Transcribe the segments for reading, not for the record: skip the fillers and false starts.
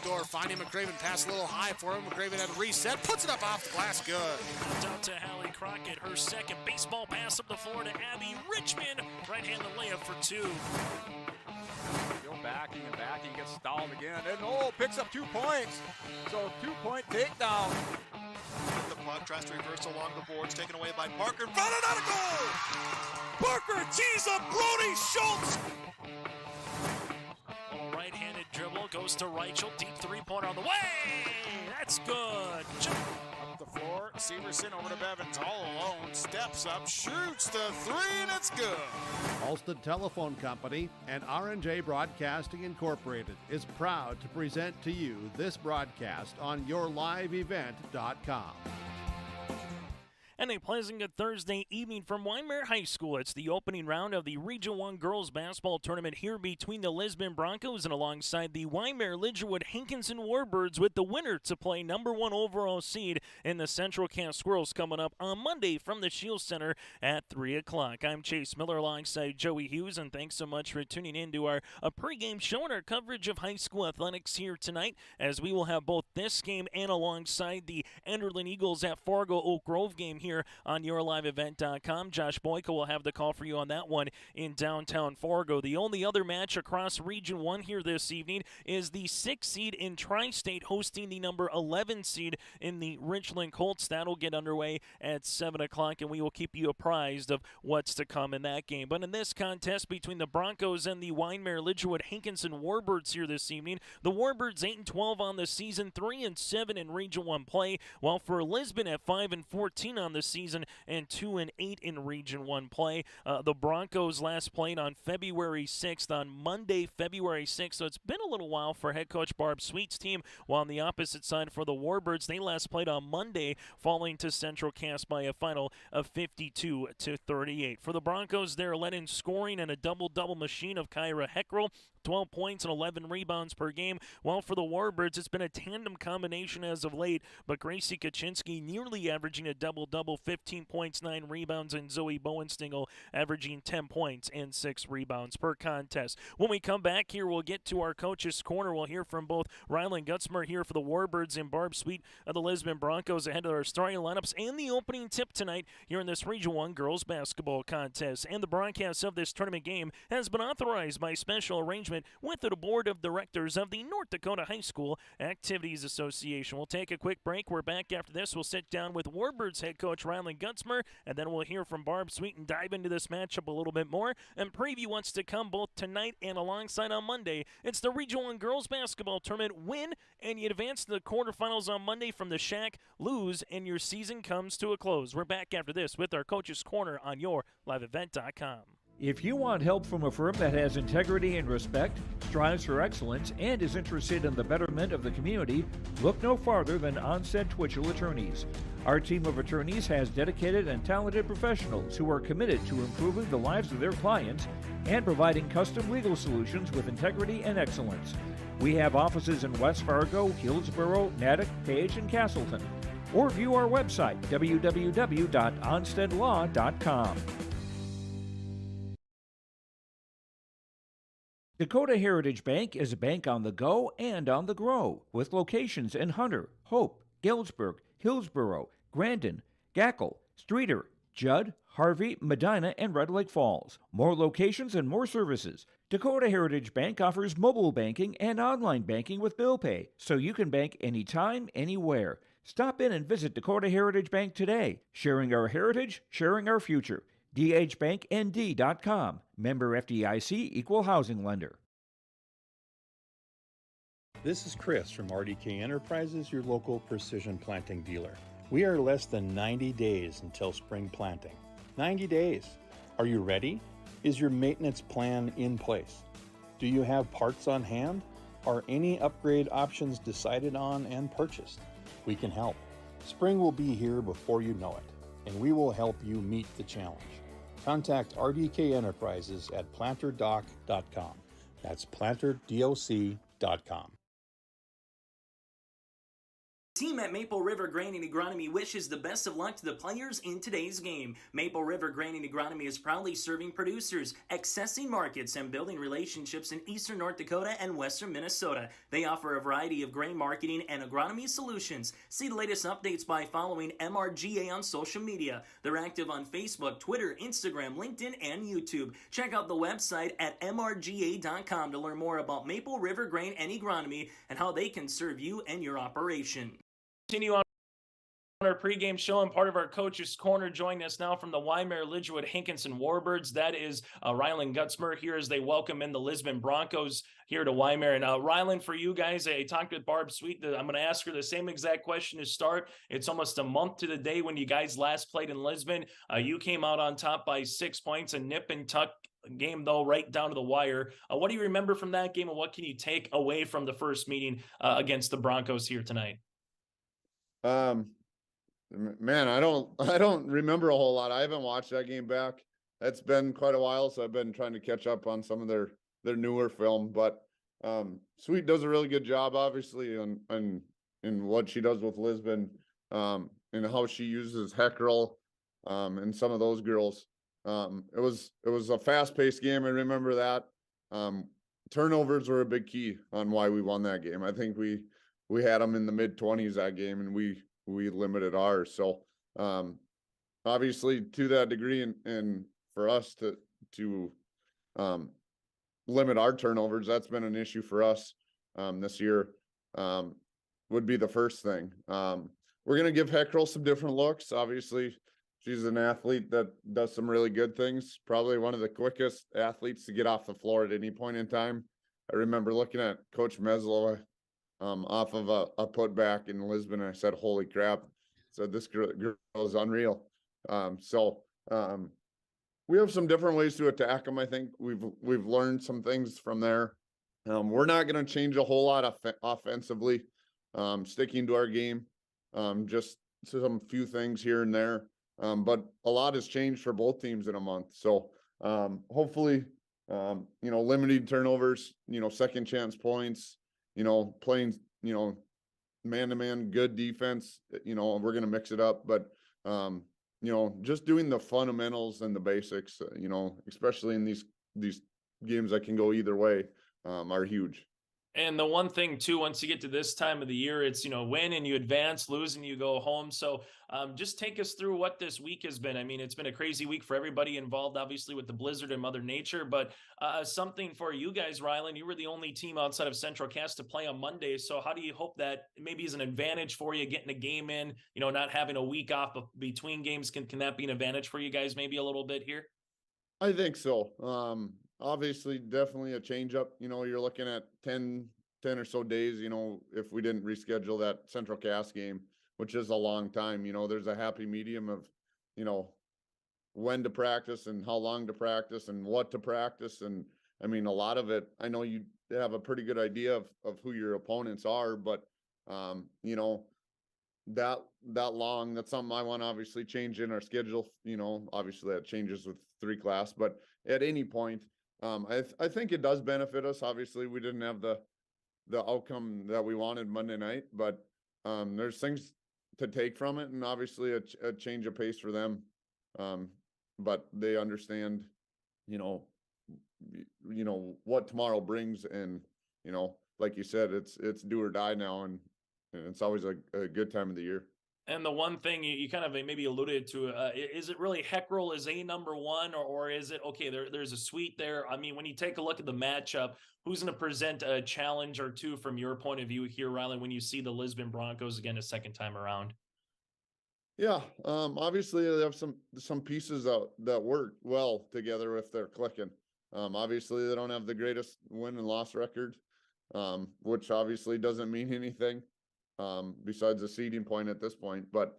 door, finding McCraven, pass a little high for him. McCraven had a reset, puts it up off the glass, good. Down to Hallie Crockett, her second baseball pass up the floor to Abby Richmond. Right-handed layup for two. Still backing and backing, gets stalled again, and picks up 2 points. So 2-point takedown. The puck tries to reverse along the boards, taken away by Parker, in front, and out of goal! Parker tees up Brody Schultz! Right-handed dribble, goes to Reichel, deep three-pointer on the way! That's good! Up the floor, Severson over to Bevins, all alone, steps up, shoots the three, and it's good! Alston Telephone Company and R&J Broadcasting Incorporated is proud to present to you this broadcast on yourliveevent.com. And a pleasant good Thursday evening from Wyndmere High School. It's the opening round of the Region 1 Girls Basketball Tournament here between the Lisbon Broncos and alongside the Wyndmere Lidgerwood Hankinson Warbirds, with the winner to play number 1 overall seed in the Central Cass Squirrels coming up on Monday from the Shields Center at 3 o'clock. I'm Chase Miller alongside Joey Hughes, and thanks so much for tuning in to our pregame show and our coverage of high school athletics here tonight, as we will have both this game and alongside the Enderlin Eagles at Fargo Oak Grove game here on yourliveevent.com. Josh Boyka will have the call for you on that one in downtown Fargo. The only other match across Region 1 here this evening is the 6th seed in Tri-State hosting the number 11 seed in the Richland Colts. That'll get underway at 7 o'clock, and we will keep you apprised of what's to come in that game. But in this contest between the Broncos and the Wyndmere Lidgerwood Hankinson Warbirds here this evening, the Warbirds 8-12 on the season, 3-7 in Region 1 play, while for Lisbon at 5-14 on the season and 2-8 in Region 1 play. The Broncos last played on February 6th, on Monday, February 6th, so it's been a little while for head coach Barb Sweet's team, while on the opposite side for the Warbirds, they last played on Monday, falling to Central Cass by a final of 52-38. For the Broncos, they're led in scoring and a double-double machine of Kyra Heckrell, 12 points and 11 rebounds per game. While for the Warbirds, it's been a tandem combination as of late, but Gracie Kaczynski nearly averaging a double-double, 15 points, 9 rebounds, and Zoe Bowenstingle averaging 10 points and 6 rebounds per contest. When we come back here, we'll get to our coach's corner. We'll hear from both Rylan Gutzmer here for the Warbirds and Barb Sweet of the Lisbon Broncos ahead of our starting lineups and the opening tip tonight here in this Region 1 girls basketball contest. And the broadcast of this tournament game has been authorized by special arrangement with the Board of Directors of the North Dakota High School Activities Association. We'll take a quick break. We're back after this. We'll sit down with Warbirds head coach Rylan Gutzmer, and then we'll hear from Barb Sweet and dive into this matchup a little bit more and preview what's to come both tonight and alongside on Monday. It's the Region 1 Girls Basketball Tournament. Win, and you advance to the quarterfinals on Monday from the Shack. Lose, and your season comes to a close. We're back after this with our coach's corner on yourliveevent.com. If you want help from a firm that has integrity and respect, strives for excellence, and is interested in the betterment of the community, look no farther than Onstead Twitchell Attorneys. Our team of attorneys has dedicated and talented professionals who are committed to improving the lives of their clients and providing custom legal solutions with integrity and excellence. We have offices in West Fargo, Hillsborough, Natick, Page, and Castleton. Or view our website, www.onsteadlaw.com. Dakota Heritage Bank is a bank on the go and on the grow, with locations in Hunter, Hope, Galesburg, Hillsborough, Grandin, Gackle, Streeter, Judd, Harvey, Medina, and Red Lake Falls. More locations and more services. Dakota Heritage Bank offers mobile banking and online banking with bill pay, so you can bank anytime, anywhere. Stop in and visit Dakota Heritage Bank today. Sharing our heritage, sharing our future. dhbanknd.com. Member FDIC, Equal Housing Lender. This is Chris from RDK Enterprises, your local precision planting dealer. We are less than 90 days until spring planting. 90 days. Are you ready? Is your maintenance plan in place? Do you have parts on hand? Are any upgrade options decided on and purchased? We can help. Spring will be here before you know it, and we will help you meet the challenge. Contact RDK Enterprises at planterdoc.com. That's planterdoc.com. Team at Maple River Granite Agronomy wishes the best of luck to the players in today's game. Maple River Granite Agronomy is proudly serving producers, accessing markets, and building relationships in eastern North Dakota and western Minnesota. They offer a variety of grain marketing and agronomy solutions. See the latest updates by following MRGA on social media. They're active on Facebook, Twitter, Instagram, LinkedIn, and YouTube. Check out the website at mrga.com to learn more about Maple River Grain and Agronomy and how they can serve you and your operation. Continue on our pregame show, and part of our Coach's Corner. Joining us now from the Wyndmere Lidgerwood Hankinson Warbirds, that is Rylan Gutzmer here as they welcome in the Lisbon Broncos here to Wyndmere. And Rylan, for you guys, I talked with Barb Sweet. I'm going to ask her the same exact question to start. It's almost a month to the day when you guys last played in Lisbon. You came out on top by 6 points, a nip and tuck game, though, right down to the wire. What do you remember from that game, and what can you take away from the first meeting against the Broncos here tonight? Man, I don't remember a whole lot. I haven't watched that game back. It's been quite a while, so I've been trying to catch up on some of their newer film. But Sweet does a really good job, obviously, in what she does with Lisbon, and how she uses Heckrell, and some of those girls. It was a fast-paced game. I remember that. Turnovers were a big key on why we won that game. I think we had them in the mid-20s that game, and we limited ours. So obviously to that degree, and for us to limit our turnovers, that's been an issue for us this year, would be the first thing. We're going to give Heckrell some different looks. Obviously, she's an athlete that does some really good things, probably one of the quickest athletes to get off the floor at any point in time. I remember looking at Coach Meslow off of a putback in Lisbon, and I said, "Holy crap!" So this girl is unreal. We have some different ways to attack them. I think we've learned some things from there. We're not going to change a whole lot offensively, sticking to our game, just some few things here and there. But a lot has changed for both teams in a month. So hopefully, limiting turnovers, second chance points, playing, man-to-man, good defense, we're going to mix it up. But, just doing the fundamentals and the basics, especially in these games that can go either way, are huge. And the one thing too, once you get to this time of the year, it's, win and you advance, lose and you go home. So just take us through what this week has been. I mean, it's been a crazy week for everybody involved, obviously, with the blizzard and Mother Nature, but something for you guys, Rylan. You were the only team outside of Central Cass to play on Monday. So how do you hope that maybe is an advantage for you, getting a game in, not having a week off between games? Can that be an advantage for you guys maybe a little bit here? I think so. Obviously, definitely a change up. You're looking at 10 or so days, if we didn't reschedule that Central Cass game, which is a long time. There's a happy medium of, when to practice and how long to practice and what to practice. And I mean, a lot of it, I know you have a pretty good idea of who your opponents are, but, that long, that's something I want to obviously change in our schedule. Obviously that changes with 3 class, but at any point, I think it does benefit us. Obviously, we didn't have the outcome that we wanted Monday night, but there's things to take from it, and obviously a change of pace for them. But they understand, what tomorrow brings, and like you said, it's do or die now, and it's always a good time of the year. And the one thing you kind of maybe alluded to, is it really Heckrell is a number one, or is it, okay, there's a Sweet there? I mean, when you take a look at the matchup, who's going to present a challenge or two from your point of view here, Rylan, when you see the Lisbon Broncos again a second time around? Yeah, obviously they have some pieces that work well together if they're clicking. Obviously they don't have the greatest win and loss record, which obviously doesn't mean anything. Besides a seeding point at this point. But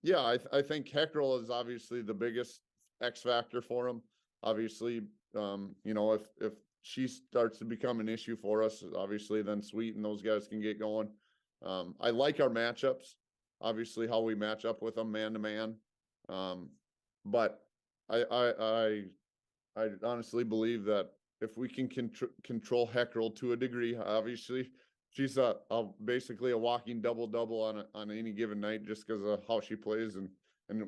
yeah, I think Heckrell is obviously the biggest X factor for him. Obviously, if she starts to become an issue for us, obviously then Sweet and those guys can get going. I like our matchups, obviously how we match up with them man to man. But I honestly believe that if we can control Heckrell to a degree, obviously she's basically a walking double-double on any given night just because of how she plays and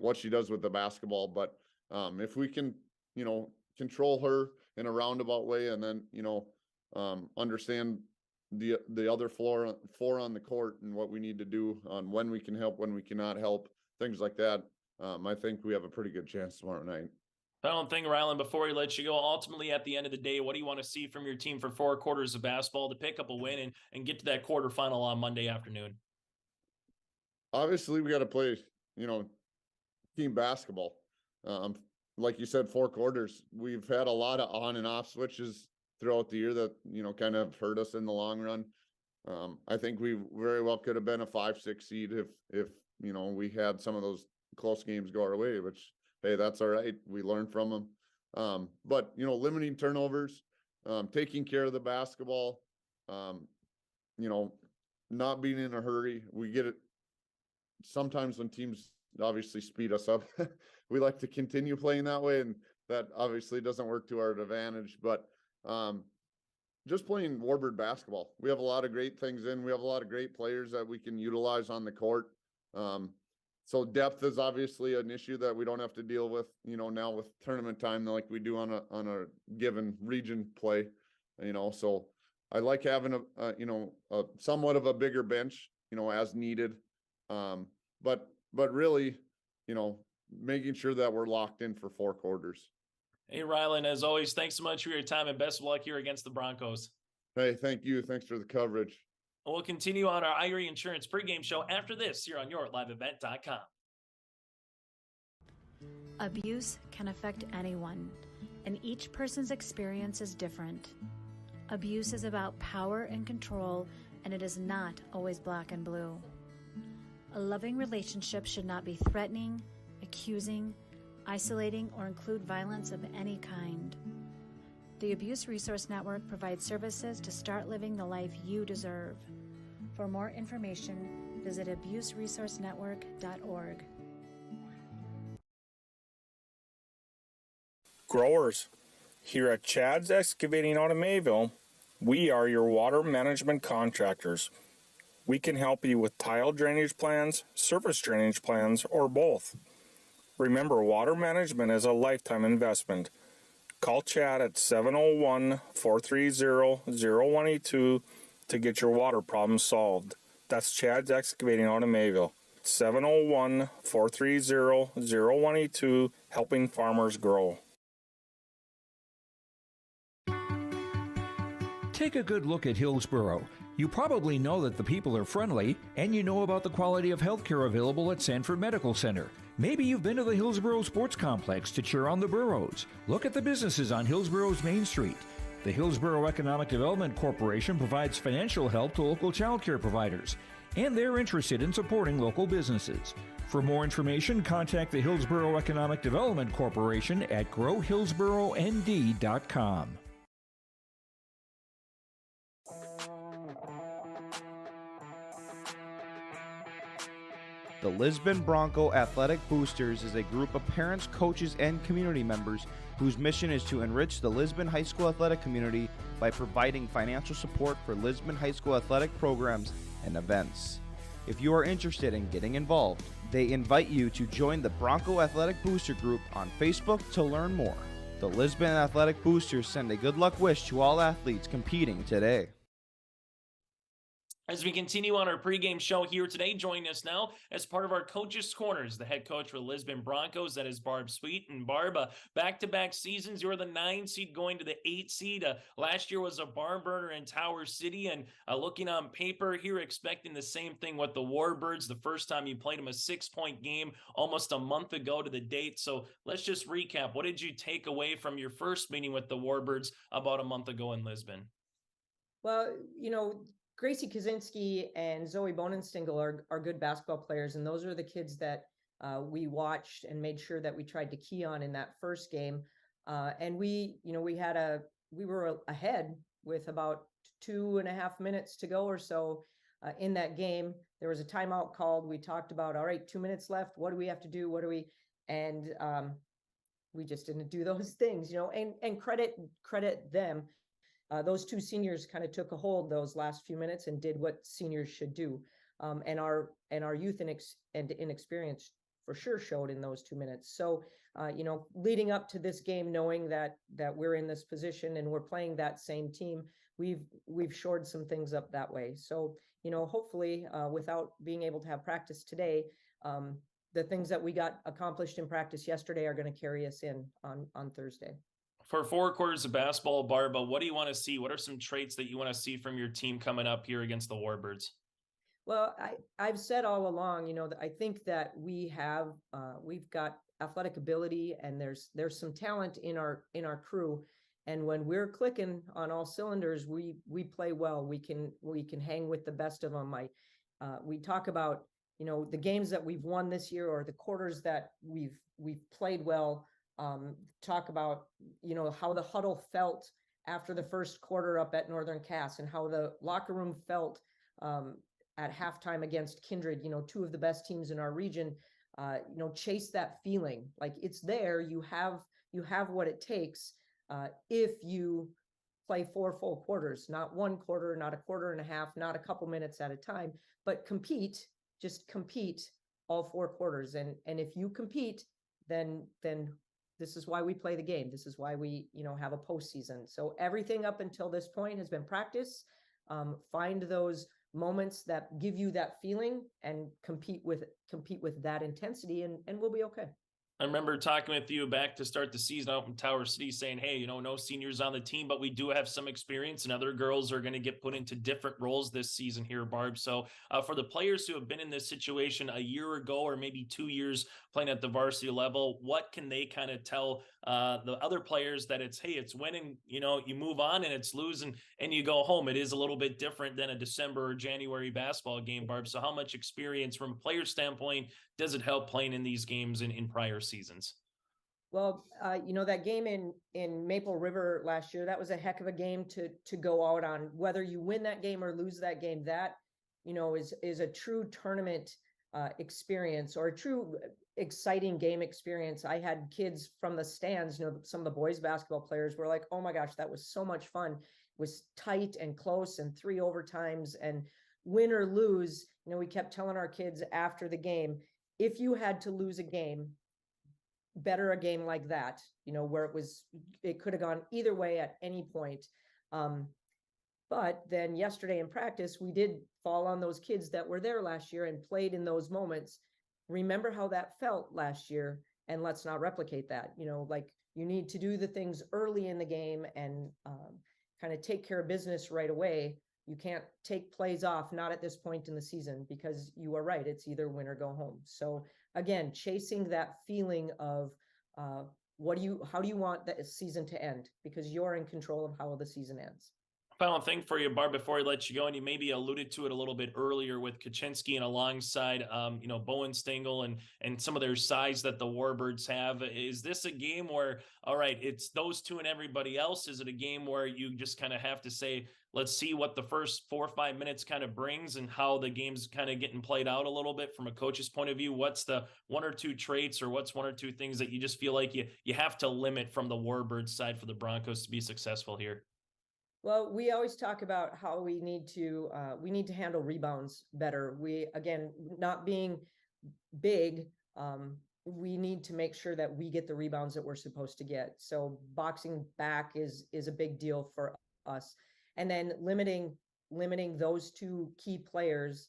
what she does with the basketball. But if we can, control her in a roundabout way and then, understand the other four on the court and what we need to do on when we can help, when we cannot help, things like that. I think we have a pretty good chance tomorrow night. Final thing, Rylan, before we let you go, ultimately at the end of the day, what do you want to see from your team for 4 quarters of basketball to pick up a win and get to that quarterfinal on Monday afternoon? Obviously, we got to play, team basketball. Like you said, 4 quarters. We've had a lot of on and off switches throughout the year that, kind of hurt us in the long run. I think we very well could have been a 5-6 seed if we had some of those close games go our way, which, hey, that's all right. We learn from them. But, limiting turnovers, taking care of the basketball, not being in a hurry. We get it sometimes when teams obviously speed us up. We like to continue playing that way, and that obviously doesn't work to our advantage. But just playing Warbird basketball. We have a lot of great things we have a lot of great players that we can utilize on the court. So depth is obviously an issue that we don't have to deal with, now with tournament time like we do on a given region play, so I like having a somewhat of a bigger bench, as needed. But really, making sure that we're locked in for 4 quarters. Hey, Rylan, as always, thanks so much for your time and best of luck here against the Broncos. Hey, thank you. Thanks for the coverage. We'll continue on our Irie Insurance pregame show after this here on YourLiveEvent.com. Abuse can affect anyone, and each person's experience is different. Abuse is about power and control, and it is not always black and blue. A loving relationship should not be threatening, accusing, isolating, or include violence of any kind. The Abuse Resource Network provides services to start living the life you deserve. For more information, visit abuseresourcenetwork.org. Growers, here at Chad's Excavating out of Mayville, we are your water management contractors. We can help you with tile drainage plans, surface drainage plans, or both. Remember, water management is a lifetime investment. Call Chad at 701-430-0182 to get your water problem solved. That's Chad's Excavating out of Mayville. 701-430-0182, helping farmers grow. Take a good look at Hillsborough. You probably know that the people are friendly, and you know about the quality of healthcare available at Sanford Medical Center. Maybe you've been to the Hillsborough Sports Complex to cheer on the Burros. Look at the businesses on Hillsborough's Main Street. The Hillsborough Economic Development Corporation provides financial help to local child care providers, and they're interested in supporting local businesses. For more information, contact the Hillsborough Economic Development Corporation at growhillsboroughnd.com. The Lisbon Bronco Athletic Boosters is a group of parents, coaches, and community members whose mission is to enrich the Lisbon High School athletic community by providing financial support for Lisbon High School athletic programs and events. If you are interested in getting involved, they invite you to join the Bronco Athletic Booster Group on Facebook to learn more. The Lisbon Athletic Boosters send a good luck wish to all athletes competing today. As we continue on our pregame show here today, joining us now as part of our Coaches Corners, the head coach for the Lisbon Broncos, that is Barb Sweet. And Barb, back-to-back seasons, you were the 9 seed going to the 8 seed. Last year was a barn burner in Tower City, and looking on paper here, expecting the same thing with the Warbirds. The first time you played them, a 6-point game almost a month ago to the date. So let's just recap. What did you take away from your first meeting with the Warbirds about a month ago in Lisbon? Well, Gracie Kaczynski and Zoe Bonenstingle are good basketball players, and those are the kids that we watched and made sure that we tried to key on in that first game. And we were ahead with about 2.5 minutes to go or so in that game. There was a timeout called. We talked about, all right, 2 minutes left. What do we have to do? And we just didn't do those things, and credit them. those two seniors kind of took a hold those last few minutes and did what seniors should do. And our youth and inexperience for sure showed in those 2 minutes. So, leading up to this game, knowing that we're in this position and we're playing that same team, we've shored some things up that way. So, hopefully, without being able to have practice today, the things that we got accomplished in practice yesterday are going to carry us in on Thursday. For 4 quarters of basketball, Barba, what do you want to see? What are some traits that you want to see from your team coming up here against the Warbirds? Well, I've said all along, that I think that we've got athletic ability, and there's some talent in our crew. And when we're clicking on all cylinders, we play well. We can hang with the best of them. We talk about, the games that we've won this year, or the quarters that we've played well. Talk about, how the huddle felt after the first quarter up at Northern Cass, and how the locker room felt at halftime against Kindred, two of the best teams in our region. Chase that feeling. Like, it's there. You have what it takes if you play 4 full quarters, not 1 quarter, not a quarter and a half, not a couple minutes at a time, but just compete all 4 quarters. And if you compete, then this is why we play the game. This is why we, have a postseason. So everything up until this point has been practice. Find those moments that give you that feeling and compete with that intensity, and we'll be okay. I remember talking with you back to start the season out in Tower City saying, hey, no seniors on the team, but we do have some experience, and other girls are going to get put into different roles this season here, Barb. So for the players who have been in this situation a year ago, or maybe 2 years playing at the varsity level, what can they kind of tell the other players that it's winning, you move on, and it's losing and you go home? It is a little bit different than a December or January basketball game, Barb. So how much experience from a player standpoint does it help playing in these games in prior seasons? Well, that game in Maple River last year, that was a heck of a game to go out on. Whether you win that game or lose that game, that, is a true tournament experience, or a true exciting game experience. I had kids from the stands, some of the boys basketball players were like, oh my gosh, that was so much fun. It was tight and close, and 3 overtimes, and win or lose. We kept telling our kids after the game, if you had to lose a game, better a game like that, where it could have gone either way at any point. But then yesterday in practice, we did fall on those kids that were there last year and played in those moments. Remember how that felt last year, and let's not replicate that. Like, you need to do the things early in the game and kind of take care of business right away. You can't take plays off, not at this point in the season, because you are right. It's either win or go home. So again, chasing that feeling of how do you want the season to end? Because you're in control of how the season ends. Final thing for you, Barb, before I let you go, and you maybe alluded to it a little bit earlier with Kaczynski and alongside, Bowen Stengel and some of their size that the Warbirds have. Is this a game where, all right, it's those two and everybody else? Is it a game where you just kind of have to say, let's see what the first 4 or 5 minutes kind of brings and how the game's kind of getting played out a little bit from a coach's point of view? What's the 1 or 2 traits, or what's 1 or 2 things that you just feel like you have to limit from the Warbirds side for the Broncos to be successful here? Well, we always talk about how we need to handle rebounds better. We, again, not being big, we need to make sure that we get the rebounds that we're supposed to get. So boxing back is a big deal for us. And then limiting those 2 key players.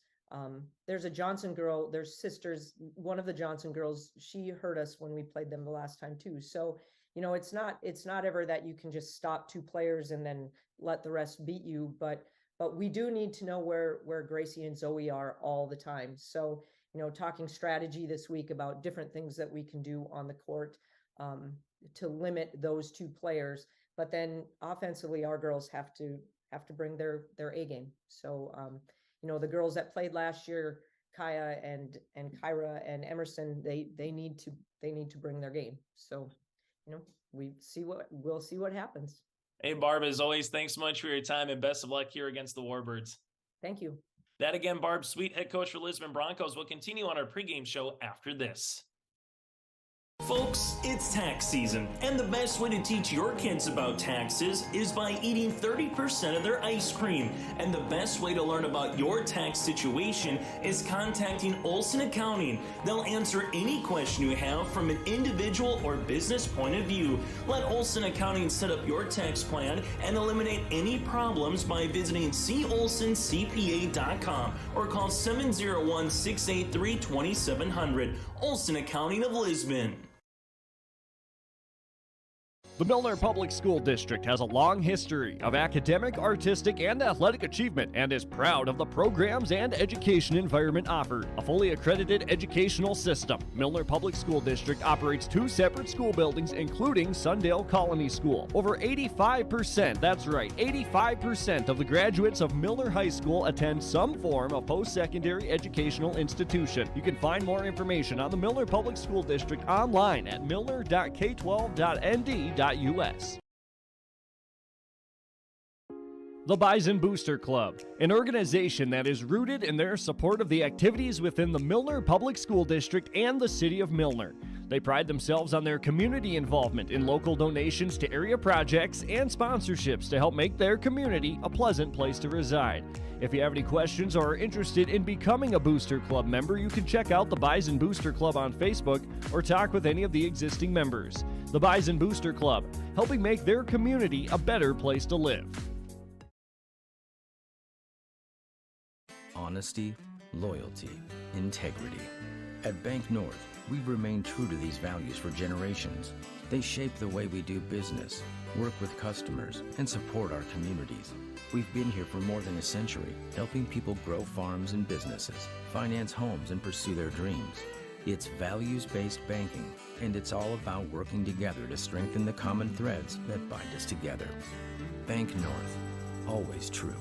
There's a Johnson girl, there's sisters, one of the Johnson girls, she hurt us when we played them the last time too. So, it's not ever that you can just stop 2 players and then let the rest beat you, but we do need to know where Gracie and Zoe are all the time. So, talking strategy this week about different things that we can do on the court to limit those 2 players. But then offensively, our girls have to bring their A game. So, the girls that played last year, Kaya and Kyra and Emerson, they need to bring their game. So, we'll see what happens. Hey, Barb, as always, thanks so much for your time, and best of luck here against the Warbirds. Thank you. That again, Barb Sweet, head coach for Lisbon Broncos. We'll continue on our pregame show after this. Folks, it's tax season, and the best way to teach your kids about taxes is by eating 30% of their ice cream. And the best way to learn about your tax situation is contacting Olson Accounting. They'll answer any question you have from an individual or business point of view. Let Olson Accounting set up your tax plan and eliminate any problems by visiting colsoncpa.com or call 701-683-2700. Olson Accounting of Lisbon. The Milner Public School District has a long history of academic, artistic, and athletic achievement and is proud of the programs and education environment offered. A fully accredited educational system, Milner Public School District operates 2 separate school buildings, including Sundale Colony School. Over 85%, that's right, 85% of the graduates of Milner High School attend some form of post-secondary educational institution. You can find more information on the Milner Public School District online at milner.k12.nd.us. The Bison Booster Club, an organization that is rooted in their support of the activities within the Milner Public School District and the City of Milner. They pride themselves on their community involvement in local donations to area projects and sponsorships to help make their community a pleasant place to reside. If you have any questions or are interested in becoming a Booster Club member, you can check out the Bison Booster Club on Facebook or talk with any of the existing members. The Bison Booster Club, helping make their community a better place to live. Honesty, loyalty, integrity. At Bank North, we've remained true to these values for generations. They shape the way we do business, work with customers, and support our communities. We've been here for more than a century, helping people grow farms and businesses, finance homes, and pursue their dreams. It's values-based banking, and it's all about working together to strengthen the common threads that bind us together. Bank North, always true.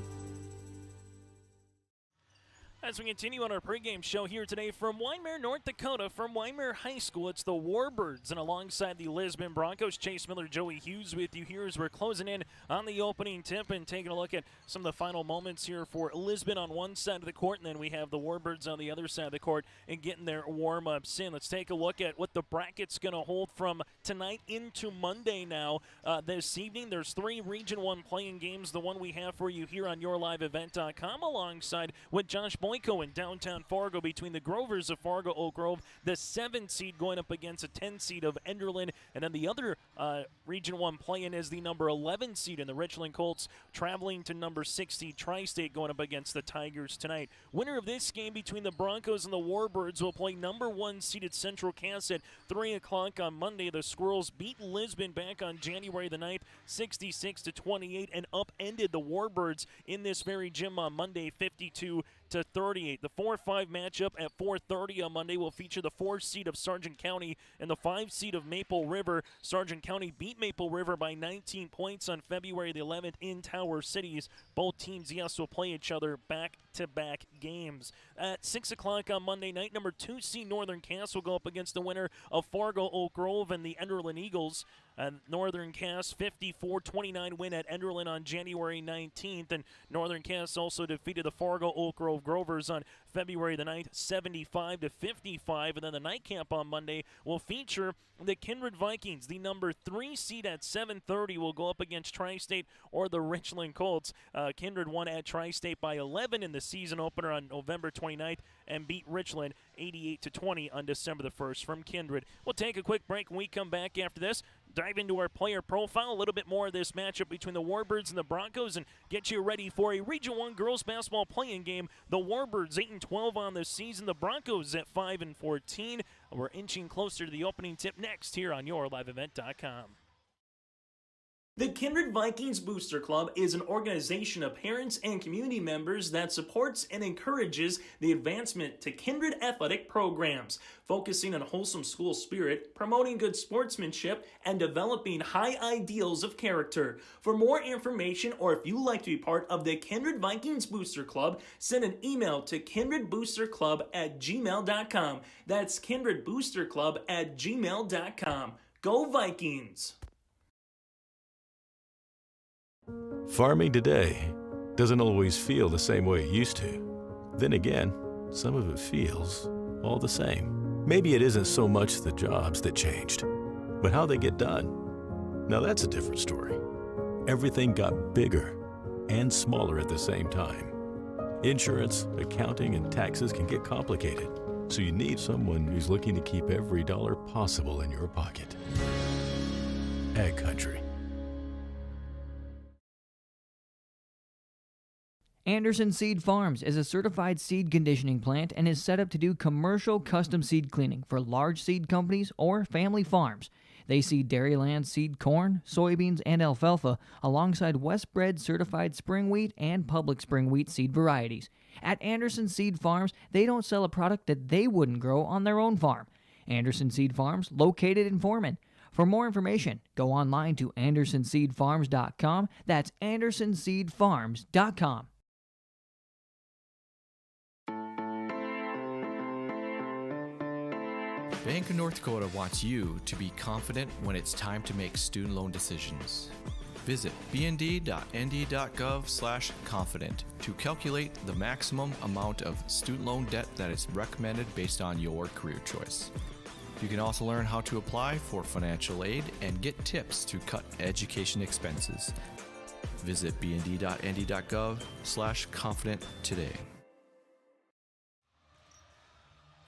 As we continue on our pregame show here today from Wyndmere, North Dakota, from Wyndmere High School, it's the Warbirds, and alongside the Lisbon Broncos, Chase Miller, Joey Hughes with you here as we're closing in on the opening tip and taking a look at some of the final moments here for Lisbon on one side of the court, and then we have the Warbirds on the other side of the court and getting their warm-ups in. Let's take a look at what the bracket's going to hold from tonight into Monday now. This evening, there's 3 Region 1 playing games, the one we have for you here on YourLiveEvent.com, alongside with Josh Boyko in downtown Fargo between the Grovers of Fargo Oak Grove, the 7 seed going up against a 10 seed of Enderlin, and then the other Region 1 play-in is the number 11 seed in the Richland Colts traveling to number 6 seed Tri-State going up against the Tigers tonight. Winner of this game between the Broncos and the Warbirds will play number 1 seeded Central Cass at 3 o'clock on Monday. The Squirrels beat Lisbon back on January the 9th, 66-28, and upended the Warbirds in this very gym on Monday, 52-38. The 4-5 matchup at 4:30 on Monday will feature the 4 seed of Sargent County and the 5 seed of Maple River. Sargent County beat Maple River by 19 points on February the 11th in Tower Cities. Both teams, yes, will play each other back-to-back games. At 6 o'clock on Monday night, number 2 seed Northern Cass will go up against the winner of Fargo Oak Grove and the Enderlin Eagles. Northern Cass 54-29 win at Enderlin on January 19th, and Northern Cass also defeated the Fargo Oak Grove Grovers on February the 9th, 75-55, and then the nightcap on Monday will feature the Kindred Vikings. The number 3 seed at 7:30 will go up against Tri-State or the Richland Colts. Kindred won at Tri-State by 11 in the season opener on November 29th and beat Richland 88-20 on December the 1st from Kindred. We'll take a quick break when we come back after this. Dive into our player profile, a little bit more of this matchup between the Warbirds and the Broncos, and get you ready for a Region 1 girls basketball playing game. The Warbirds 8-12 on this season, the Broncos at 5-14. We're inching closer to the opening tip next here on YourLiveEvent.com. The Kindred Vikings Booster Club is an organization of parents and community members that supports and encourages the advancement to Kindred athletic programs, focusing on wholesome school spirit, promoting good sportsmanship, and developing high ideals of character. For more information, or if you'd like to be part of the Kindred Vikings Booster Club, send an email to kindredboosterclub@gmail.com. That's kindredboosterclub@gmail.com. Go Vikings! Farming today doesn't always feel the same way it used to. Then again, some of it feels all the same. Maybe it isn't so much the jobs that changed, but how they get done. Now that's a different story. Everything got bigger and smaller at the same time. Insurance, accounting, and taxes can get complicated, so you need someone who's looking to keep every dollar possible in your pocket. Ag Country. Anderson Seed Farms is a certified seed conditioning plant and is set up to do commercial custom seed cleaning for large seed companies or family farms. They seed Dairyland seed corn, soybeans, and alfalfa alongside Westbred certified spring wheat and public spring wheat seed varieties. At Anderson Seed Farms, they don't sell a product that they wouldn't grow on their own farm. Anderson Seed Farms, located in Foreman. For more information, go online to andersonseedfarms.com. That's andersonseedfarms.com. Bank of North Dakota wants you to be confident when it's time to make student loan decisions. Visit bnd.nd.gov/confident to calculate the maximum amount of student loan debt that is recommended based on your career choice. You can also learn how to apply for financial aid and get tips to cut education expenses. Visit bnd.nd.gov/confident today.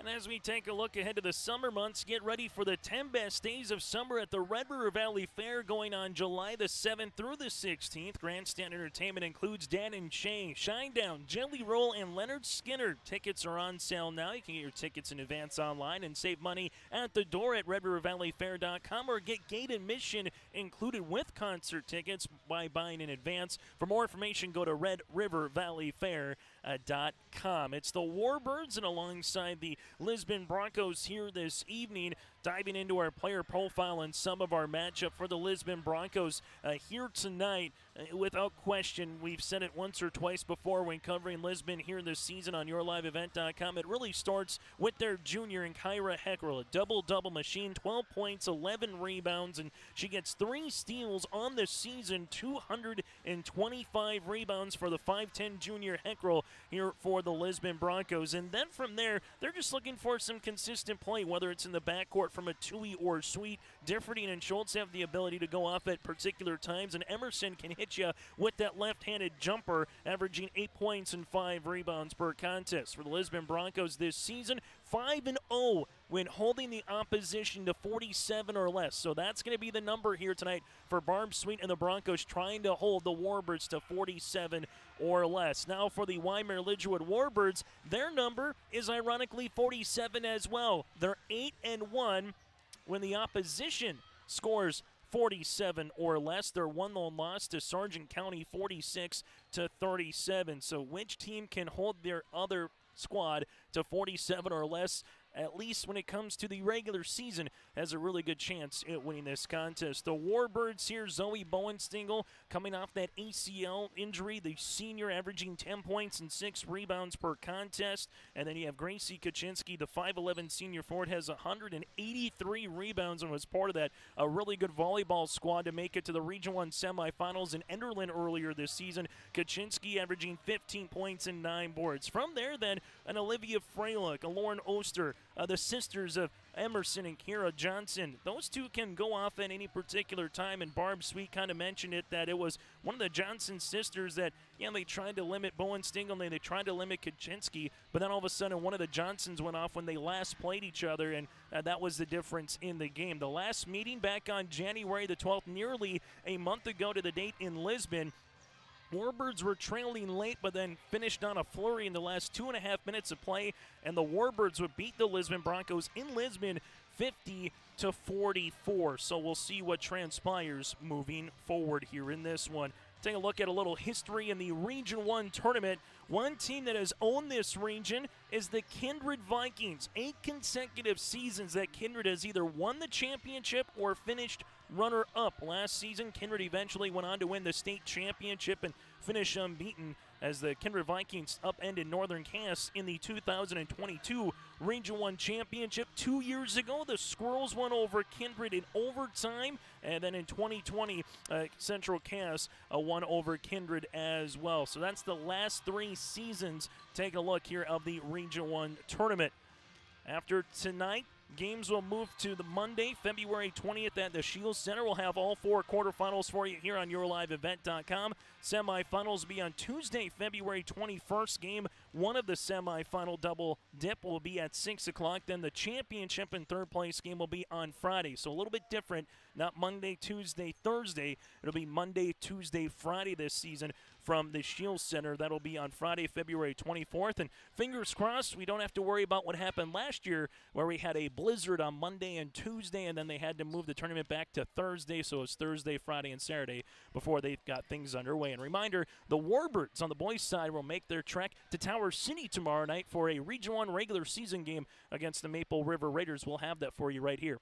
And as we take a look ahead to the summer months, get ready for the 10 best days of summer at the Red River Valley Fair going on July the 7th through the 16th. Grandstand entertainment includes Dan and Shay, Shinedown, Jelly Roll, and Leonard Skinner. Tickets are on sale now. You can get your tickets in advance online and save money at the door at redrivervalleyfair.com or get gate admission included with concert tickets by buying in advance. For more information, go to redrivervalleyfair.com. It's the Warbirds, and alongside the Lisbon Broncos here this evening, diving into our player profile and some of our matchup for the Lisbon Broncos here tonight. Without question, we've said it once or twice before when covering Lisbon here this season on yourliveevent.com. It really starts with their junior in Kyra Heckrell, a double-double machine, 12 points, 11 rebounds, and she gets 3 steals on the season, 225 rebounds for the 5'10 junior Heckrell here for the Lisbon Broncos. And then from there, they're just looking for some consistent play, whether it's in the backcourt from a Tui or Sweet. Differding and Schultz have the ability to go off at particular times, and Emerson can hit you with that left-handed jumper, averaging 8 points and 5 rebounds per contest. For the Lisbon Broncos this season, 5-0 when holding the opposition to 47 or less. So that's going to be the number here tonight for Barb Sweet and the Broncos, trying to hold the Warbirds to 47 or less. Now for the Wyndmere Lidgerwood Warbirds, their number is ironically 47 as well. They're 8-1 when the opposition scores 47 or less. Their one lone loss to Sargent County, 46-37. So which team can hold their other squad to 47 or less, at least when it comes to the regular season, has a really good chance at winning this contest. The Warbirds here, Zoe Bowenstengel coming off that ACL injury, the senior averaging 10 points and 6 rebounds per contest. And then you have Gracie Kaczynski, the 5'11 senior forward, has 183 rebounds and was part of that a really good volleyball squad to make it to the Region 1 semifinals in Enderlin earlier this season. Kaczynski averaging 15 points and 9 boards. From there then, an Olivia Freilich, a Lauren Oster, the sisters of Emerson and Kira Johnson. Those two can go off at any particular time, and Barb Sweet kind of mentioned it, that it was one of the Johnson sisters that, they tried to limit Bowenstengel and they tried to limit Kaczynski, but then all of a sudden one of the Johnsons went off when they last played each other, and that was the difference in the game. The last meeting back on January the 12th, nearly a month ago to the date in Lisbon, Warbirds were trailing late, but then finished on a flurry in the last 2.5 minutes of play, and the Warbirds would beat the Lisbon Broncos in Lisbon 50-44. So we'll see what transpires moving forward here in this one. Take a look at a little history in the Region 1 tournament. One team that has owned this region is the Kindred Vikings. 8 consecutive seasons that Kindred has either won the championship or finished runner-up. Last season, Kindred eventually went on to win the state championship and finish unbeaten as the Kindred Vikings upended Northern Cass in the 2022 Region 1 Championship. 2 years ago, the Squirrels won over Kindred in overtime, and then in 2020, Central Cass won over Kindred as well. So that's the last 3 seasons. Take a look here of the Region 1 tournament. After tonight, games will move to the Monday, February 20th at the Shields Center. We'll have all 4 quarterfinals for you here on YourLiveEvent.com. Semifinals will be on Tuesday, February 21st. Game 1 of the semifinal double dip will be at 6 o'clock. Then the championship and third place game will be on Friday. So a little bit different, not Monday, Tuesday, Thursday. It'll be Monday, Tuesday, Friday this season from the Shields Center. That'll be on Friday, February 24th. And fingers crossed, we don't have to worry about what happened last year where we had a blizzard on Monday and Tuesday, and then they had to move the tournament back to Thursday. So it's Thursday, Friday, and Saturday before they got things underway. And reminder, the Warbirds on the boys' side will make their trek to Tower City tomorrow night for a Region 1 regular season game against the Maple River Raiders. We'll have that for you right here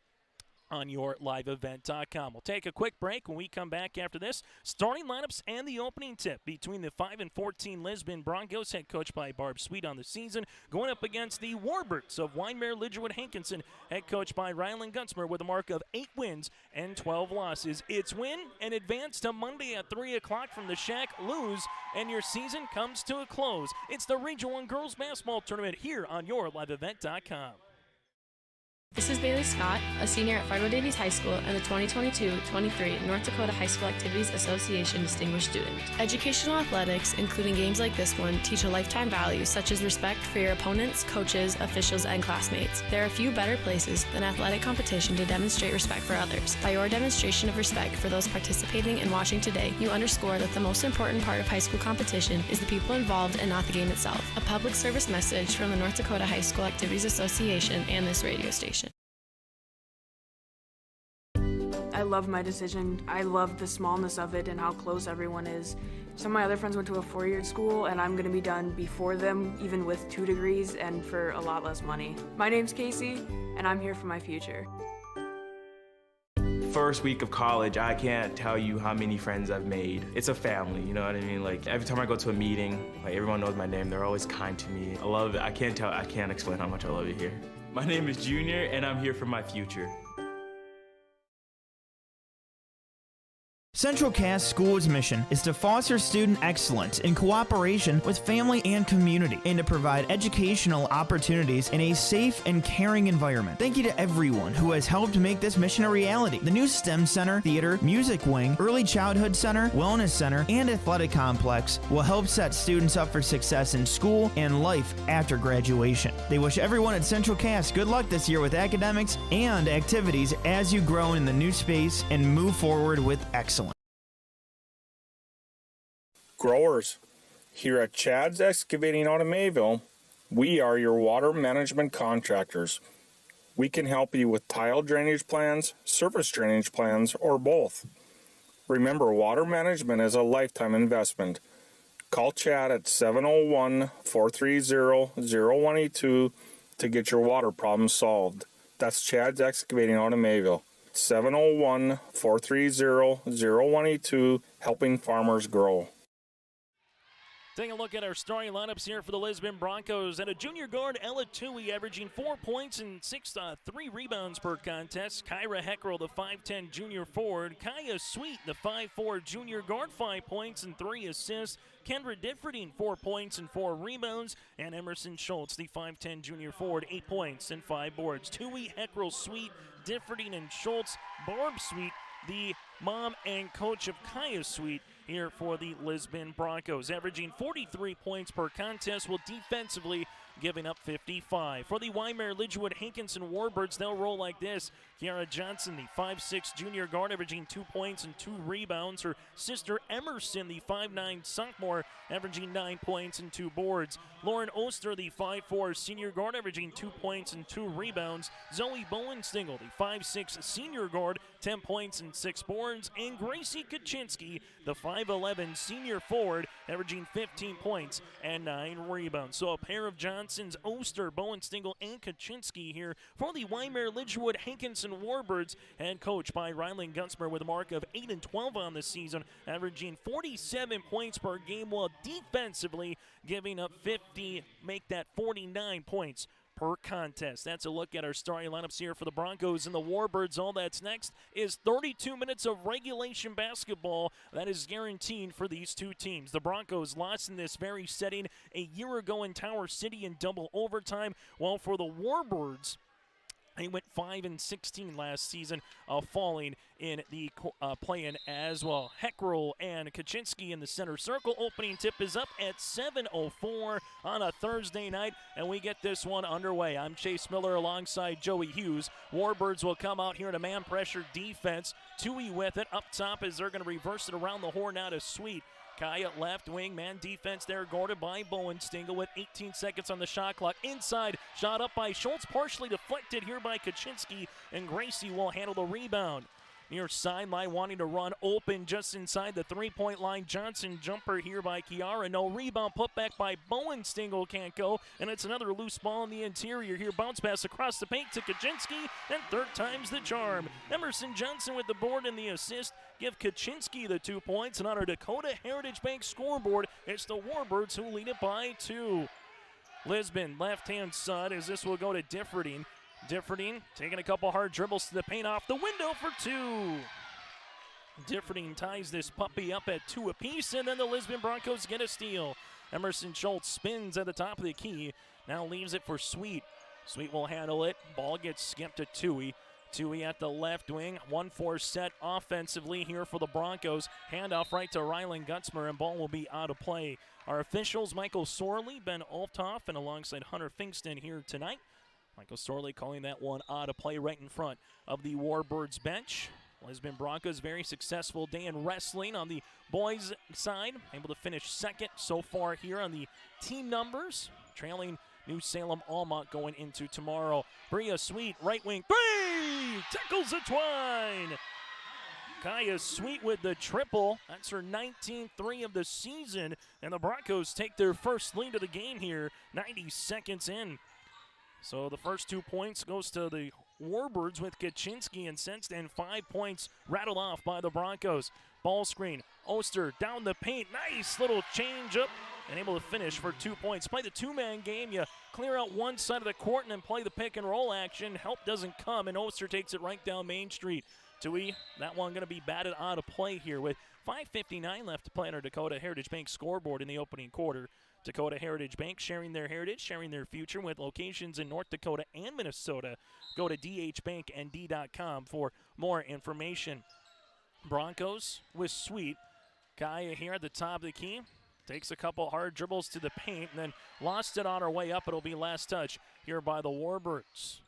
on YourLiveEvent.com. We'll take a quick break. When we come back after this, starting lineups and the opening tip between the 5-14 Lisbon Broncos, head coached by Barb Sweet on the season, going up against the Warbirds of Wyndmere, Lidgerwood, Hankinson, head coached by Rylan Gunsmer with a mark of 8 wins and 12 losses. It's win and advance to Monday at 3 o'clock from the Shack, lose, and your season comes to a close. It's the Region 1 Girls Basketball Tournament here on YourLiveEvent.com. This is Bailey Scott, a senior at Fargo Davies High School and the 2022-23 North Dakota High School Activities Association Distinguished Student. Educational athletics, including games like this one, teach a lifetime values such as respect for your opponents, coaches, officials, and classmates. There are few better places than athletic competition to demonstrate respect for others. By your demonstration of respect for those participating and watching today, you underscore that the most important part of high school competition is the people involved and not the game itself. A public service message from the North Dakota High School Activities Association and this radio station. I love my decision. I love the smallness of it and how close everyone is. Some of my other friends went to a 4-year school and I'm going to be done before them, even with 2 degrees and for a lot less money. My name's Casey and I'm here for my future. First week of college, I can't tell you how many friends I've made. It's a family, you know what I mean? Like every time I go to a meeting, like everyone knows my name. They're always kind to me. I love it. I can't explain how much I love it here. My name is Junior and I'm here for my future. Central Cass School's mission is to foster student excellence in cooperation with family and community and to provide educational opportunities in a safe and caring environment. Thank you to everyone who has helped make this mission a reality. The new STEM Center, Theater, Music Wing, Early Childhood Center, Wellness Center, and Athletic Complex will help set students up for success in school and life after graduation. They wish everyone at Central Cass good luck this year with academics and activities as you grow in the new space and move forward with excellence. Growers, here at Chad's Excavating out of Mayville, we are your water management contractors. We can help you with tile drainage plans, surface drainage plans, or both. Remember, water management is a lifetime investment. Call Chad at 701-430-0182 to get your water problem solved. That's Chad's Excavating out of Mayville. 701-430-0182, helping farmers grow. Take a look at our starting lineups here for the Lisbon Broncos. And a junior guard, Ella Tui, averaging 4 points and 3 rebounds per contest. Kyra Heckrell, the 5'10 junior forward. Kaya Sweet, the 5'4 junior guard, 5 points and 3 assists. Kendra Differding, 4 points and 4 rebounds. And Emerson Schultz, the 5'10 junior forward, 8 points and 5 boards. Tui, Heckrell, Sweet, Differding, and Schultz. Barb Sweet, the mom and coach of Kaya Sweet, here for the Lisbon Broncos, averaging 43 points per contest, while defensively giving up 55. For the Wyndmere Lidgerwood Hankinson Warbirds, they'll roll like this. Kiara Johnson, the 5'6 junior guard, averaging 2 points and 2 rebounds. Her sister Emerson, the 5'9 sophomore, averaging 9 points and 2 boards. Lauren Oster, the 5'4 senior guard, averaging 2 points and 2 rebounds. Zoe Bowenstengel, the 5'6 senior guard, 10 points and 6 boards. And Gracie Kaczynski, the 5'11 senior forward, averaging 15 points and 9 rebounds. So a pair of Johnsons, Oster, Bowenstengel, and Kaczynski here for the Wyndmere Lidgerwood Hankinson Warbirds, and coached by Rylan Gunsmer with a mark of 8-12 on the season, averaging 47 points per game, while defensively giving up 50, make that 49 points per contest. That's a look at our starting lineups here for the Broncos and the Warbirds. All that's next is 32 minutes of regulation basketball that is guaranteed for these two teams. The Broncos lost in this very setting a year ago in Tower City in double overtime, while for the Warbirds, they went 5-16 last season, falling in the play-in as well. Heckrell and Kaczynski in the center circle. Opening tip is up at 7:04 on a Thursday night, and we get this one underway. I'm Chase Miller alongside Joey Hughes. Warbirds will come out here in a man pressure defense. Tui with it up top as they're going to reverse it around the horn out of Sweet. Kai at left wing, man defense there, guarded by Bowenstengel with 18 seconds on the shot clock. Inside, shot up by Schultz, partially deflected here by Kaczynski, and Gracie will handle the rebound. Near sideline, wanting to run open just inside the three-point line. Johnson jumper here by Chiara. No rebound, put back by Bowenstengel, can't go. And it's another loose ball in the interior here. Bounce pass across the paint to Kaczynski, and third time's the charm. Emerson Johnson with the board and the assist. Give Kaczynski the 2 points, and on our Dakota Heritage Bank scoreboard, it's the Warbirds who lead it by 2. Lisbon, left-hand side, as this will go to Differding. Differding taking a couple hard dribbles to the paint off the window for 2. Differding ties this puppy up at 2 apiece, and then the Lisbon Broncos get a steal. Emerson Schultz spins at the top of the key, now leaves it for Sweet. Sweet will handle it. Ball gets skipped to Tui. Tui at the left wing. 1-4 set offensively here for the Broncos. Handoff right to Rylan Gutzmer, and ball will be out of play. Our officials, Michael Sorley, Ben Althoff, and alongside Hunter Fingston here tonight. Michael Sorley calling that one out of play right in front of the Warbirds bench. Lisbon Broncos, very successful day in wrestling on the boys' side. Able to finish second so far here on the team numbers. Trailing New Salem Almont going into tomorrow. Bria Sweet, right wing, 3! Tackles the twine! Kaya Sweet with the triple. That's her 19th 3 of the season. And the Broncos take their first lead of the game here, 90 seconds in. So the first 2 points goes to the Warbirds with Kaczynski and Sensed, and 5 points rattled off by the Broncos. Ball screen, Oster down the paint. Nice little change up and able to finish for 2 points. Play the two-man game. You clear out one side of the court and then play the pick and roll action. Help doesn't come, and Oster takes it right down Main Street. Tui, that one going to be batted out of play here with 5:59 left to play on our Dakota Heritage Bank scoreboard in the opening quarter. Dakota Heritage Bank sharing their heritage, sharing their future with locations in North Dakota and Minnesota. Go to dhbanknd.com for more information. Broncos with Sweet. Kaya here at the top of the key. Takes a couple hard dribbles to the paint and then lost it on her way up. It'll be last touch here by the Warbirds.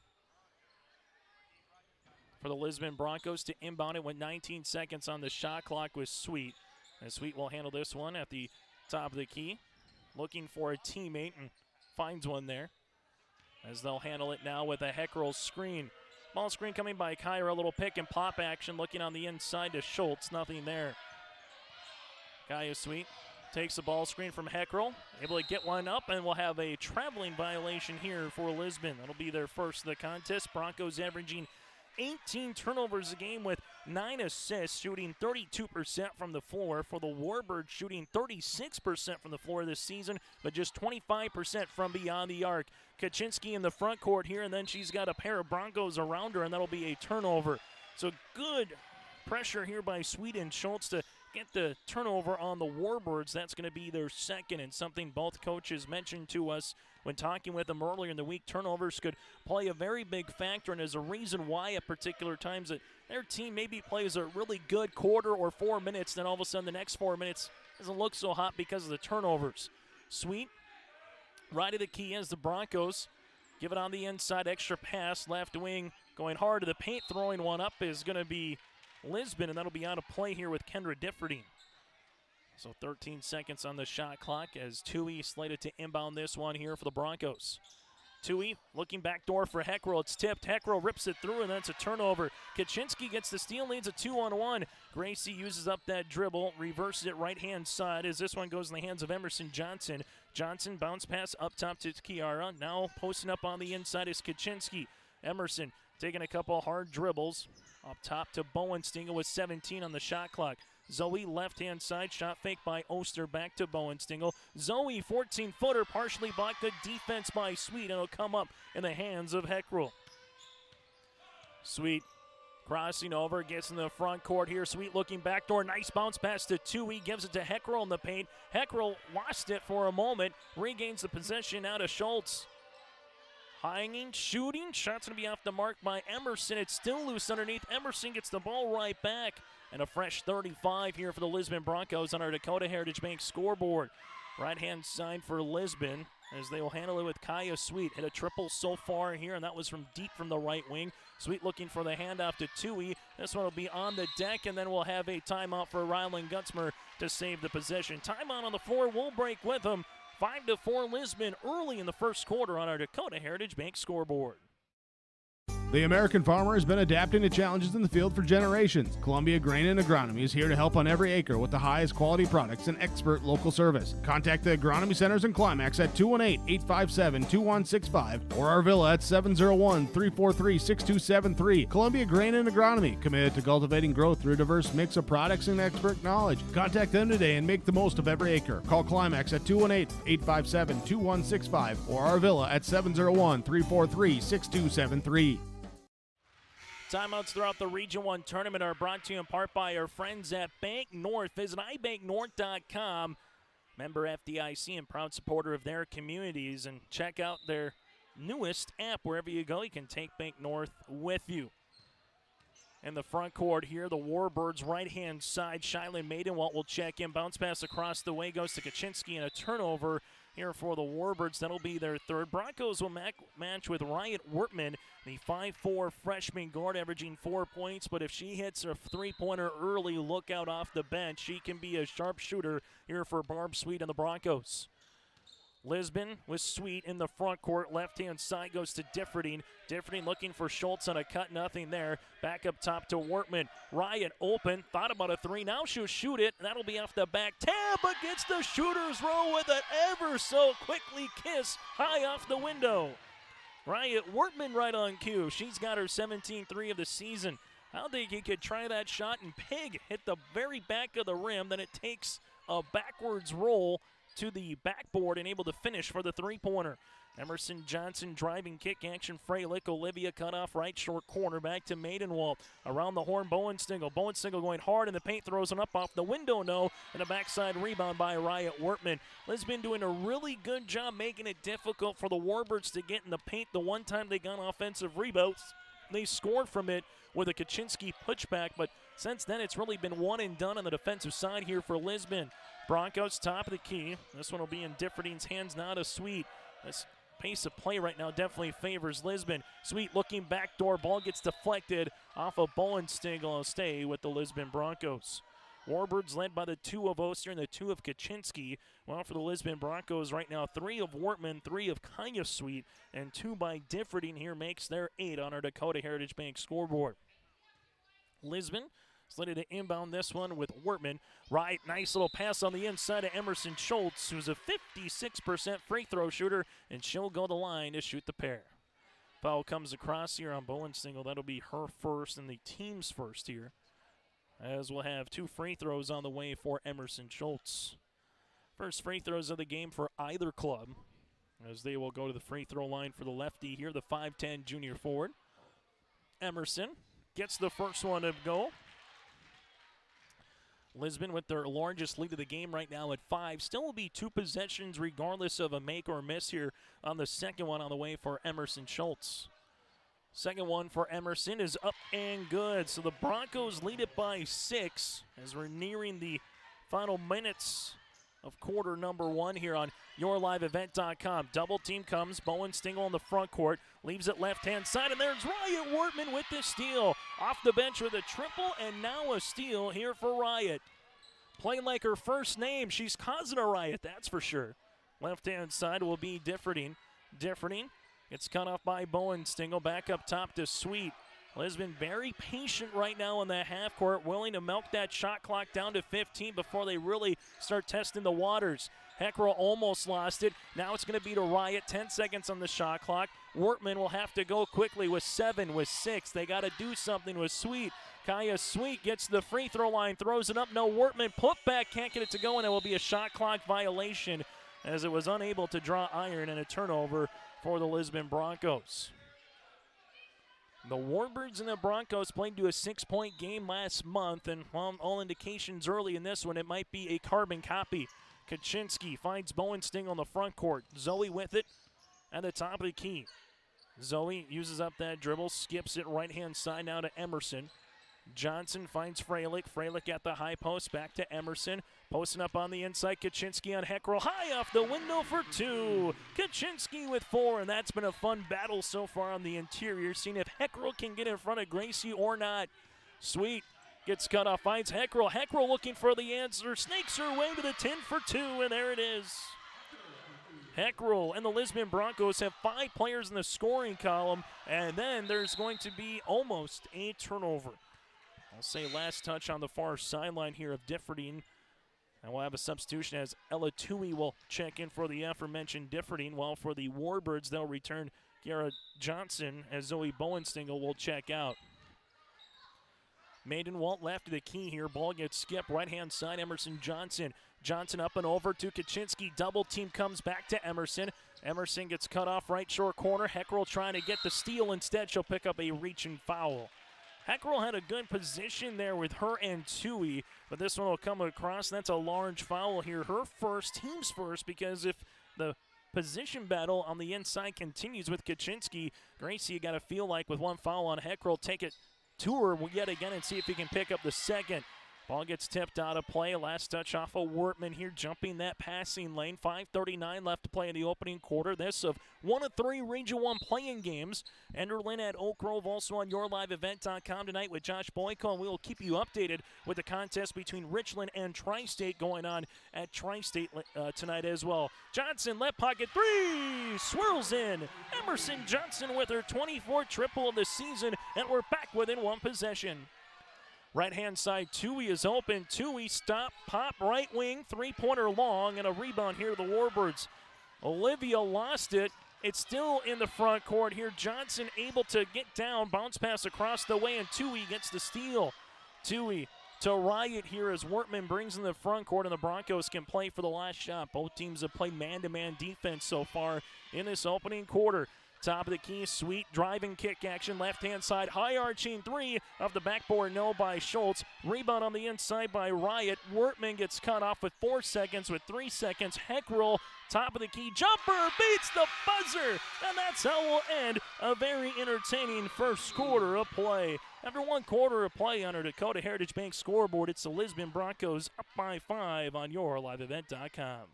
For the Lisbon Broncos to inbound it with 19 seconds on the shot clock with Sweet. And Sweet will handle this one at the top of the key. Looking for a teammate and finds one there. As they'll handle it now with a Heckrell screen. Ball screen coming by Kyra, a little pick and pop action looking on the inside to Schultz, nothing there. Kaya Sweet takes the ball screen from Heckrell, able to get one up, and we'll have a traveling violation here for Lisbon. That'll be their first of the contest. Broncos averaging 18 turnovers a game with 9 assists, shooting 32% from the floor. For the Warbirds, shooting 36% from the floor this season, but just 25% from beyond the arc. Kaczynski in the front court here, and then she's got a pair of Broncos around her, and that'll be a turnover. So good pressure here by Sweet and Schultz to get the turnover on the Warbirds. That's going to be their second, and something both coaches mentioned to us when talking with them earlier in the week. Turnovers could play a very big factor, and is a reason why at particular times that their team maybe plays a really good quarter or 4 minutes, then all of a sudden the next 4 minutes doesn't look so hot because of the turnovers. Sweet, right of the key as the Broncos give it on the inside, extra pass, left wing, going hard to the paint, throwing one up is going to be Lisbon, and that'll be out of play here with Kendra Differding. So 13 seconds on the shot clock as Tui slated to inbound this one here for the Broncos. Tui looking back door for Heckrell. It's tipped. Heckrell rips it through, and then it's a turnover. Kaczynski gets the steal, leads a 2-on-1. Gracie uses up that dribble, reverses it right-hand side as this one goes in the hands of Emerson Johnson. Johnson bounce pass up top to Chiara. Now posting up on the inside is Kaczynski. Emerson taking a couple hard dribbles. Up top to Bowenstengel with 17 on the shot clock. Zoe left-hand side, shot fake by Oster, back to Bowenstengel. Zoe, 14-footer, partially blocked. Good defense by Sweet, and it'll come up in the hands of Heckrell. Sweet crossing over, gets in the front court here. Sweet looking backdoor, nice bounce pass to Tui, gives it to Heckrell in the paint. Heckrell lost it for a moment, regains the possession out of Schultz. Hanging, shooting, shot's going to be off the mark by Emerson. It's still loose underneath. Emerson gets the ball right back. And a fresh 35 here for the Lisbon Broncos on our Dakota Heritage Bank scoreboard. Right-hand side for Lisbon as they will handle it with Kaya Sweet. Hit a triple so far here, and that was from deep from the right wing. Sweet looking for the handoff to Tui. This one will be on the deck, and then we'll have a timeout for Ryland Gutzmer to save the possession. Timeout on the floor. We'll break with them. 5-4 Lisbon early in the first quarter on our Dakota Heritage Bank scoreboard. The American farmer has been adapting to challenges in the field for generations. Columbia Grain and Agronomy is here to help on every acre with the highest quality products and expert local service. Contact the agronomy centers in Climax at 218-857-2165 or our villa at 701-343-6273. Columbia Grain and Agronomy, committed to cultivating growth through a diverse mix of products and expert knowledge. Contact them today and make the most of every acre. Call Climax at 218-857-2165 or our villa at 701-343-6273. Timeouts throughout the Region 1 tournament are brought to you in part by our friends at Bank North. Visit ibanknorth.com. Member FDIC and proud supporter of their communities. And check out their newest app. Wherever you go, you can take Bank North with you. In the front court here, the Warbirds right-hand side. Shylin Maidenwalt will check in. Bounce pass across the way goes to Kaczynski, and a turnover here for the Warbirds. That'll be their third. Broncos will match with Riot Wortman, the 5'4 freshman guard, averaging 4 points. But if she hits a three-pointer early, look out off the bench. She can be a sharp shooter here for Barb Sweet and the Broncos. Lisbon with Sweet in the front court. Left-hand side goes to Differding. Differding looking for Schultz on a cut. Nothing there. Back up top to Wortman. Riot open. Thought about a three. Now she'll shoot it. That'll be off the back tab, but gets the shooter's roll with an ever so quickly kiss high off the window. Riot Wortman right on cue. She's got her 17-3 of the season. I don't think he could try that shot, and Pig hit the very back of the rim. Then it takes a backwards roll to the backboard and able to finish for the three-pointer. Emerson Johnson driving kick action. Freilich, Olivia cut off right short corner. Back to Maidenwalt. Around the horn, Bowenstengel. Bowenstengel going hard in the paint, throws it up off the window, no. And a backside rebound by Riot Wortman. Lisbon doing a really good job making it difficult for the Warbirds to get in the paint. The one time they got offensive rebounds, they scored from it with a Kaczynski pushback, but since then it's really been one and done on the defensive side here for Lisbon. Broncos top of the key. This one will be in Differding's hands now to Sweet. This pace of play right now definitely favors Lisbon. Sweet looking backdoor. Ball gets deflected off of Bowenstengel. Will stay with the Lisbon Broncos. Warbirds led by the 2 of Oster and the 2 of Kaczynski. Well, for the Lisbon Broncos right now, 3 of Wortman, 3 of Kaya Sweet, and 2 by Differding here makes their 8 on our Dakota Heritage Bank scoreboard. Lisbon slated to inbound this one with Wortman. Right, nice little pass on the inside of Emerson Schultz, who's a 56% free throw shooter, and she'll go the line to shoot the pair. Foul comes across here on Bowenstengel. That'll be her first and the team's first here, as we'll have 2 free throws on the way for Emerson Schultz. First free throws of the game for either club, as they will go to the free throw line for the lefty here, the 5'10 junior forward. Emerson gets the first one to go. Lisbon with their largest lead of the game right now at 5. Still will be 2 possessions regardless of a make or miss here on the second one on the way for Emerson Schultz. Second one for Emerson is up and good. So the Broncos lead it by 6 as we're nearing the final minutes of quarter number 1 here on YourLiveEvent.com. Double team comes. Bowenstengel in the front court. Leaves it left-hand side, and there's Riot Wortman with the steal. Off the bench with a triple, and now a steal here for Riot. Playing like her first name. She's causing a riot, that's for sure. Left-hand side will be Differding. Differding gets cut off by Bowenstengel. Back up top to Sweet. Lisbon very patient right now in the half court, willing to milk that shot clock down to 15 before they really start testing the waters. Heckrell almost lost it. Now it's going to be to Riot. 10 seconds on the shot clock. Wortman will have to go quickly with 7, with 6. They got to do something with Sweet. Kaya Sweet gets to the free throw line, throws it up. No, Wortman put back, can't get it to go, and it will be a shot clock violation as it was unable to draw iron, and a turnover for the Lisbon Broncos. The Warbirds and the Broncos played to a 6-point game last month, and all indications early in this one, it might be a carbon copy. Kaczynski finds Bowenstengel on the front court. Zoe with it at the top of the key. Zoe uses up that dribble, skips it right-hand side now to Emerson. Johnson finds Freilich. Freilich at the high post, back to Emerson. Posting up on the inside, Kaczynski on Heckrell. High off the window for 2. Kaczynski with 4, and that's been a fun battle so far on the interior, seeing if Heckrell can get in front of Gracie or not. Sweet gets cut off, finds Heckrell. Heckrell looking for the answer, snakes her way to the 10 for 2, and there it is. Heckrell and the Lisbon Broncos have 5 players in the scoring column, and then there's going to be almost a turnover. I'll say last touch on the far sideline here of Differding. And we'll have a substitution as Ella Tui will check in for the aforementioned Differding, while for the Warbirds they'll return Garrett Johnson as Zoe Bowenstengel will check out. Maidenwalt left of the key here. Ball gets skipped right-hand side. Emerson Johnson. Johnson up and over to Kaczynski. Double team comes back to Emerson. Emerson gets cut off right short corner. Heckrell trying to get the steal. Instead, she'll pick up a reaching foul. Heckrell had a good position there with her and Tui, but this one will come across. That's a large foul here. Her first, team's first, because if the position battle on the inside continues with Kaczynski, Gracie, you got to feel like with one foul on Heckrell, take it to her yet again and see if he can pick up the second. Ball gets tipped out of play. Last touch off of Wortman here, jumping that passing lane. 5:39 left to play in the opening quarter. This of 1 of 3 Region 1 playing games. Enderlin at Oak Grove, also on yourliveevent.com tonight with Josh Boyko. And we will keep you updated with the contest between Richland and Tri-State going on at Tri-State tonight as well. Johnson, left pocket 3, swirls in. Emerson Johnson with her 24th triple of the season, and we're back within 1 possession. Right-hand side, Tui is open. Tui stop, pop, right wing, 3-pointer long, and a rebound here to the Warbirds. Olivia lost it. It's still in the front court here. Johnson able to get down, bounce pass across the way, and Tui gets the steal. Tui to Riot here as Wortman brings in the front court, and the Broncos can play for the last shot. Both teams have played man-to-man defense so far in this opening quarter. Top of the key, Sweet driving kick action, left-hand side, high arching 3 off the backboard, no by Schultz. Rebound on the inside by Riot. Wortman gets cut off with 4 seconds, with 3 seconds. Heckrell, top of the key, jumper, beats the buzzer, and that's how we'll end a very entertaining first quarter of play. After 1 quarter of play on our Dakota Heritage Bank scoreboard, it's the Lisbon Broncos up by 5 on yourliveevent.com.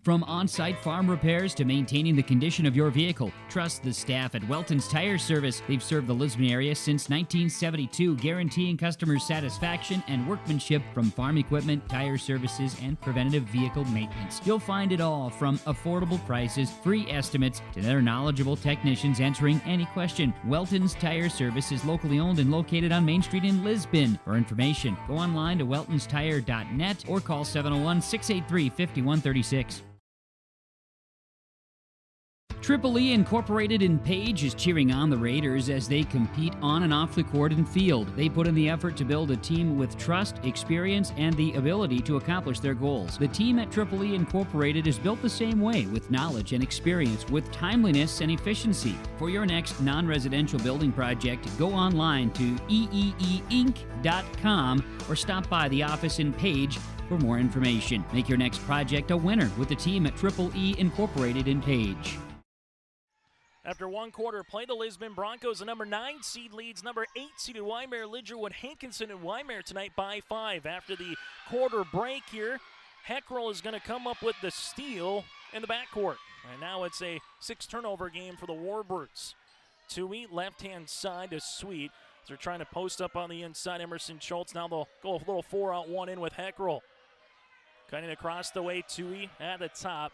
From on-site farm repairs to maintaining the condition of your vehicle, trust the staff at Welton's Tire Service. They've served the Lisbon area since 1972, guaranteeing customers satisfaction and workmanship from farm equipment, tire services, and preventative vehicle maintenance. You'll find it all from affordable prices, free estimates, to their knowledgeable technicians answering any question. Welton's Tire Service is locally owned and located on Main Street in Lisbon. For information, go online to weltonstire.net or call 701-683-5136. Triple E Incorporated in Page is cheering on the Raiders as they compete on and off the court and field. They put in the effort to build a team with trust, experience, and the ability to accomplish their goals. The team at Triple E Incorporated is built the same way, with knowledge and experience, with timeliness and efficiency. For your next non-residential building project, go online to eeeinc.com or stop by the office in Page for more information. Make your next project a winner with the team at Triple E Incorporated in Page. After 1 quarter play, the Lisbon Broncos, the number 9 seed, leads number 8 seeded Wyndmere, Lidgerwood, Hankinson, and Wyndmere tonight by 5. After the quarter break here, Heckrell is going to come up with the steal in the backcourt. And now it's a 6-turnover game for the Warbirds. Tui, left-hand side to Sweet. They're trying to post up on the inside. Emerson Schultz. Now they'll go a little 4-out-1 in with Heckrell. Cutting across the way, Tui at the top.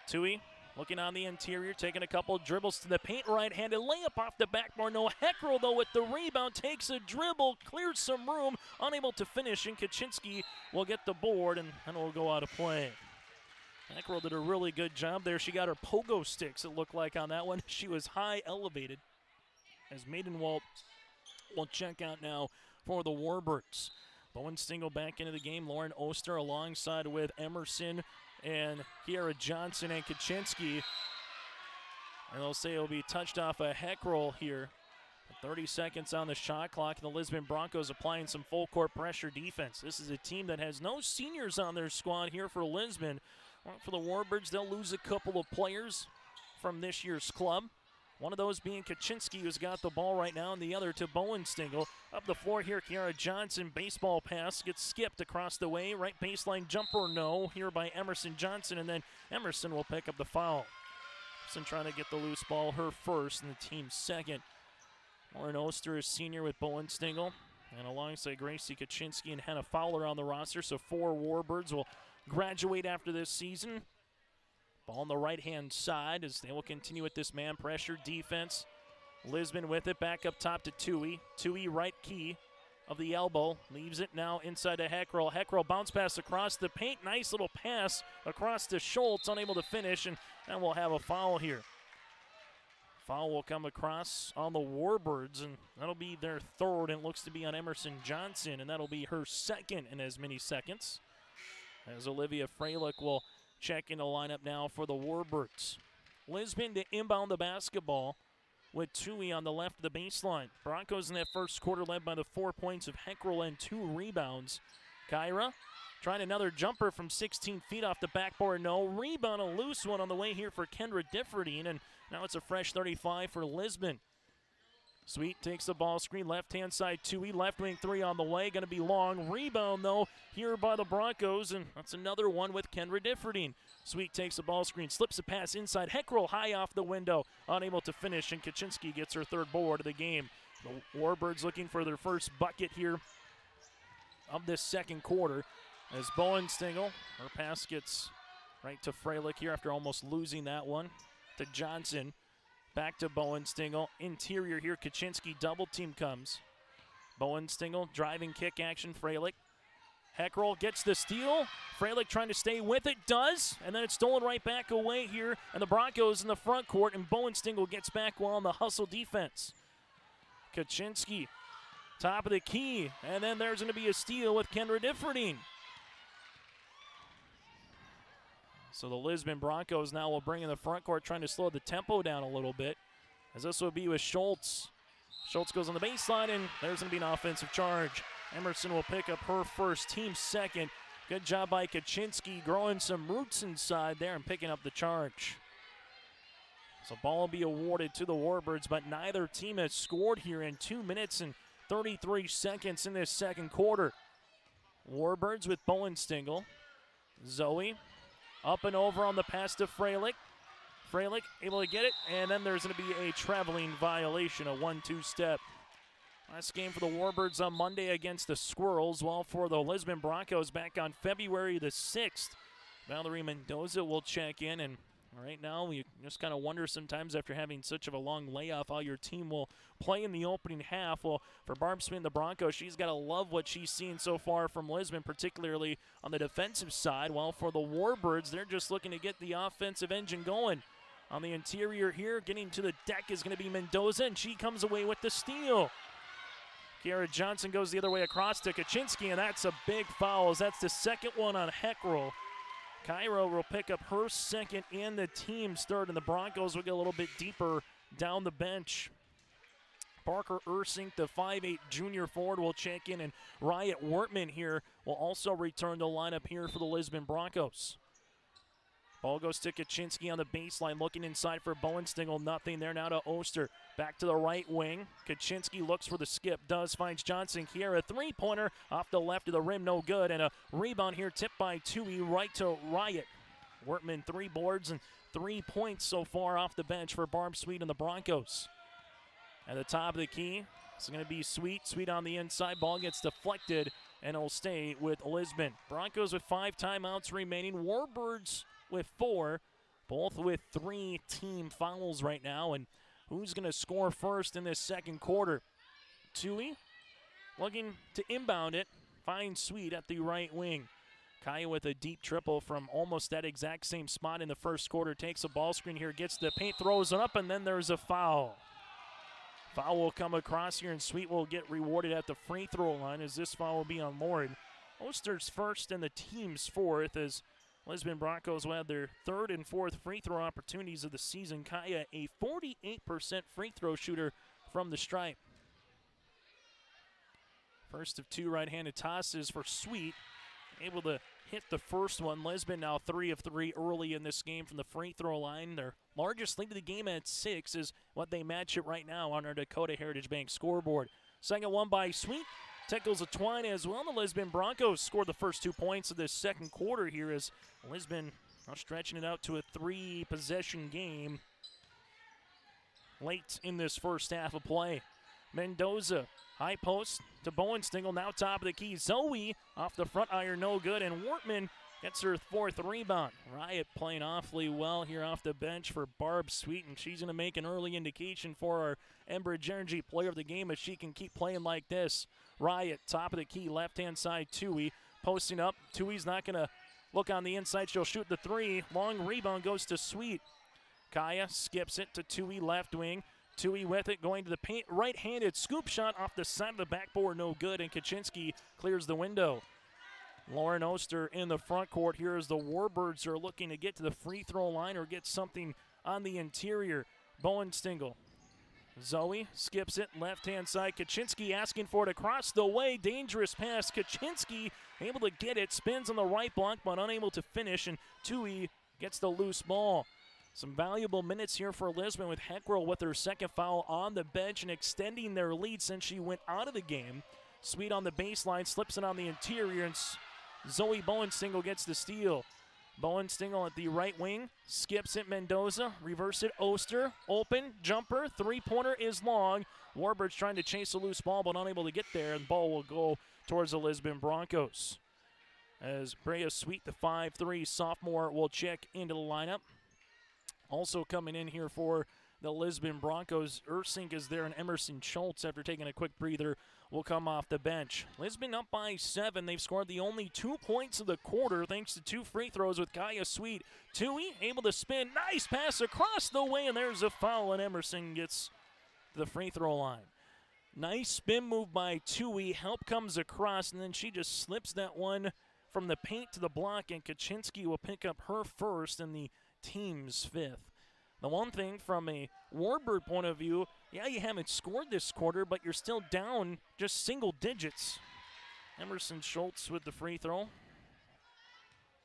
Tui looking on the interior, taking a couple dribbles to the paint, right-handed layup off the backboard. No, Heckrell, though, with the rebound, takes a dribble, clears some room, unable to finish, and Kaczynski will get the board, and then will go out of play. Heckrell did a really good job there. She got her pogo sticks, it looked like, on that one. She was high elevated. As Maidenwald will check out now for the Warbirds. Bowen Stingle back into the game. Lauren Oster alongside with Emerson and Kiara Johnson and Kaczynski. And they'll say it'll be touched off a Heckrell here. 30 seconds on the shot clock, and the Lisbon Broncos applying some full court pressure defense. This is a team that has no seniors on their squad here for Lisbon. Well, for the Warbirds, they'll lose a couple of players from this year's club. One of those being Kaczynski, who's got the ball right now, and the other to Bowen Stingle. Up the floor here, Kiara Johnson, baseball pass, gets skipped across the way. Right baseline jumper, no, here by Emerson Johnson, and then Emerson will pick up the foul. Emerson trying to get the loose ball, her first, and the team second. Lauren Oster is senior with Bowen Stingle, and alongside Gracie Kaczynski and Hannah Fowler on the roster, so 4 Warbirds will graduate after this season. Ball on the right-hand side as they will continue with this man pressure defense. Lisbon with it, back up top to Tui. Tui right key of the elbow, leaves it now inside to Heckrell. Heckrell bounce pass across the paint, nice little pass across to Schultz, unable to finish, and we'll have a foul here. Foul will come across on the Warbirds, and that'll be their third, and looks to be on Emerson Johnson, and that'll be her second in as many seconds. As Olivia Freilich will check in the lineup now for the Warbirds. Lisbon to inbound the basketball with Tui on the left of the baseline. Broncos in that first quarter led by the 4 points of Heckrell and 2 rebounds. Kyra trying another jumper from 16 feet off the backboard. No. Rebound, a loose one on the way here for Kendra Differdine, and now it's a fresh 35 for Lisbon. Sweet takes the ball screen, left-hand side, Tui, left wing 3 on the way, going to be long. Rebound, though, here by the Broncos, and that's another one with Kendra Differdine. Sweet takes the ball screen, slips a pass inside. Heckrell high off the window, unable to finish, and Kaczynski gets her third board of the game. The Warbirds looking for their first bucket here of this second quarter. As Bowen Stingle, her pass gets right to Freilich here after almost losing that one. To Johnson. Back to Bowen Stingle. Interior here, Kaczynski double team comes. Bowen Stingle driving kick action, Freilich. Heckrell gets the steal. Freilich trying to stay with it, does. And then it's stolen right back away here. And the Broncos in the front court, and Bowen Stingle gets back while on the hustle defense. Kaczynski, top of the key. And then there's going to be a steal with Kendra Differdine. So the Lisbon Broncos now will bring in the front court, trying to slow the tempo down a little bit, as this will be with Schultz. Schultz goes on the baseline, and there's going to be an offensive charge. Emerson will pick up her first, team second. Good job by Kaczynski, growing some roots inside there and picking up the charge. So ball will be awarded to the Warbirds, but neither team has scored here in 2 minutes and 33 seconds in this second quarter. Warbirds with Bowen Stingle. Zoe up and over on the pass to Freilich. Freilich able to get it, and then there's going to be a traveling violation, a 1-2 step. Last game for the Warbirds on Monday against the Squirrels, while for the Lisbon Broncos back on February the 6th. Valerie Mendoza will check in, and right now we just kind of wonder sometimes after having such of a long layoff how your team will play in the opening half. Well, for Barb Smith and the Broncos, she's got to love what she's seen so far from Lisbon, particularly on the defensive side. While for the Warbirds, they're just looking to get the offensive engine going. On the interior here, getting to the deck is going to be Mendoza, and she comes away with the steal. Kiara Johnson goes the other way across to Kaczynski, and that's a big foul, as that's the second one on Heckrell. Cairo will pick up her second and the team's third, and the Broncos will get a little bit deeper down the bench. Parker Ursink, the 5'8 junior forward, will check in, and Riot Wortman here will also return to lineup here for the Lisbon Broncos. Ball goes to Kaczynski on the baseline, looking inside for Bowen Stingle. Nothing there now to Oster. Back to the right wing. Kaczynski looks for the skip. Finds Johnson here. A three-pointer off the left of the rim. No good. And a rebound here tipped by Tui right to Riot. Wortman 3 boards and 3 points so far off the bench for Barb Sweet and the Broncos. At the top of the key, it's going to be Sweet. Sweet on the inside. Ball gets deflected, and it'll stay with Lisbon. Broncos with 5 timeouts remaining. Warbirds with 4, both with 3 team fouls right now. And who's going to score first in this second quarter? Tui looking to inbound it. Finds Sweet at the right wing. Kaya with a deep triple from almost that exact same spot in the first quarter. Takes a ball screen here, gets the paint, throws it up, and then there's a foul. Foul will come across here, and Sweet will get rewarded at the free throw line as this foul will be on Lauren. Oster's first and the team's fourth as Lisbon Broncos will have their third and fourth free throw opportunities of the season. Kaya, a 48% free throw shooter from the stripe. First of two right-handed tosses for Sweet. Able to hit the first one. Lisbon now 3 of 3 early in this game from the free throw line. Their largest lead of the game at 6 is what they match it right now on our Dakota Heritage Bank scoreboard. Second one by Sweet. Tickles a twine as well. The Lisbon Broncos scored the first 2 points of this second quarter here as Lisbon now stretching it out to a 3-possession game late in this first half of play. Mendoza, high post to Bowenstengel, now top of the key. Zoe off the front iron, no good, and Wortman gets her 4th rebound. Riot playing awfully well here off the bench for Barb Sweet, and she's going to make an early indication for our Enbridge Energy player of the game if she can keep playing like this. Riot, top of the key, left-hand side, Tui posting up. Tui's not going to look on the inside. She'll shoot the 3. Long rebound goes to Sweet. Kaya skips it to Tui, left wing. Tui with it, going to the paint, right-handed scoop shot off the side of the backboard, no good, and Kaczynski clears the window. Lauren Oster in the front court here as the Warbirds are looking to get to the free throw line or get something on the interior. Bowenstengel. Zoe skips it, left-hand side. Kaczynski asking for it across the way. Dangerous pass. Kaczynski able to get it, spins on the right block, but unable to finish, and Tui gets the loose ball. Some valuable minutes here for Lisbon with Heckrell with her second foul on the bench and extending their lead since she went out of the game. Sweet on the baseline, slips it on the interior, and Zoe Bowenstengel gets the steal. Bowenstengel at the right wing, skips it, Mendoza, reverse it, Oster, open, jumper, three-pointer is long. Warbirds trying to chase a loose ball but unable to get there, and the ball will go towards the Lisbon Broncos. As Brea Sweet, the 5'3" sophomore, will check into the lineup. Also coming in here for the Lisbon Broncos, Ursink is there, and Emerson Schultz, after taking a quick breather, will come off the bench. Lisbon up by 7. They've scored the only 2 points of the quarter thanks to 2 free throws with Kaya Sweet. Tui able to spin. Nice pass across the way, and there's a foul, and Emerson gets to the free throw line. Nice spin move by Tui. Help comes across, and then she just slips that one from the paint to the block, and Kaczynski will pick up her first and the team's 5th. The one thing from a Warbird point of view, yeah, you haven't scored this quarter, but you're still down just single digits. Emerson Schultz with the free throw.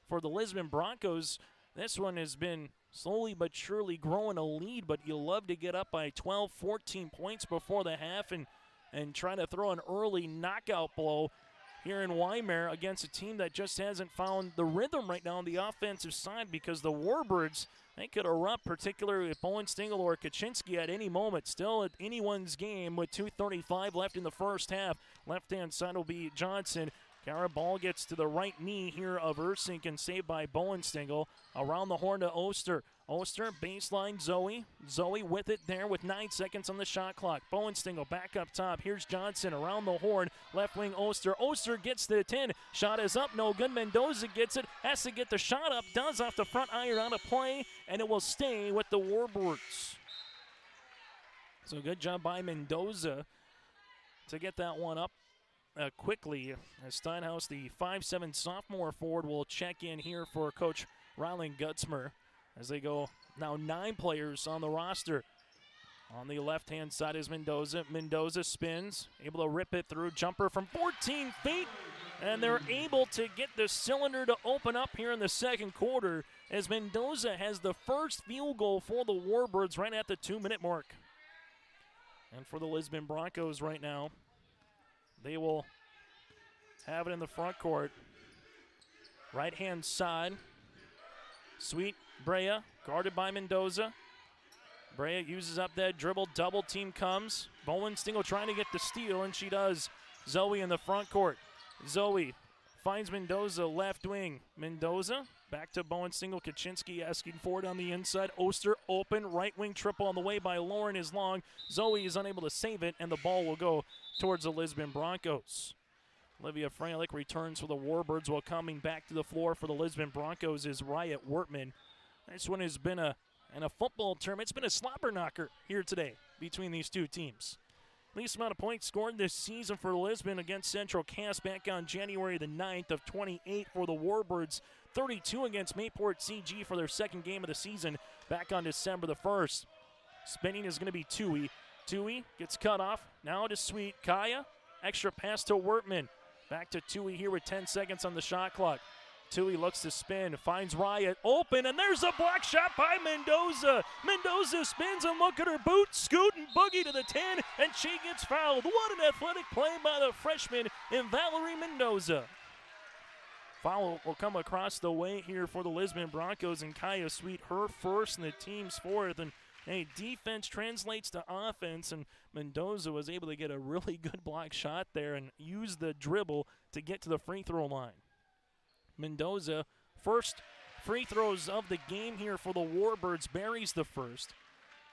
For the Lisbon Broncos, this one has been slowly but surely growing a lead, but you love to get up by 12, 14 points before the half and try to throw an early knockout blow here in Wyndmere against a team that just hasn't found the rhythm right now on the offensive side, because the Warbirds, they could erupt, particularly with Bowenstengel or Kaczynski at any moment. Still at anyone's game with 2:35 left in the first half. Left-hand side will be Johnson. Kara ball gets to the right knee here of Ursink and saved by Bowenstengel. Around the horn to Oster. Oster, baseline, Zoe. Zoe with it there with 9 seconds on the shot clock. Bowenstengel back up top. Here's Johnson around the horn. Left wing Oster. Oster gets the 10. Shot is up, no good. Mendoza gets it. Has to get the shot up. Does off the front iron on a play, and it will stay with the Warbirds. So good job by Mendoza to get that one up quickly. As Steinhaus, the 5'7" sophomore forward, will check in here for Coach Rylan Gutzmer as they go now 9 players on the roster. On the left-hand side is Mendoza. Mendoza spins, able to rip it through. Jumper from 14 feet, and they're able to get the cylinder to open up here in the second quarter as Mendoza has the first field goal for the Warbirds right at the 2-minute mark. And for the Lisbon Broncos right now, they will have it in the front court. Right-hand side, Sweet, Brea, guarded by Mendoza. Brea uses up that dribble, double team comes. Bowenstengel trying to get the steal, and she does. Zoe in the front court. Zoe finds Mendoza, left wing. Mendoza back to Bowenstengel. Kaczynski asking for it on the inside. Oster open, right wing triple on the way by Lauren is long. Zoe is unable to save it, and the ball will go towards the Lisbon Broncos. Olivia Freilich returns for the Warbirds, while coming back to the floor for the Lisbon Broncos is Riot Wortman. This one has been in a football term, it's been a slobber knocker here today between these two teams. Least amount of points scored this season for Lisbon against Central Cass back on January the 9th of 28 for the Warbirds. 32 against Mayport CG for their second game of the season back on December the 1st. Spinning is going to be Tui. Tui gets cut off. Now to Sweet. Kaya. Extra pass to Wortman. Back to Tui here with 10 seconds on the shot clock. Tui looks to spin, finds Riot open, and there's a block shot by Mendoza. Mendoza spins and look at her boot, scoot and boogie to the 10, and she gets fouled. What an athletic play by the freshman in Valerie Mendoza. Foul will come across the way here for the Lisbon Broncos, and Kaya Sweet, her first and the team's fourth. And hey, defense translates to offense, and Mendoza was able to get a really good block shot there and use the dribble to get to the free throw line. Mendoza, first free throws of the game here for the Warbirds, buries the first.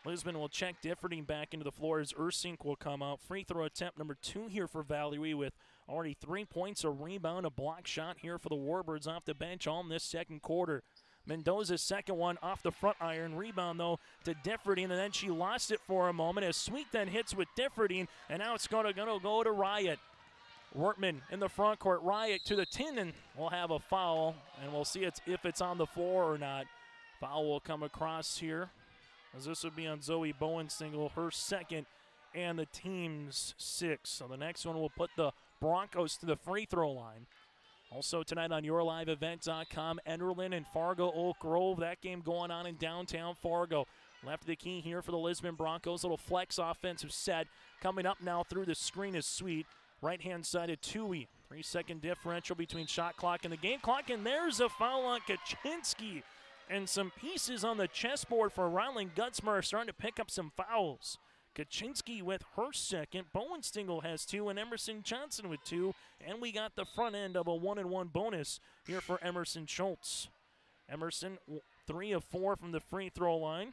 Lisbon will check Differding back into the floor as Ursink will come out. Free throw attempt number 2 here for Valerie with already 3 points, a rebound, a block shot here for the Warbirds off the bench all in this second quarter. Mendoza's second one off the front iron. Rebound, though, to Differding, and then she lost it for a moment as Sweet then hits with Differding, and now it's going to go to Riot. Wortman in the front court. Riot to the 10, and we'll have a foul, and we'll see if it's on the floor or not. Foul will come across here, as this would be on Zoe Bowensingle, her second, and the team's 6th. So the next one will put the Broncos to the free throw line. Also tonight on YourLiveEvent.com, Enderlin and Fargo Oak Grove. That game going on in downtown Fargo. Left of the key here for the Lisbon Broncos. Little flex offensive set. Coming up now through the screen is Sweet. Right-hand side of Tui. 3-second differential between shot clock and the game clock. And there's a foul on Kaczynski. And some pieces on the chessboard for Ryland Gutzmer starting to pick up some fouls. Kaczynski with her second. Bowensingle has 2, and Emerson Johnson with 2. And we got the front end of a 1-and-1 bonus here for Emerson Schultz. Emerson, 3 of 4 from the free throw line.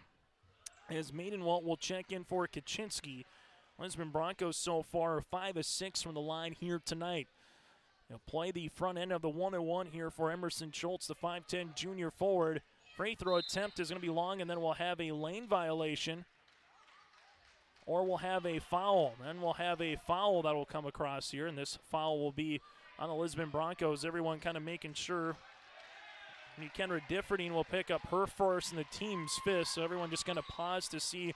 As Maidenwalt will check in for Kaczynski. Lisbon Broncos so far are 5 of 6 from the line here tonight. They'll play the front end of the 1-and-1 here for Emerson Schultz, the 5'10 junior forward. Free throw attempt is going to be long, and then we'll have a lane violation. Or we'll have a foul. Then we'll have a foul that will come across here, and this foul will be on the Lisbon Broncos. Everyone kind of making sure. Kendra Differding will pick up her first and the team's 5th, so everyone just going to pause to see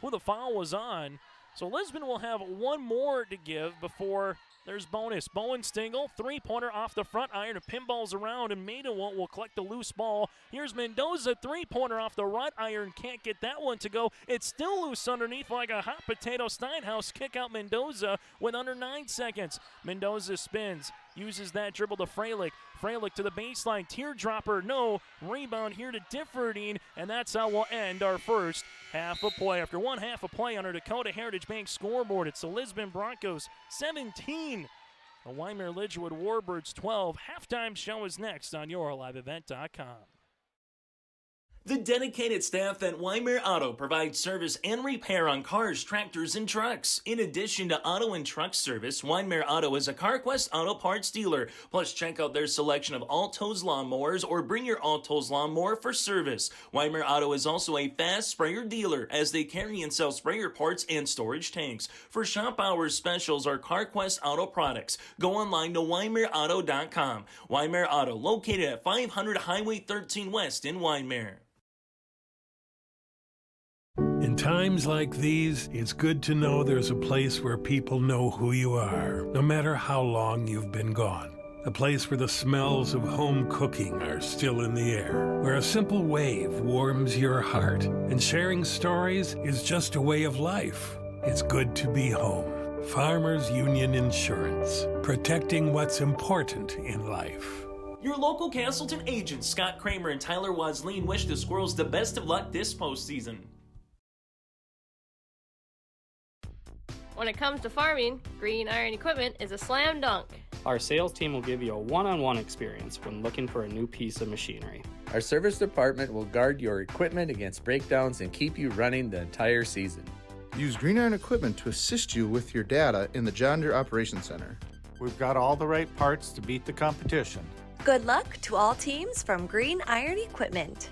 who the foul was on. So Lisbon will have one more to give before there's bonus. Bowensingle, 3-pointer off the front iron, and pinballs around, and Maidenwalt will collect the loose ball. Here's Mendoza, 3-pointer off the right iron, can't get that one to go. It's still loose underneath like a hot potato. Steinhaus kick out Mendoza with under 9 seconds. Mendoza spins, uses that dribble to Freilich. Freilich to the baseline, teardropper, no. Rebound here to Differding, and that's how we'll end our first half of play. After one half of play on our Dakota Heritage Bank scoreboard, it's the Lisbon Broncos 17, the Wyndmere Lidgerwood Warbirds 12. Halftime show is next on YourLiveEvent.com. The dedicated staff at Wyndmere Auto provides service and repair on cars, tractors, and trucks. In addition to auto and truck service, Wyndmere Auto is a CarQuest auto parts dealer. Plus, check out their selection of Alto's lawnmowers or bring your Alto's lawnmower for service. Wyndmere Auto is also a fast sprayer dealer as they carry and sell sprayer parts and storage tanks. For shop hours specials or CarQuest auto products, go online to WyndmereAuto.com. Wyndmere Auto, located at 500 Highway 13 West in Wyndmere. In times like these, it's good to know there's a place where people know who you are, no matter how long you've been gone. A place where the smells of home cooking are still in the air, where a simple wave warms your heart, and sharing stories is just a way of life. It's good to be home. Farmers Union Insurance, protecting what's important in life. Your local Castleton agents, Scott Kramer and Tyler Wasleen, wish the Squirrels the best of luck this postseason. When it comes to farming, Green Iron Equipment is a slam dunk. Our sales team will give you a one-on-one experience when looking for a new piece of machinery. Our service department will guard your equipment against breakdowns and keep you running the entire season. Use Green Iron Equipment to assist you with your data in the John Deere Operations Center. We've got all the right parts to beat the competition. Good luck to all teams from Green Iron Equipment.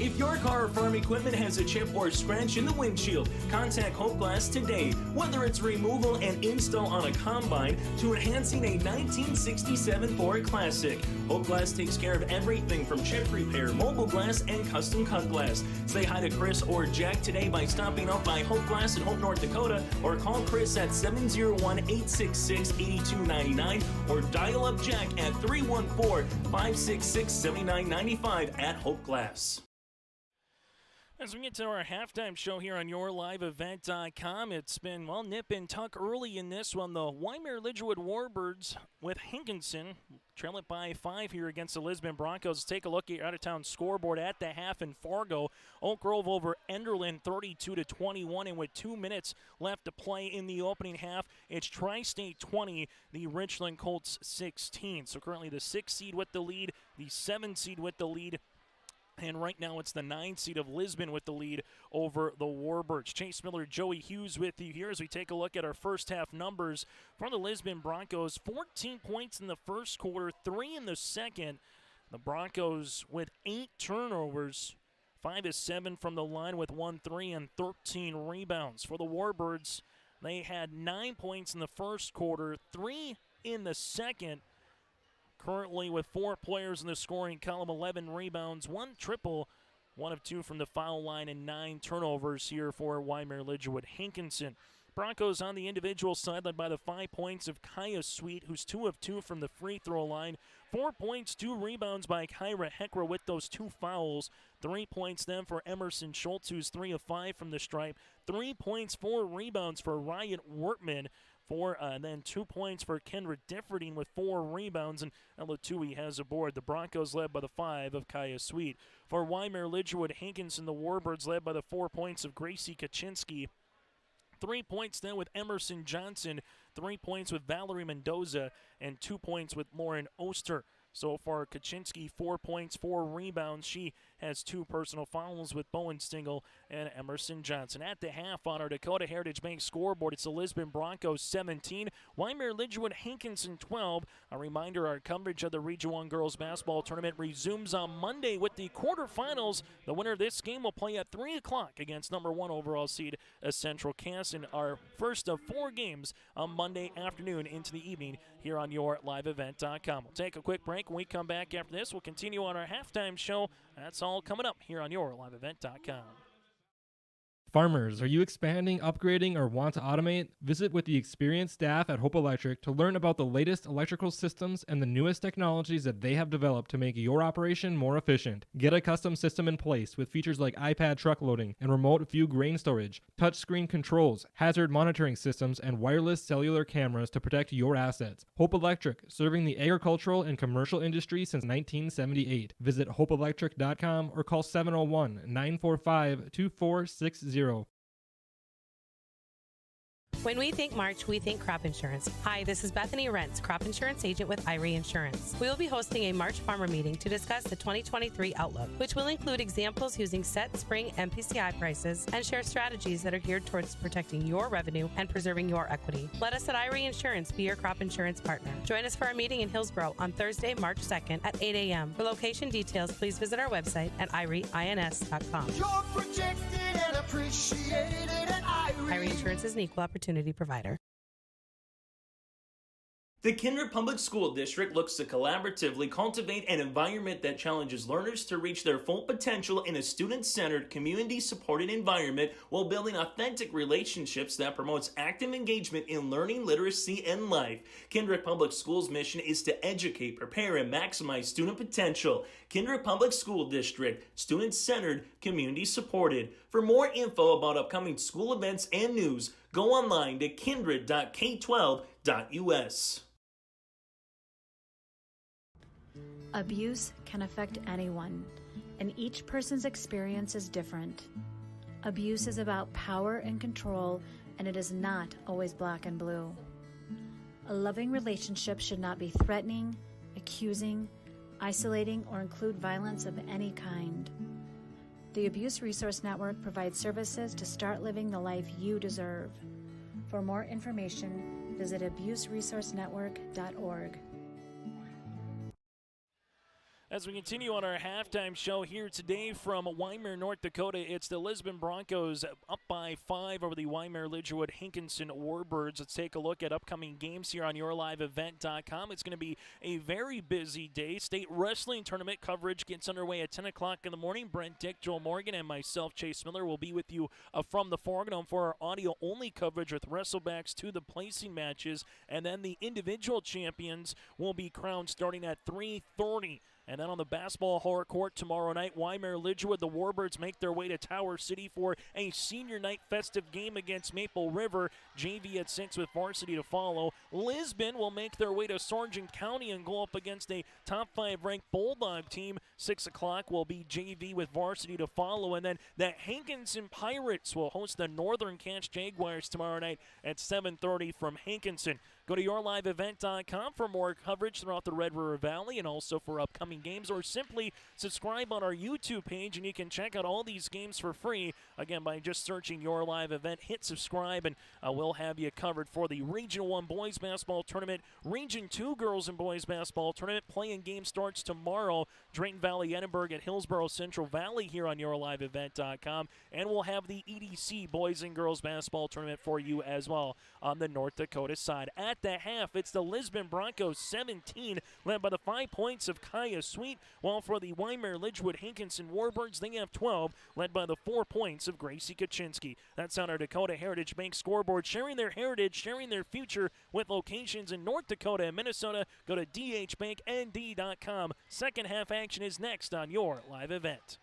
If your car or farm equipment has a chip or scratch in the windshield, contact Hope Glass today. Whether it's removal and install on a combine to enhancing a 1967 Ford Classic, Hope Glass takes care of everything from chip repair, mobile glass, and custom cut glass. Say hi to Chris or Jack today by stopping up by Hope Glass in Hope, North Dakota, or call Chris at 701-866-8299, or dial up Jack at 314-566-7995 at Hope Glass. As we get to our halftime show here on YourLiveEvent.com, it's been, nip and tuck early in this one. The Wyndmere Lidgerwood Warbirds with Hankinson trail it by 5 here against the Lisbon Broncos. Let's take a look at your out-of-town scoreboard at the half in Fargo. Oak Grove over Enderlin 32-21, and with 2 minutes left to play in the opening half, it's Tri-State 20, the Richland Colts 16. So currently the 6 seed with the lead, the 7 seed with the lead, and right now it's the 9 seed of Lisbon with the lead over the Warbirds. Chase Miller, Joey Hughes with you here as we take a look at our first half numbers for the Lisbon Broncos. 14 points in the first quarter, 3 in the second. The Broncos with 8 turnovers, 5 of 7 from the line with 1-3 and 13 rebounds. For the Warbirds, they had 9 points in the first quarter, 3 in the second. Currently with 4 players in the scoring column, 11 rebounds, 1 triple, 1 of 2 from the foul line, and 9 turnovers here for Wyndmere Lidgerwood. Hankinson. Broncos on the individual side led by the 5 points of Kaya Sweet, who's 2 of 2 from the free throw line. 4 points, 2 rebounds by Kyra Heckra with those 2 fouls. 3 points then for Emerson Schultz, who's 3 of 5 from the stripe. 3 points, 4 rebounds for Ryan Wortman. Then 2 points for Kendra Differding with 4 rebounds, and Elatui has a board. The Broncos led by the 5 of Kaya Sweet. For Wyndmere Lidgerwood, Hankinson, the Warbirds led by the 4 points of Gracie Kaczynski. 3 points then with Emerson Johnson, 3 points with Valerie Mendoza, and 2 points with Lauren Oster. So far, Kaczynski, 4 points, 4 rebounds. She has 2 personal fouls with Bowen Stingle and Emerson Johnson. At the half on our Dakota Heritage Bank scoreboard, it's the Lisbon Broncos 17, Wyndmere Lidgerwood Hankinson 12. A reminder, our coverage of the Region 1 Girls Basketball Tournament resumes on Monday with the quarterfinals. The winner of this game will play at 3 o'clock against number 1 overall seed Central Cass in our first of 4 games on Monday afternoon into the evening here on YourLiveEvent.com. We'll take a quick break. When we come back after this, we'll continue on our halftime show. That's all coming up here on YourLiveEvent.com. Farmers, are you expanding, upgrading, or want to automate? Visit with the experienced staff at Hope Electric to learn about the latest electrical systems and the newest technologies that they have developed to make your operation more efficient. Get a custom system in place with features like iPad truck loading and remote view grain storage, touchscreen controls, hazard monitoring systems, and wireless cellular cameras to protect your assets. Hope Electric, serving the agricultural and commercial industry since 1978. Visit hopeelectric.com or call 701-945-2460. When we think March, we think crop insurance. Hi, this is Bethany Rentz, crop insurance agent with IRE Insurance. We will be hosting a March farmer meeting to discuss the 2023 outlook, which will include examples using set spring MPCI prices and share strategies that are geared towards protecting your revenue and preserving your equity. Let us at IRE Insurance be your crop insurance partner. Join us for our meeting in Hillsborough on Thursday, March 2nd at 8 a.m. For location details, please visit our website at ireins.com. You're protected and appreciated at IRE. IRE Insurance is an equal opportunity provider. The Kindred Public School District looks to collaboratively cultivate an environment that challenges learners to reach their full potential in a student-centered, community-supported environment while building authentic relationships that promotes active engagement in learning, literacy, and life. Kindred Public Schools' mission is to educate, prepare, and maximize student potential. Kindred Public School District, student-centered, community-supported. For more info about upcoming school events and news, go online to kindred.k12.us. Abuse can affect anyone, and each person's experience is different. Abuse is about power and control, and it is not always black and blue. A loving relationship should not be threatening, accusing, isolating, or include violence of any kind. The Abuse Resource Network provides services to start living the life you deserve. For more information, visit abuseresourcenetwork.org. As we continue on our halftime show here today from Wyndmere, North Dakota, it's the Lisbon Broncos up by 5 over the Wyndmere Lidgerwood Hankinson Warbirds. Let's take a look at upcoming games here on yourliveevent.com. It's going to be a very busy day. State wrestling tournament coverage gets underway at 10 o'clock in the morning. Brent Dick, Joel Morgan, and myself, Chase Miller, will be with you from the foreground for our audio-only coverage with wrestlebacks to the placing matches. And then the individual champions will be crowned starting at 3:30. And then on the basketball horror court tomorrow night, Wyndmere Lidgerwood, the Warbirds make their way to Tower City for a senior night festive game against Maple River. JV at 6 with varsity to follow. Lisbon will make their way to Sargent County and go up against a top 5 ranked Bulldog team. 6 o'clock will be JV with varsity to follow. And then the Hankinson Pirates will host the Northern Cache Jaguars tomorrow night at 7:30 from Hankinson. Go to yourliveevent.com for more coverage throughout the Red River Valley and also for upcoming games, or simply subscribe on our YouTube page and you can check out all these games for free, again, by just searching Your Live Event. Hit subscribe and we'll have you covered for the Region 1 Boys Basketball Tournament, Region 2 Girls and Boys Basketball Tournament. Playing game starts tomorrow. Drayton Valley, Edinburgh at Hillsborough Central Valley here on yourliveevent.com, and we'll have the EDC Boys and Girls Basketball Tournament for you as well on the North Dakota side. At the half, it's the Lisbon Broncos 17, led by the 5 points of Kaya Sweet, while for the Wyndmere Lidgerwood Hankinson Warbirds, they have 12, led by the 4 points of Gracie Kaczynski. That's on our Dakota Heritage Bank scoreboard, sharing their heritage, sharing their future with locations in North Dakota and Minnesota. Go to dhbanknd.com. Second half action is next on Your Live Event.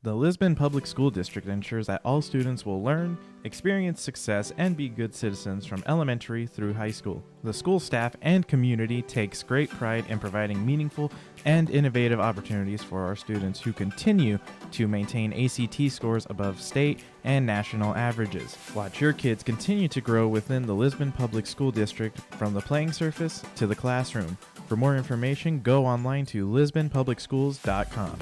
The Lisbon Public School District ensures that all students will learn, experience success, and be good citizens from elementary through high school. The school staff and community takes great pride in providing meaningful and innovative opportunities for our students who continue to maintain ACT scores above state and national averages. Watch your kids continue to grow within the Lisbon Public School District from the playing surface to the classroom. For more information, go online to lisbonpublicschools.com.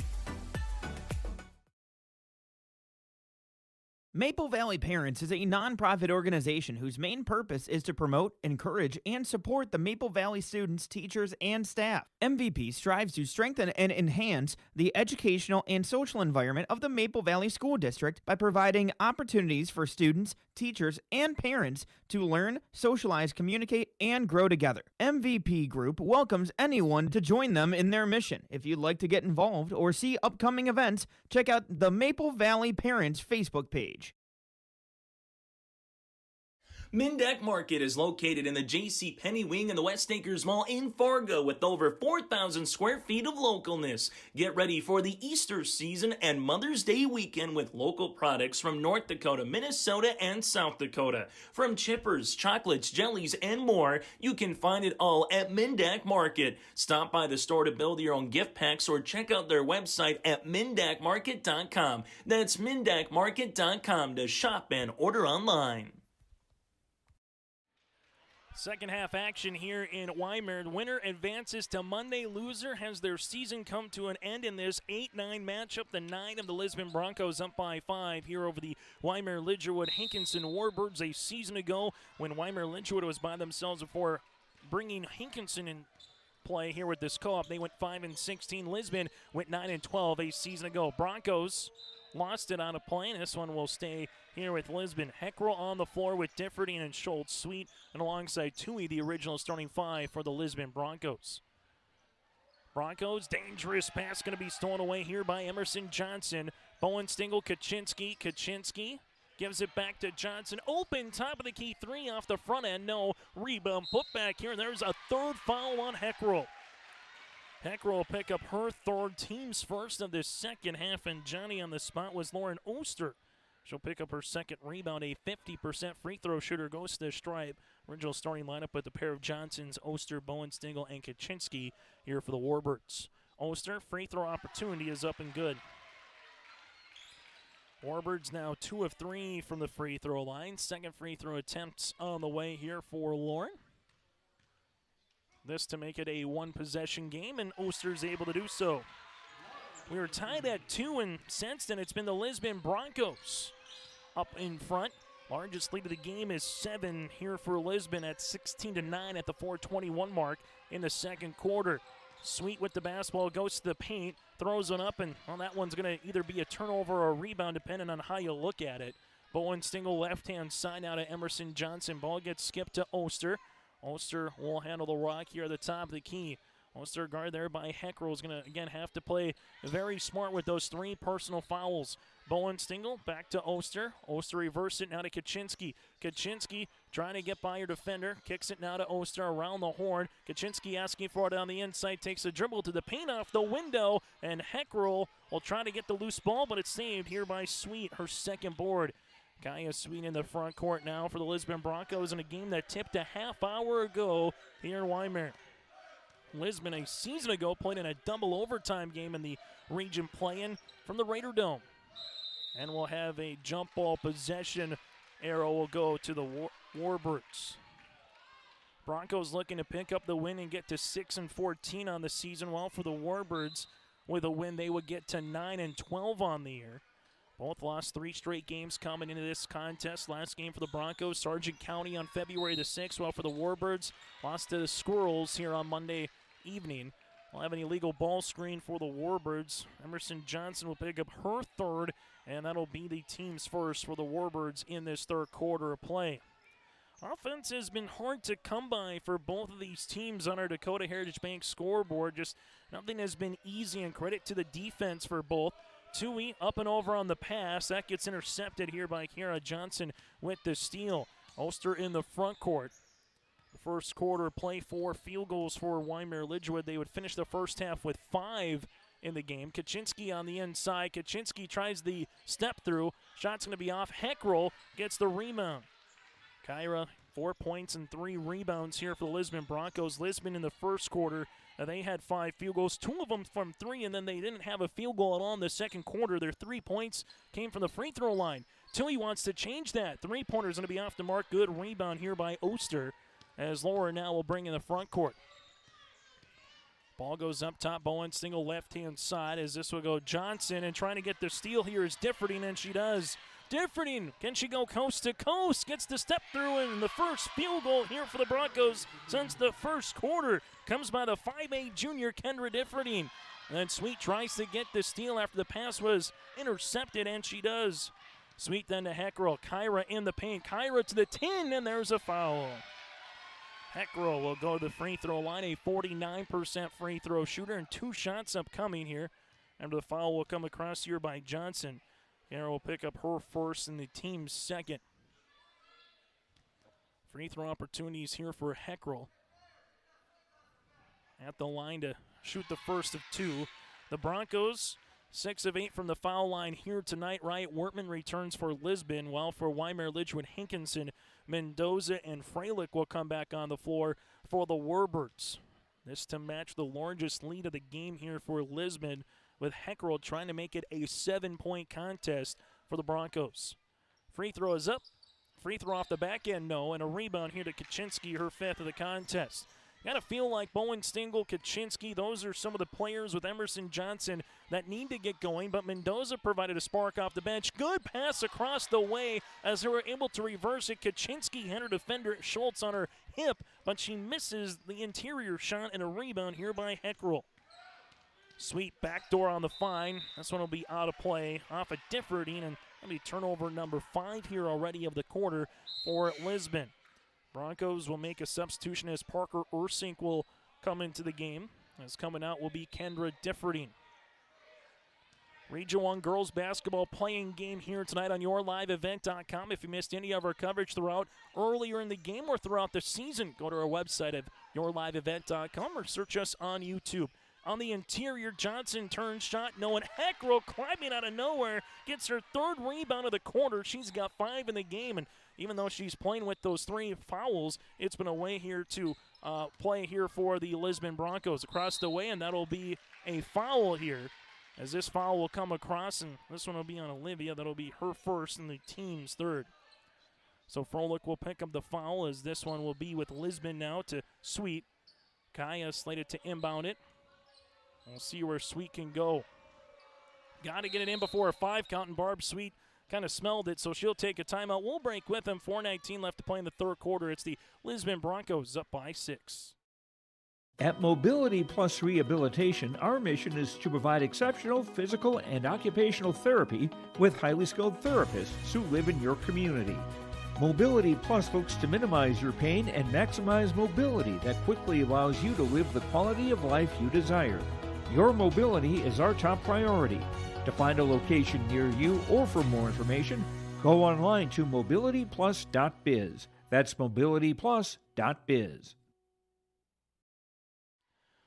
Maple Valley Parents is a nonprofit organization whose main purpose is to promote, encourage, and support the Maple Valley students, teachers, and staff. MVP strives to strengthen and enhance the educational and social environment of the Maple Valley School District by providing opportunities for students, teachers, and parents to learn, socialize, communicate, and grow together. MVP Group welcomes anyone to join them in their mission. If you'd like to get involved or see upcoming events, check out the Maple Valley Parents Facebook page. Mindeck Market is located in the J.C. Penney wing in the West Acres Mall in Fargo with over 4,000 square feet of localness. Get ready for the Easter season and Mother's Day weekend with local products from North Dakota, Minnesota, and South Dakota. From chippers, chocolates, jellies, and more, you can find it all at Mindeck Market. Stop by the store to build your own gift packs or check out their website at mindeckmarket.com. That's mindeckmarket.com to shop and order online. Second half action here in Wyndmere. Winner advances to Monday. Loser has their season come to an end in this 8-9 matchup. The 9 of the Lisbon Broncos up by 5 here over the Wyndmere Lidgerwood Hankinson Warbirds a season ago when Wyndmere Lidgerwood was by themselves before bringing Hankinson in play here with this co-op. They went 5-16. Lisbon went 9-12 a season ago. Broncos lost it on a play, and this one will stay here with Lisbon. Heckrell on the floor with Differding and Schultz, Sweet, and alongside Tui, the original starting 5 for the Lisbon Broncos. Broncos, dangerous pass going to be stolen away here by Emerson Johnson. Bowen Stingle, Kaczynski. Kaczynski gives it back to Johnson. Open, top of the key, 3 off the front end. No, rebound, put back here. There's a third foul on Heckrell. Heckrell will pick up her third, team's first of this second half, and Johnny on the spot was Lauren Oster. She'll pick up her second rebound. A 50% free throw shooter goes to the stripe. Original starting lineup with a pair of Johnsons, Oster, Bowen Stingle, and Kaczynski here for the Warbirds. Oster, free throw opportunity is up and good. Warbirds now 2 of 3 from the free throw line. Second free throw attempts on the way here for Lauren. This to make it a one-possession game, and Oster's able to do so. We were tied at 2, and since then it's been the Lisbon Broncos up in front. Largest lead of the game is 7 here for Lisbon at 16-9 at the 4:21 mark in the second quarter. Sweet with the basketball, goes to the paint, throws it up, and well, that one's going to either be a turnover or a rebound depending on how you look at it. Bowen Stingle left-hand side now to Emerson Johnson. Ball gets skipped to Oster. Oster will handle the rock here at the top of the key. Oster guard there by Heckrell is going to, again, have to play very smart with those 3 personal fouls. Bowen Stingle back to Oster. Oster reverse it now to Kaczynski. Kaczynski trying to get by your defender. Kicks it now to Oster around the horn. Kaczynski asking for it on the inside. Takes a dribble to the paint off the window. And Heckrell will try to get the loose ball, but it's saved here by Sweet, her second board. Kaya Sweet in the front court now for the Lisbon Broncos in a game that tipped a half hour ago here in Wyndmere. Lisbon a season ago played in a double overtime game in the region play-in from the Raider Dome. And we'll have a jump ball possession. Arrow will go to the Warbirds. Broncos looking to pick up the win and get to 6-14 on the season, while for the Warbirds, with a win, they would get to 9-12 on the year. Both lost 3 straight games coming into this contest. Last game for the Broncos, Sargent County on February the 6th, while for the Warbirds, lost to the Squirrels here on Monday evening. We'll have an illegal ball screen for the Warbirds. Emerson Johnson will pick up her third, and that'll be the team's first for the Warbirds in this third quarter of play. Offense has been hard to come by for both of these teams on our Dakota Heritage Bank scoreboard. Just nothing has been easy, and credit to the defense for both. Tui up and over on the pass. That gets intercepted here by Kiara Johnson with the steal. Oster in the front court. The first quarter play, 4 field goals for Wyndmere Lidgerwood. They would finish the first half with 5 in the game. Kaczynski on the inside. Kaczynski tries the step through. Shot's going to be off. Heckrell gets the rebound. Kyra, 4 points and 3 rebounds here for the Lisbon Broncos. Lisbon in the first quarter, they had 5 field goals, 2 of them from 3, and then they didn't have a field goal at all in the second quarter. Their 3 points came from the free throw line. Tui wants to change that. 3-pointer is going to be off the mark. Good rebound here by Oster, as Laura now will bring in the front court. Ball goes up top. Bowen Stingle left-hand side, as this will go Johnson, and trying to get the steal here is Differding, and she does. Differding, can she go coast to coast? Gets the step through, and the first field goal here for the Broncos since the first quarter comes by the 5'8" junior Kendra Differding. And then Sweet tries to get the steal after the pass was intercepted, and she does. Sweet then to Heckrell. Kyra in the paint. Kyra to the 10, and there's a foul. Heckrell will go to the free throw line, a 49% free throw shooter, and 2 shots upcoming here. After the foul will come across here by Johnson. Kara will pick up her first and the team's second. Free throw opportunities here for Heckrell. At the line to shoot the first of 2. The Broncos, 6 of 8 from the foul line here tonight. Riot Wortman returns for Lisbon, while for Wyndmere Lidgerwood, Hankinson, Mendoza, and Freilich will come back on the floor for the Warbirds. This to match the largest lead of the game here for Lisbon, with Heckrell trying to make it a 7-point contest for the Broncos. Free throw is up. Free throw off the back end, no, and a rebound here to Kaczynski, her 5th of the contest. Got to feel like Bowen Stingle, Kaczynski, those are some of the players with Emerson Johnson that need to get going, but Mendoza provided a spark off the bench. Good pass across the way as they were able to reverse it. Kaczynski had her defender Schultz on her hip, but she misses the interior shot, and a rebound here by Heckrell. Sweet backdoor on the fine. This one will be out of play off a Differding, and that'll be turnover number 5 here already of the quarter for Lisbon. Broncos will make a substitution as Parker Ursink will come into the game. As coming out will be Kendra Differding. Region 1 girls basketball playing game here tonight on YourLiveEvent.com. If you missed any of our coverage throughout earlier in the game or throughout the season, go to our website at YourLiveEvent.com or search us on YouTube. On the interior, Johnson turns shot, no, and Heckrell climbing out of nowhere gets her 3rd rebound of the quarter. She's got 5 in the game, and even though she's playing with those 3 fouls, it's been a way here to play here for the Lisbon Broncos. Across the way, and that'll be a foul here, as this foul will come across, and this one will be on Olivia. That'll be her first and the team's 3rd. So Froelich will pick up the foul, as this one will be with Lisbon now to Sweet. Kaya slated to inbound it. We'll see where Sweet can go. got to get it in before a 5 count, and Barb Sweet kind of smelled it, so she'll take a timeout. We'll break with them. 4:19 left to play in the third quarter. It's the Lisbon Broncos up by 6. At Mobility Plus Rehabilitation, our mission is to provide exceptional physical and occupational therapy with highly skilled therapists who live in your community. Mobility Plus looks to minimize your pain and maximize mobility that quickly allows you to live the quality of life you desire. Your mobility is our top priority. To find a location near you or for more information, go online to mobilityplus.biz. That's mobilityplus.biz.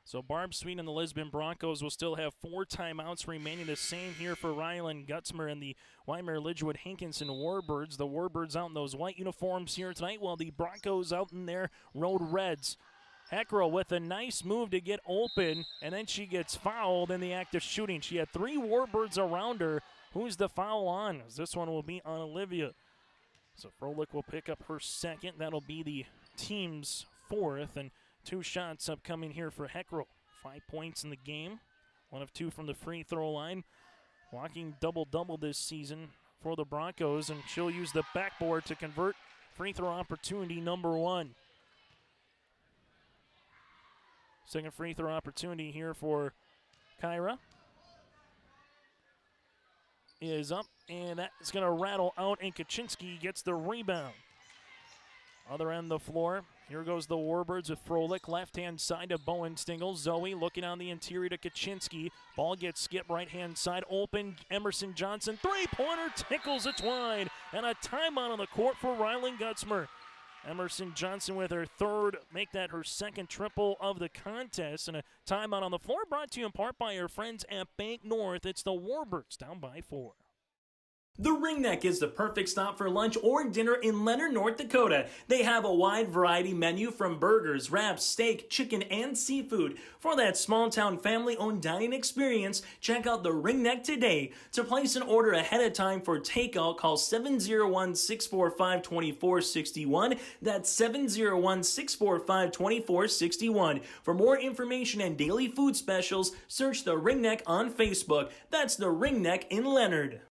So Barb Sweet and the Lisbon Broncos will still have 4 timeouts remaining. The same here for Ryland Gutzmer and the Wyndmere Lidgerwood Hankinson Warbirds. The Warbirds out in those white uniforms here tonight, while the Broncos out in their road reds. Heckrell with a nice move to get open, and then she gets fouled in the act of shooting. She had 3 Warbirds around her. Who's the foul on? This one will be on Olivia. So Froelich will pick up her second. That'll be the team's 4th, and 2 shots upcoming here for Heckrell. 5 points in the game. 1 of 2 from the free throw line. Walking double-double this season for the Broncos, and she'll use the backboard to convert free throw opportunity number 1. Second free throw opportunity here for Kyra is up, and that's going to rattle out, and Kaczynski gets the rebound. Other end of the floor, here goes the Warbirds with Froelich, left-hand side to Bowen Stingel. Zoe looking on the interior to Kaczynski. Ball gets skipped right-hand side, open, Emerson Johnson, three-pointer tickles a twine, and a timeout on the court for Ryland Gutzmer. Emerson Johnson with her 3rd, make that her 2nd triple of the contest, and a timeout on the floor brought to you in part by our friends at Bank North. It's the Warbirds down by 4. The Ringneck is the perfect stop for lunch or dinner in Leonard, North Dakota. They have a wide variety menu from burgers, wraps, steak, chicken, and seafood. For that small-town family-owned dining experience, check out the Ringneck today. To place an order ahead of time for takeout, call 701-645-2461. That's 701-645-2461. For more information and daily food specials, search the Ringneck on Facebook. That's the Ringneck in Leonard.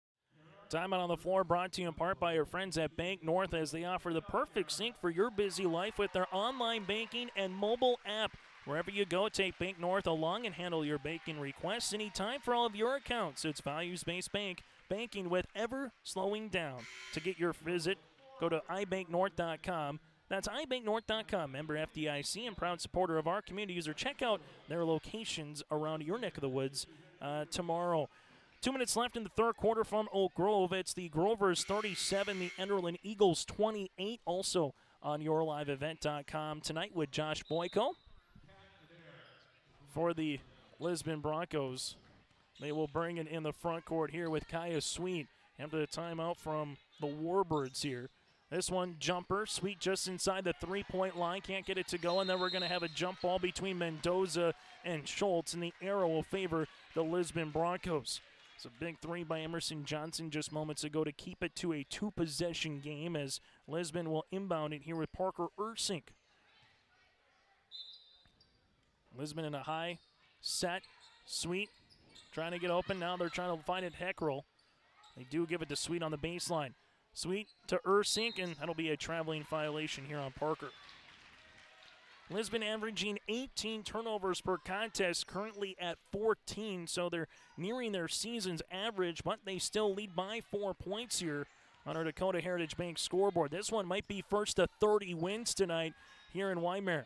Timeout on the floor brought to you in part by our friends at Bank North, as they offer the perfect sync for your busy life with their online banking and mobile app. Wherever you go, take Bank North along and handle your banking requests anytime for all of your accounts. It's values-based bank, banking with ever slowing down. To get your visit, go to ibanknorth.com. That's ibanknorth.com, member FDIC and proud supporter of our communities, or check out their locations around your neck of the woods tomorrow. 2 minutes left in the third quarter from Oak Grove. It's the Grovers 37, the Enderlin Eagles 28. Also on yourliveevent.com tonight with Josh Boyko. For the Lisbon Broncos, they will bring it in the front court here with Kaya Sweet. After the timeout from the Warbirds here. This one, jumper. Sweet just inside the three-point line. Can't get it to go, and then we're going to have a jump ball between Mendoza and Schultz, and the arrow will favor the Lisbon Broncos. It's a big 3 by Emerson Johnson just moments ago to keep it to a 2-possession game, as Lisbon will inbound it here with Parker Ursink. Lisbon in a high set. Sweet trying to get open. Now they're trying to find it Heckrell. They do give it to Sweet on the baseline. Sweet to Ursink, and that'll be a traveling violation here on Parker. Lisbon averaging 18 turnovers per contest, currently at 14, so they're nearing their season's average, but they still lead by 4 points here on our Dakota Heritage Bank scoreboard. This one might be first to 30 wins tonight here in Wyndmere.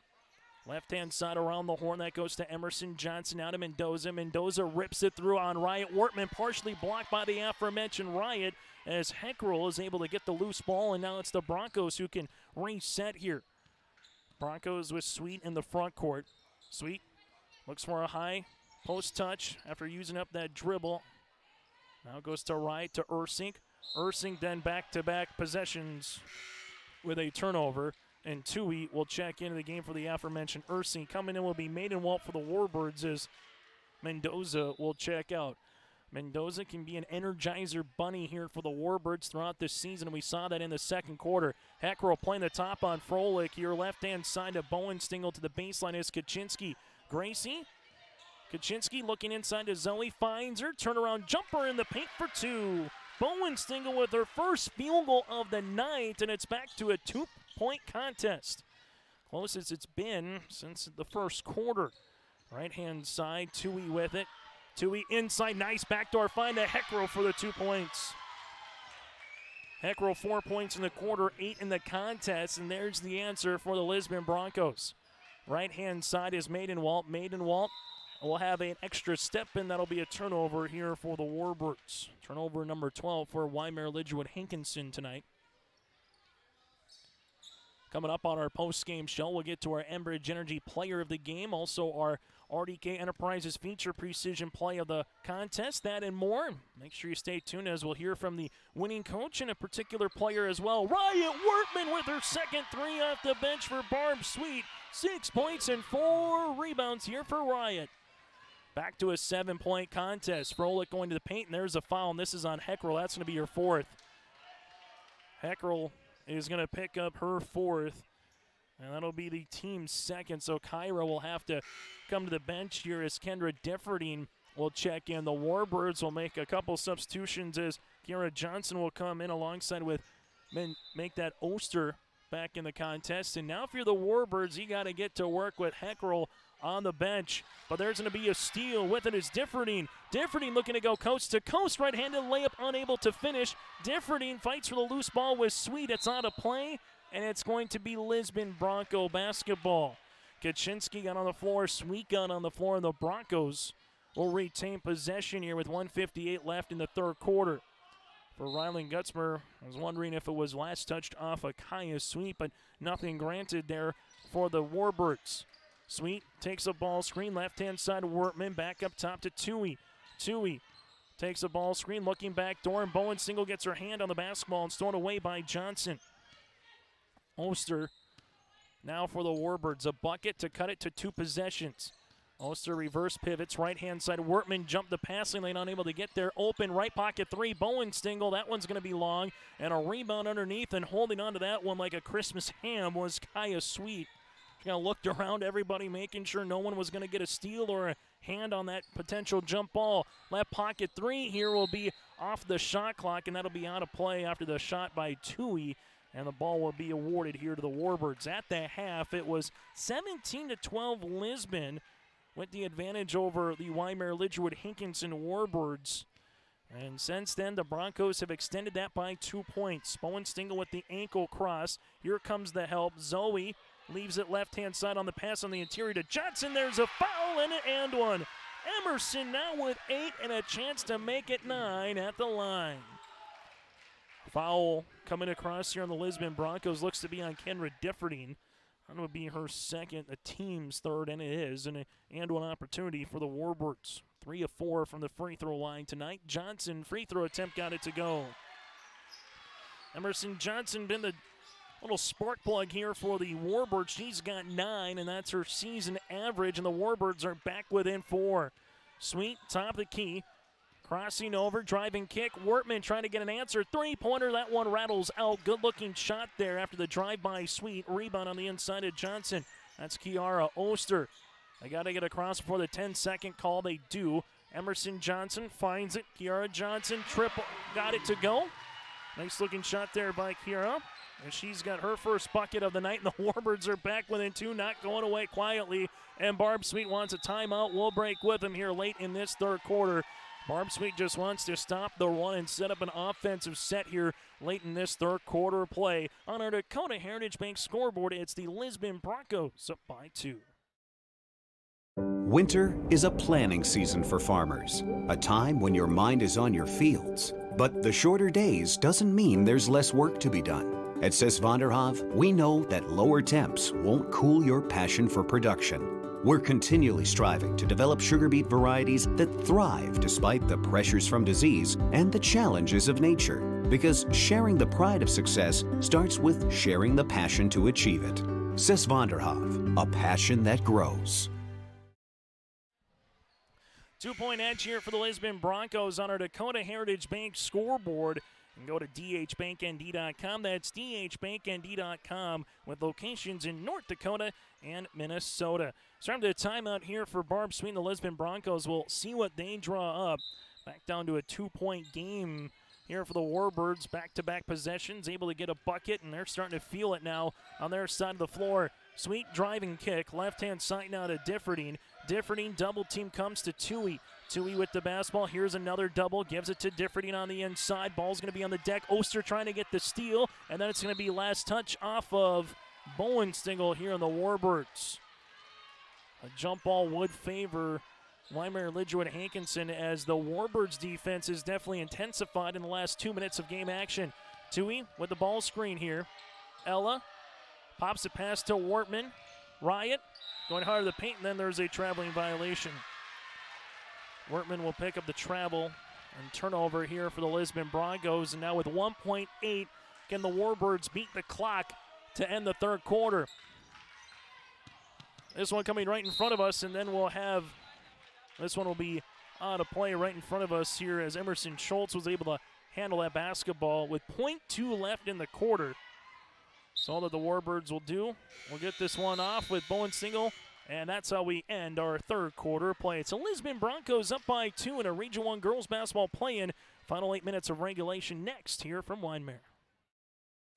Left-hand side around the horn, that goes to Emerson Johnson out of Mendoza. Mendoza rips it through on Riot Wortman, partially blocked by the aforementioned Riot, as Heckrell is able to get the loose ball, and now it's the Broncos who can reset here. Broncos with Sweet in the front court. Sweet looks for a high post touch after using up that dribble. Now goes to Riot to Ursink. Ursink then back-to-back possessions with a turnover. And Tui will check into the game for the aforementioned Ursink. Coming in will be Maidenwalt for the Warbirds, as Mendoza will check out. Mendoza can be an energizer bunny here for the Warbirds throughout this season, and we saw that in the second quarter. Heckrell playing the top on Froelich here. Left-hand side to Bowen Stingel to the baseline is Kaczynski. Gracie Kaczynski looking inside to Zoe, finds her, turnaround jumper in the paint for two. Bowenstiegel with her first field goal of the night, and it's back to a 2-point contest. Closest it's been since the first quarter. Right-hand side, Tui with it. Tui inside, nice backdoor find to Heckrow for the 2 points. Heckrow 4 points in the quarter, 8 in the contest, and there's the answer for the Lisbon Broncos. Right-hand side is Maidenwalt. Maidenwalt will have an extra step, and that'll be a turnover here for the Warbirds. Turnover number 12 for Wyndmere Lidgerwood Hankinson tonight. Coming up on our post-game show, we'll get to our Enbridge Energy Player of the Game, also our RDK Enterprises Feature Precision Play of the contest, that and more. Make sure you stay tuned as we'll hear from the winning coach and a particular player as well. Riot Workman with her second three off the bench for Barb Sweet. 6 points and 4 rebounds here for Riot. Back to a 7-point contest. Froelich going to the paint, and there's a foul, and this is on Heckrell. That's going to be your fourth. Heckrell is going to pick up her fourth, and that'll be the team's second. So Kyra will have to come to the bench here as Kendra Differding will check in. The Warbirds will make a couple substitutions as Kiara Johnson will come in alongside with make that Oster back in the contest. And now if you're the Warbirds, you got to get to work with Heckrell on the bench. But there's going to be a steal. With it is Differding. Differding looking to go coast to coast. Right-handed layup unable to finish. Differding fights for the loose ball with Sweet. It's out of play, and it's going to be Lisbon Bronco basketball. Kaczynski got on the floor. Sweet got on the floor, and the Broncos will retain possession here with 1:58 left in the third quarter. For Rylan Gutzmer, I was wondering if it was last touched off a Kaya Sweet, but nothing granted there for the Warbirds. Sweet takes a ball screen, left-hand side Wortman, back up top to Tui. Tui takes a ball screen, looking back door, and Bowenstiegel gets her hand on the basketball and stolen away by Johnson. Oster now for the Warbirds, a bucket to cut it to 2 possessions. Oster reverse pivots, right-hand side. Wortman jumped the passing lane, unable to get there. Open, right pocket three. Bowenstiegel, that one's going to be long. And a rebound underneath, and holding on to that one like a Christmas ham was Kaya Sweet. She kind of looked around everybody, making sure no one was going to get a steal or a hand on that potential jump ball. Left pocket three here will be off the shot clock, and that'll be out of play after the shot by Tui. And the ball will be awarded here to the Warbirds. At the half, it was 17-12 Lisbon with the advantage over the Wyndmere Lidgerwood Hankinson Warbirds. And since then, the Broncos have extended that by 2 points. Bowenstiegel with the ankle cross. Here comes the help. Zoe leaves it left-hand side on the pass on the interior to Johnson. There's a foul and one. Emerson now with 8 and a chance to make it 9 at the line. Foul coming across here on the Lisbon Broncos looks to be on Kendra Differding. That would be her second, the team's third, and it is, and one opportunity for the Warbirds. 3 of 4 from the free throw line tonight. Johnson, free throw attempt, got it to go. Emerson Johnson been the little spark plug here for the Warbirds. She's got 9, and that's her season average, and the Warbirds are back within 4. Sweet, top of the key. Crossing over, driving kick. Wortman trying to get an answer. Three-pointer, that one rattles out. Good-looking shot there after the drive-by Sweet. Rebound on the inside of Johnson. That's Kiara Oster. They got to get across before the 10-second call. They do. Emerson Johnson finds it. Kiara Johnson, triple, got it to go. Nice-looking shot there by Kiara. And she's got her first bucket of the night, and the Warbirds are back within 2, not going away quietly. And Barb Sweet wants a timeout. We'll break with them here late in this third quarter. Barb Sweet just wants to stop the run and set up an offensive set here late in this third quarter play. On our Dakota Heritage Bank scoreboard, it's the Lisbon Broncos up by 2. Winter is a planning season for farmers, a time when your mind is on your fields. But the shorter days doesn't mean there's less work to be done. At Sis van der Haaf, we know that lower temps won't cool your passion for production. We're continually striving to develop sugar beet varieties that thrive despite the pressures from disease and the challenges of nature. Because sharing the pride of success starts with sharing the passion to achieve it. Sis van der Haaf, a passion that grows. 2-point edge here for the Lisbon Broncos on our Dakota Heritage Bank scoreboard. And go to dhbanknd.com. That's dhbanknd.com with locations in North Dakota and Minnesota. Starting to timeout here for Barb Sweet and the Lisbon Broncos. We'll see what they draw up. Back down to a 2-point game here for the Warbirds. Back-to-back possessions, able to get a bucket, and they're starting to feel it now on their side of the floor. Sweet driving kick, left-hand side now to Differding. Differding, double team comes to Tui. Tui with the basketball. Here's another double. Gives it to Differding on the inside. Ball's going to be on the deck. Oster trying to get the steal. And then it's going to be last touch off of Bowenstengel here on the Warbirds. A jump ball would favor Wyndmere, Lidgerwood, Hankinson, as the Warbirds defense is definitely intensified in the last 2 minutes of game action. Tui with the ball screen here. Ella pops it past to Wortman. Riot going hard to the paint, and then there's a traveling violation. Wortman will pick up the travel and turnover here for the Lisbon Broncos. And now with 1.8, can the Warbirds beat the clock to end the third quarter? This one coming right in front of us, and then we'll have, this one will be out of play right in front of us here as Emerson Schultz was able to handle that basketball with 0.2 left in the quarter. So all that the Warbirds will do, we'll get this one off with Bowenstengel, and that's how we end our third quarter play. It's the Lisbon Broncos up by 2 in a Region 1 girls basketball play-in. Final 8 minutes of regulation next here from Wyndmere.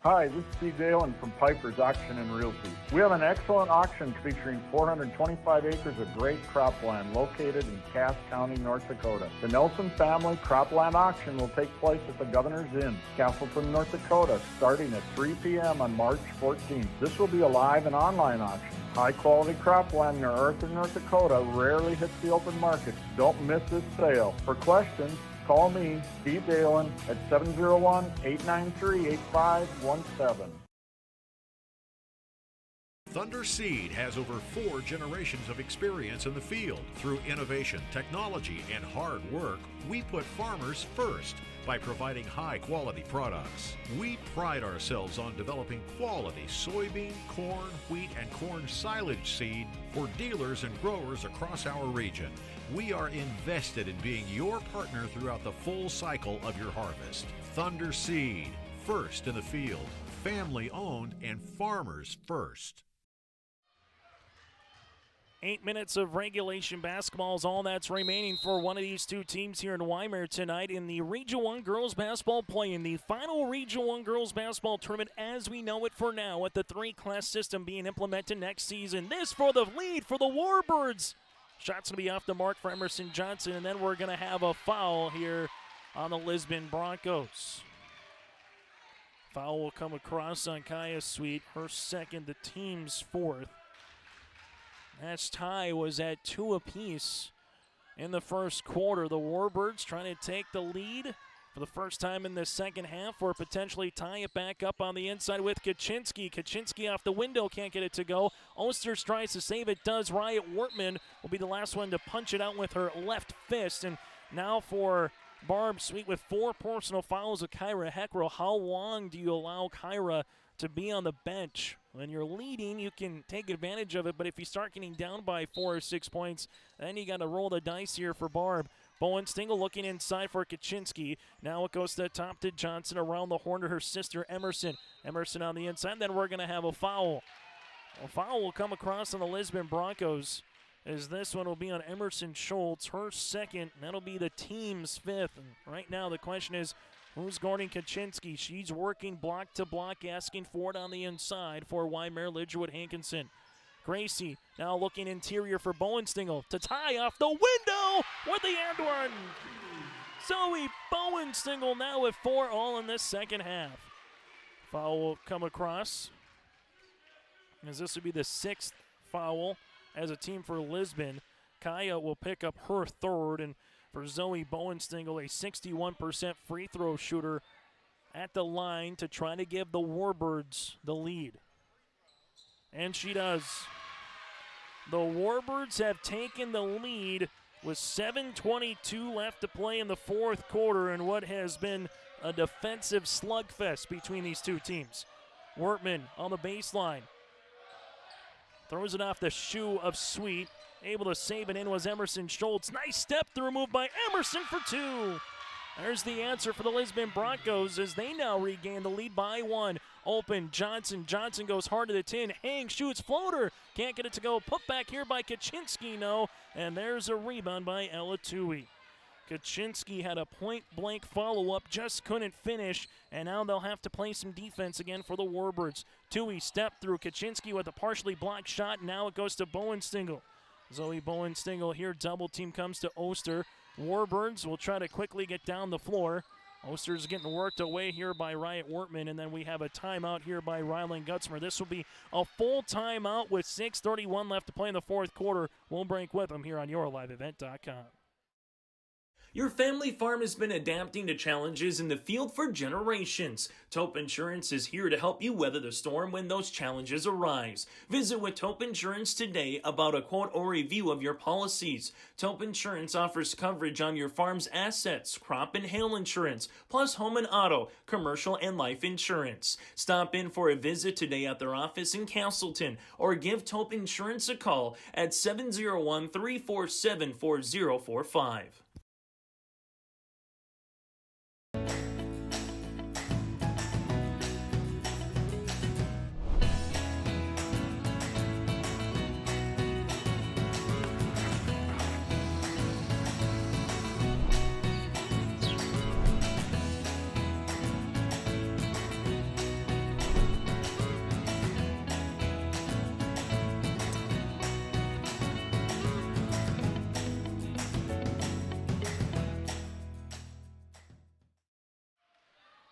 Hi, this is Steve Dalen from Piper's Auction and Realty. We have an excellent auction featuring 425 acres of great cropland located in Cass County, North Dakota. The Nelson Family Cropland Auction will take place at the Governor's Inn, Castleton, North Dakota, starting at 3 p.m. on March 14th. This will be a live and online auction. High-quality cropland near Arthur, North Dakota rarely hits the open market. Don't miss this sale. For questions, call me, Steve Dalen, at 701-893-8517. Thunder Seed has over 4 generations of experience in the field. Through innovation, technology, and hard work, we put farmers first by providing high-quality products. We pride ourselves on developing quality soybean, corn, wheat, and corn silage seed for dealers and growers across our region. We are invested in being your partner throughout the full cycle of your harvest. Thunder Seed, first in the field, family-owned and farmers first. 8 minutes of regulation basketball is all that's remaining for one of these two teams here in Wyndmere tonight in the Region 1 girls basketball play-in. The final Region 1 girls basketball tournament as we know it for now, with the 3-class system being implemented next season. This for the lead for the Warbirds. Shot's going to be off the mark for Emerson Johnson, and then we're going to have a foul here on the Lisbon Broncos. Foul will come across on Kaya Sweet, her second, the team's fourth. That tie was at 2 apiece in the first quarter. The Warbirds trying to take the lead for the first time in the second half, or potentially tie it back up on the inside with Kaczynski. Kaczynski off the window, can't get it to go. Oster tries to save it, does. Riot Wortman will be the last one to punch it out with her left fist. And now for Barb Sweet with 4 personal fouls of Kyra Heckrell. How long do you allow Kyra to be on the bench? When you're leading, you can take advantage of it, but if you start getting down by 4 or 6 points, then you got to roll the dice here for Barb. Bowenstengel looking inside for Kaczynski. Now it goes to the top to Johnson, around the horn to her sister Emerson. Emerson on the inside, then we're going to have a foul. A foul will come across on the Lisbon Broncos, as this one will be on Emerson Schultz, her second. That'll be the team's 5th. And right now the question is, who's guarding Kaczynski? She's working block to block, asking for it on the inside for Wyndmere, Lidgerwood, Hankinson. Gracie now looking interior for Bowenstengel to tie off the window with the and one. Zoe Bowenstengel now with 4 all in this second half. Foul will come across, as this would be the 6th foul as a team for Lisbon. Kaya will pick up her 3rd, and for Zoe Bowenstengel, a 61% free throw shooter at the line to try to give the Warbirds the lead. And she does. The Warbirds have taken the lead with 7:22 left to play in the fourth quarter in what has been a defensive slugfest between these two teams. Wortman on the baseline. Throws it off the shoe of Sweet. Able to save it in was Emerson Schultz. Nice step through move by Emerson for 2. There's the answer for the Lisbon Broncos as they now regain the lead by 1. Open, Johnson goes hard to the tin, hangs, shoots, floater, can't get it to go. Put back here by Kaczynski, no, and there's a rebound by Ella Tui. Kaczynski had a point-blank follow-up, just couldn't finish, and now they'll have to play some defense again for the Warbirds. Tui stepped through Kaczynski with a partially blocked shot, now it goes to Bowenstengel. Zoe Bowenstengel here, double team comes to Oster. Warbirds will try to quickly get down the floor. Oster's getting worked away here by Riot Wortman, and then we have a timeout here by Ryland Gutzmer. This will be a full timeout with 6:31 left to play in the fourth quarter. We'll break with them here on YourLiveEvent.com. Your family farm has been adapting to challenges in the field for generations. Taupe Insurance is here to help you weather the storm when those challenges arise. Visit with Taupe Insurance today about a quote or review of your policies. Taupe Insurance offers coverage on your farm's assets, crop and hail insurance, plus home and auto, commercial and life insurance. Stop in for a visit today at their office in Castleton or give Taupe Insurance a call at 701-347-4045.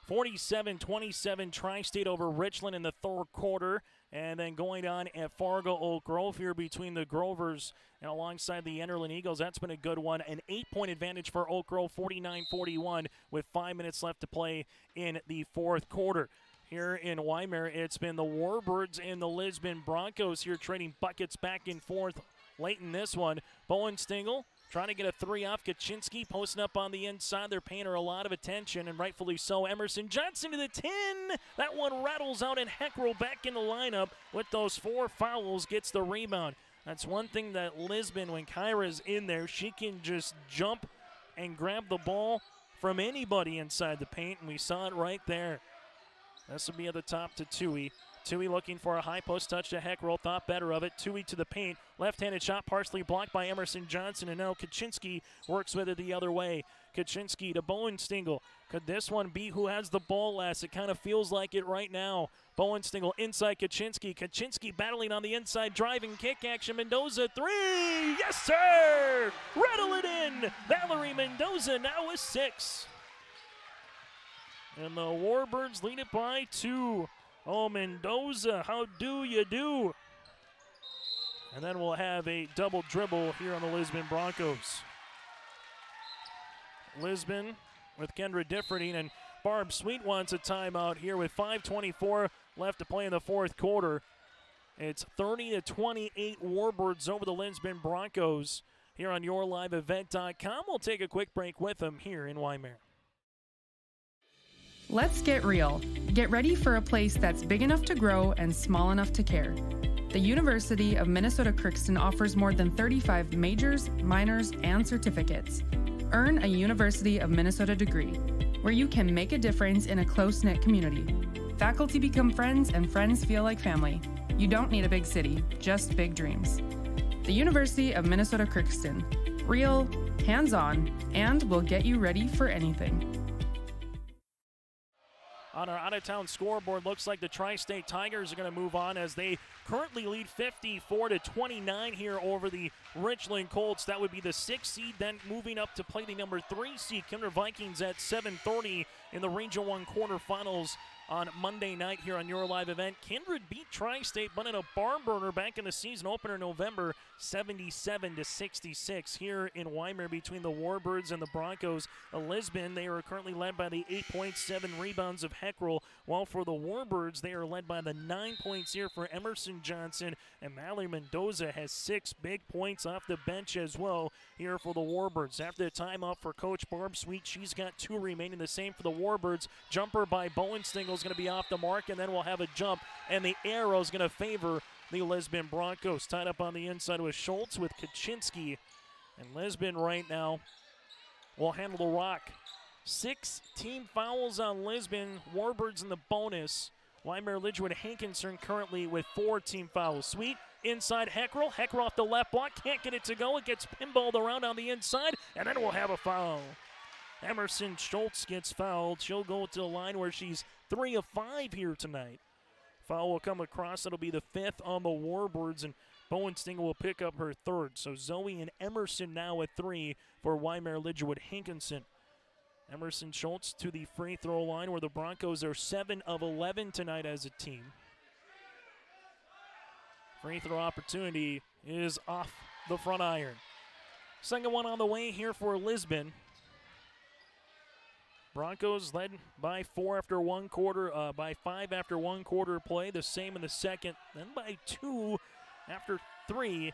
(47-27) Tri-State over Richland in the third quarter. And then going on at Fargo Oak Grove here between the Grovers and alongside the Enderlin Eagles. That's been a good one. An 8-point advantage for Oak Grove, 49-41, with 5 minutes left to play in the fourth quarter. Here in Wyndmere, it's been the Warbirds and the Lisbon Broncos here trading buckets back and forth late in this one. Bowenstengel trying to get a three off Kaczynski, posting up on the inside. They're paying her a lot of attention, and rightfully so. Emerson Johnson to the 10. That one rattles out, and Heckrell back in the lineup with those 4 fouls, gets the rebound. That's one thing that Lisbon, when Kyra's in there, she can just jump and grab the ball from anybody inside the paint, and we saw it right there. This will be at the top to Tui. Tui looking for a high post touch to Heckrell, thought better of it. Tui to the paint, left-handed shot partially blocked by Emerson Johnson, and now Kaczynski works with it the other way. Kaczynski to Bowenstengel. Could this one be who has the ball last? It kind of feels like it right now. Bowenstengel inside Kaczynski. Kaczynski battling on the inside, driving kick action. Mendoza 3, yes sir! Rattle it in! Valerie Mendoza now with 6. And the Warbirds lead it by 2. Oh, Mendoza, how do you do? And then we'll have a double dribble here on the Lisbon Broncos. Lisbon with Kendra Differding, and Barb Sweet wants a timeout here with 5:24 left to play in the fourth quarter. It's 30-28 Warbirds over the Lisbon Broncos here on YourLiveEvent.com. We'll take a quick break with them here in Wyndmere. Let's get real. Get ready for a place that's big enough to grow and small enough to care. The University of Minnesota Crookston offers more than 35 majors, minors, and certificates. Earn a University of Minnesota degree, where you can make a difference in a close-knit community. Faculty become friends, and friends feel like family. You don't need a big city, just big dreams. The University of Minnesota Crookston. Real, hands-on, and will get you ready for anything. On our out-of-town scoreboard, looks like the Tri-State Tigers are going to move on as they currently lead 54-29 here over the Richland Colts. That would be the 6th seed, then moving up to play the number 3 seed, Kinder Vikings, at 7:30 in the Region 1 quarterfinals on Monday night here on Your Live Event. Kindred beat Tri-State, but in a barn burner back in the season opener November, 77-66 here in Wyndmere between the Warbirds and the Broncos. Lisbon, they are currently led by the 8.7 rebounds of Heckrell, while for the Warbirds, they are led by the 9 points here for Emerson Johnson, and Mallory Mendoza has 6 big points off the bench as well here for the Warbirds. After the timeout for Coach Barb Sweet, she's got 2 remaining. The same for the Warbirds. Jumper by Bowenstengel is going to be off the mark, and then we'll have a jump, and the arrow is going to favor the Lisbon Broncos. Tied up on the inside with Schultz with Kaczynski, and Lisbon right now will handle the rock. 6 team fouls on Lisbon. Warbirds in the bonus. Wyndmere Lidgerwood Hankinson currently with 4 team fouls. Sweet inside Heckrell. Heckrell off the left block. Can't get it to go. It gets pinballed around on the inside, and then we'll have a foul. Emerson Schultz gets fouled. She'll go to the line where she's 3 of 5 here tonight. Foul will come across. That'll be the 5th on the Warbirds, and Bowen Stingle will pick up her 3rd. So Zoe and Emerson now at 3 for Wyndmere Lidgerwood Hankinson. Emerson Schultz to the free throw line where the Broncos are 7 of 11 tonight as a team. Free throw opportunity is off the front iron. Second one on the way here for Lisbon. Broncos led by 4 after 1 quarter, by 5 after 1 quarter play. The same in the second, then by 2 after 3.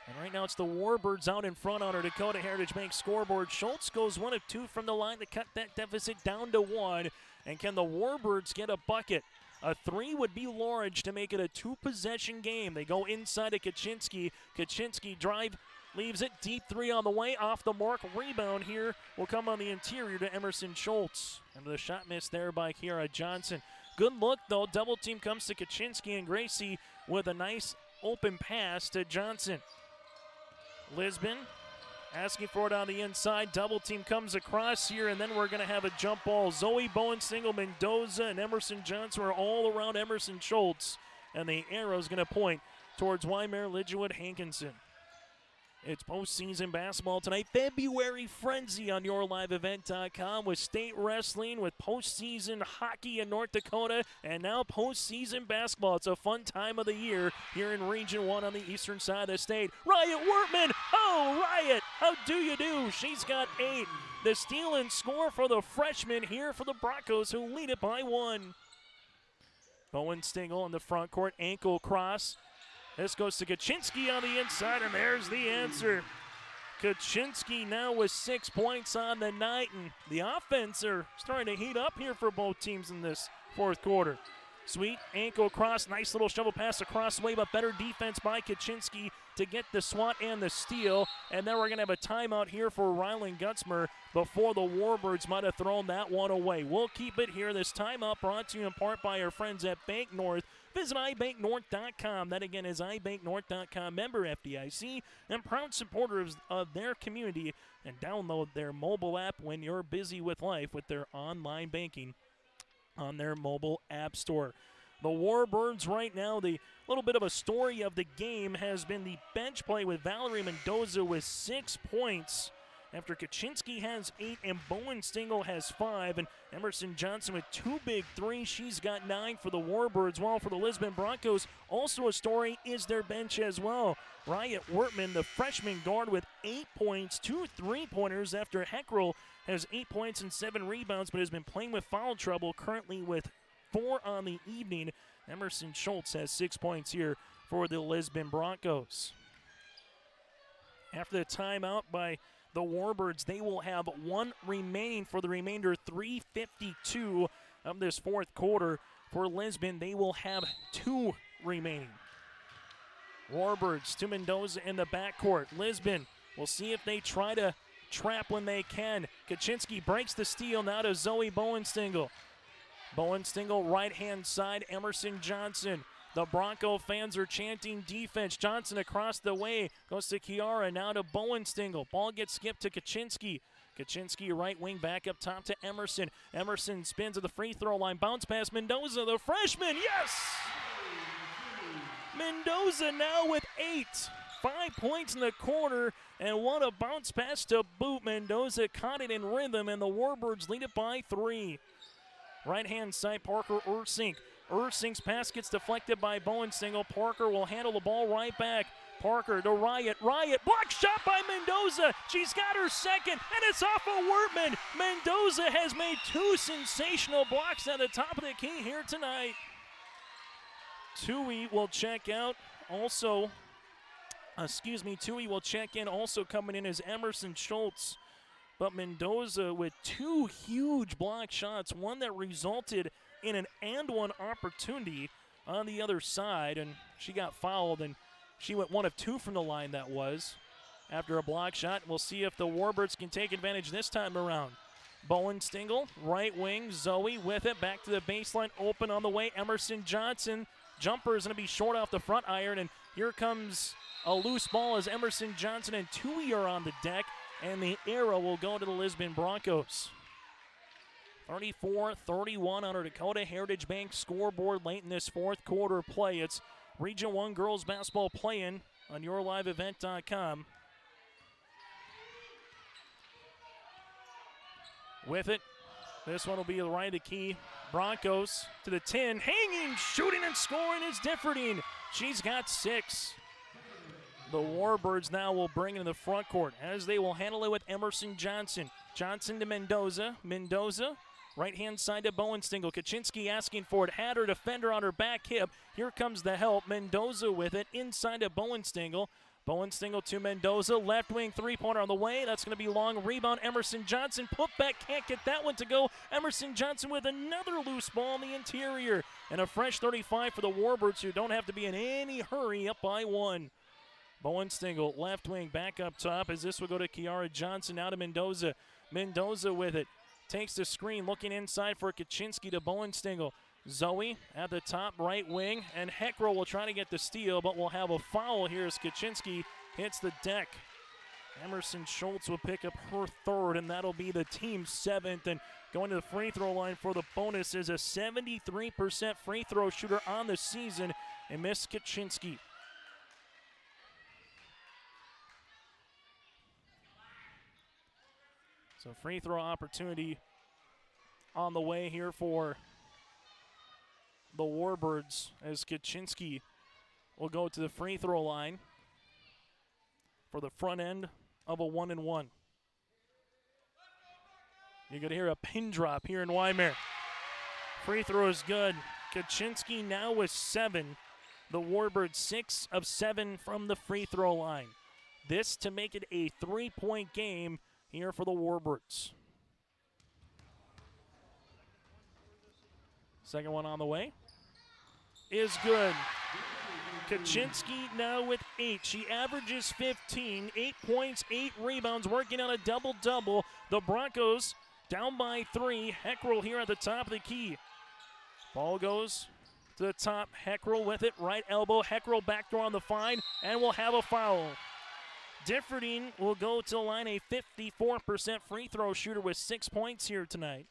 And right now it's the Warbirds out in front on our Dakota Heritage Bank scoreboard. Schultz goes 1 of 2 from the line to cut that deficit down to 1. And can the Warbirds get a bucket? A 3 would be large to make it a 2-possession game. They go inside to Kaczynski. Kaczynski drive, leaves it. Deep 3 on the way, off the mark. Rebound here will come on the interior to Emerson Schultz. And the shot missed there by Kiara Johnson. Good look though. Double team comes to Kaczynski, and Gracie with a nice open pass to Johnson. Lisbon asking for it on the inside. Double team comes across here, and then we're going to have a jump ball. Zoe Bowen, Single, Mendoza, and Emerson Johnson are all around Emerson Schultz. And the arrow's going to point towards Wyndmere Lidgerwood Hankinson. It's postseason basketball tonight. February Frenzy on YourLiveEvent.com with state wrestling, with postseason hockey in North Dakota, and now postseason basketball. It's a fun time of the year here in Region 1 on the eastern side of the state. Riot Wortman! Oh, Riot! How do you do? She's got 8. The steal and score for the freshman here for the Broncos, who lead it by 1. Bowen Stingle in the front court, ankle cross. This goes to Kaczynski on the inside, and there's the answer. Kaczynski now with 6 points on the night, and the offense are starting to heat up here for both teams in this 4th quarter. Sweet ankle cross, nice little shovel pass across the way, but better defense by Kaczynski to get the swat and the steal. And then we're going to have a timeout here for Rylan Gutzmer before the Warbirds might have thrown that one away. We'll keep it here. This timeout brought to you in part by our friends at Bank North. Visit ibanknorth.com. That again is ibanknorth.com, member FDIC, and proud supporters of their community. And download their mobile app when you're busy with life with their online banking on their mobile app store. The Warbirds right now, the little bit of a story of the game has been the bench play with Valerie Mendoza with 6 points. After Kaczynski has 8 and Bowen Stingle has 5, and Emerson Johnson with 2 big threes. She's got 9 for the Warbirds. While for the Lisbon Broncos, also a story is their bench as well. Riot Wortman, the freshman guard, with 8 points, 2 3-pointers after Heckrell has 8 points and 7 rebounds, but has been playing with foul trouble, currently with 4 on the evening. Emerson Schultz has 6 points here for the Lisbon Broncos. After the timeout by the Warbirds, they will have 1 remaining for the remainder 3:52 of this 4th quarter. For Lisbon, they will have 2 remaining. Warbirds to Mendoza in the backcourt. Lisbon, we'll see if they try to trap when they can. Kaczynski breaks the steal now to Zoe Bowen Stingle. Bowen Stingle right-hand side, Emerson Johnson. The Bronco fans are chanting defense. Johnson across the way, goes to Kiara, now to Bowen Stingle. Ball gets skipped to Kaczynski. Kaczynski right wing back up top to Emerson. Emerson spins to the free throw line, bounce pass Mendoza, the freshman, yes! Mendoza now with 8. 5 points in the corner, and what a bounce pass to boot. Mendoza caught it in rhythm, and the Warbirds lead it by 3. Right-hand side, Parker Ursink. Ursink's pass gets deflected by Bowen Stingle. Parker will handle the ball right back. Parker to Riot. Riot, block shot by Mendoza. She's got her second, and it's off of Wortman. Mendoza has made 2 sensational blocks at the top of the key here tonight. Tui will check out. Tui will check in. Also coming in is Emerson Schultz. But Mendoza with 2 huge block shots, one that resulted in an and-one opportunity on the other side, and she got fouled, and she went 1 of 2 from the line, that was, after a block shot. We'll see if the Warbirds can take advantage this time around. Bowenstengel, right wing, Zoe with it, back to the baseline, open on the way, Emerson Johnson. Jumper is going to be short off the front iron, and here comes a loose ball as Emerson Johnson and Tui are on the deck, and the arrow will go to the Lisbon Broncos. 34-31 on our Dakota Heritage Bank scoreboard late in this fourth quarter play. It's Region 1 girls basketball play-in on yourliveevent.com. With it, this one will be the right of the key. Broncos to the 10, hanging, shooting, and scoring is Differding. She's got 6. The Warbirds now will bring it in the front court as they will handle it with Emerson Johnson. Johnson to Mendoza. Mendoza, right-hand side to Bowenstengel. Kaczynski asking for it. Had her defender on her back hip. Here comes the help. Mendoza with it inside to Bowenstengel. Bowenstengel to Mendoza. Left wing three-pointer on the way. That's going to be long. Rebound, Emerson Johnson. Put back, can't get that one to go. Emerson Johnson with another loose ball in the interior. And a fresh 35 for the Warbirds, who don't have to be in any hurry, up by 1. Bowenstengel, left wing, back up top as this will go to Kiara Johnson. Now to Mendoza. Mendoza with it. Takes the screen, looking inside for Kaczynski to Bowenstengel. Zoe at the top, right wing, and Heckrell will try to get the steal, but will have a foul here as Kaczynski hits the deck. Emerson Schultz will pick up her 3rd, and that'll be the team's 7th. And going to the free throw line for the bonus is a 73% free throw shooter on the season, and Miss Kaczynski. So free throw opportunity on the way here for the Warbirds as Kaczynski will go to the free throw line for the front end of a 1-and-1. You're going to hear a pin drop here in Wyndmere. Free throw is good. Kaczynski now with 7. The Warbirds 6 of 7 from the free throw line. This to make it a 3-point game here for the Warbirds. Second one on the way is good. Kaczynski now with 8. She averages 15, 8 points, 8 rebounds, working on a double-double. The Broncos down by 3. Heckrell here at the top of the key. Ball goes to the top. Heckrell with it, right elbow. Heckrell backdoor on the find, and will have a foul. Differding will go to the line, a 54% free throw shooter with 6 points here tonight.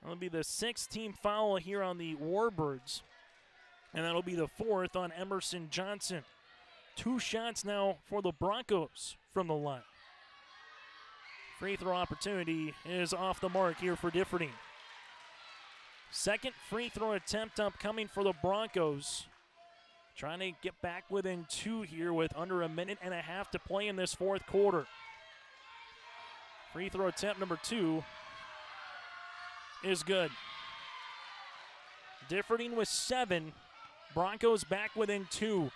That'll be the 6th team foul here on the Warbirds. And that'll be the 4th on Emerson Johnson. 2 shots now for the Broncos from the line. Free throw opportunity is off the mark here for Differding. Second free throw attempt upcoming for the Broncos. Trying to get back within 2 here with under a minute and a half to play in this fourth quarter. Free throw attempt number 2 is good. Differding with 7. Broncos back within 2.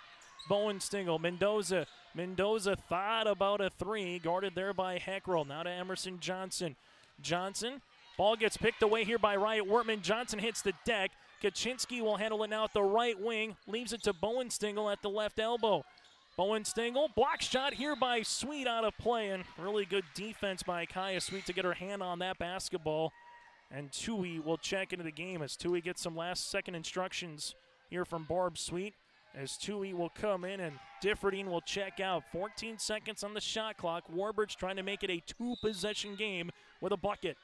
Bowenstengel, Mendoza. Mendoza thought about a 3, guarded there by Heckrell. Now to Emerson Johnson. Johnson, ball gets picked away here by Riot Wortman. Johnson hits the deck. Kaczynski will handle it now at the right wing. Leaves it to Bowenstengel at the left elbow. Bowenstengel, block shot here by Sweet out of play. And really good defense by Kaya Sweet to get her hand on that basketball. And Tui will check into the game as Tui gets some last-second instructions here from Barb Sweet. As Tui will come in and Differding will check out. 14 seconds on the shot clock. Warbirds trying to make it a 2-possession game with a bucket.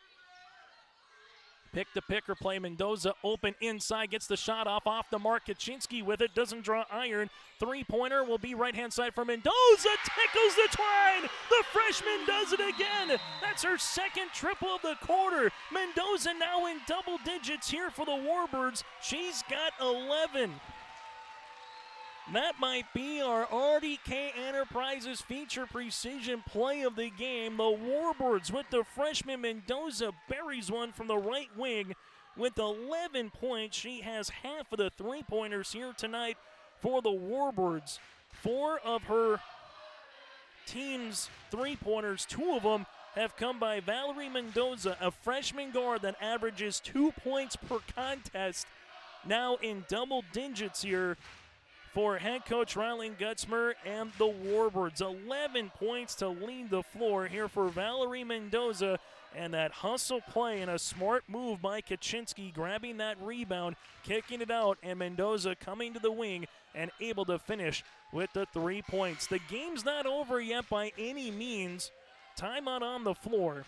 Pick-to-picker play. Mendoza open inside. Gets the shot off the mark. Kaczynski with it. Doesn't draw iron. 3-pointer will be right-hand side for Mendoza. Tickles the twine. The freshman does it again. That's her 2nd triple of the quarter. Mendoza now in double digits here for the Warbirds. She's got 11. That might be our RDK Enterprises feature precision play of the game. The Warbirds with the freshman Mendoza buries one from the right wing with 11 points. She has half of the 3-pointers here tonight for the Warbirds. 4 of her team's 3-pointers, 2 of them have come by Valerie Mendoza, a freshman guard that averages 2 points per contest. Now in double digits here for head coach Rylan Gutzmer and the Warbirds. 11 points to lead the floor here for Valerie Mendoza And that hustle play and a smart move by Kaczynski, grabbing that rebound, kicking it out, and Mendoza coming to the wing and able to finish with the 3 points. The game's not over yet by any means. Timeout on the floor.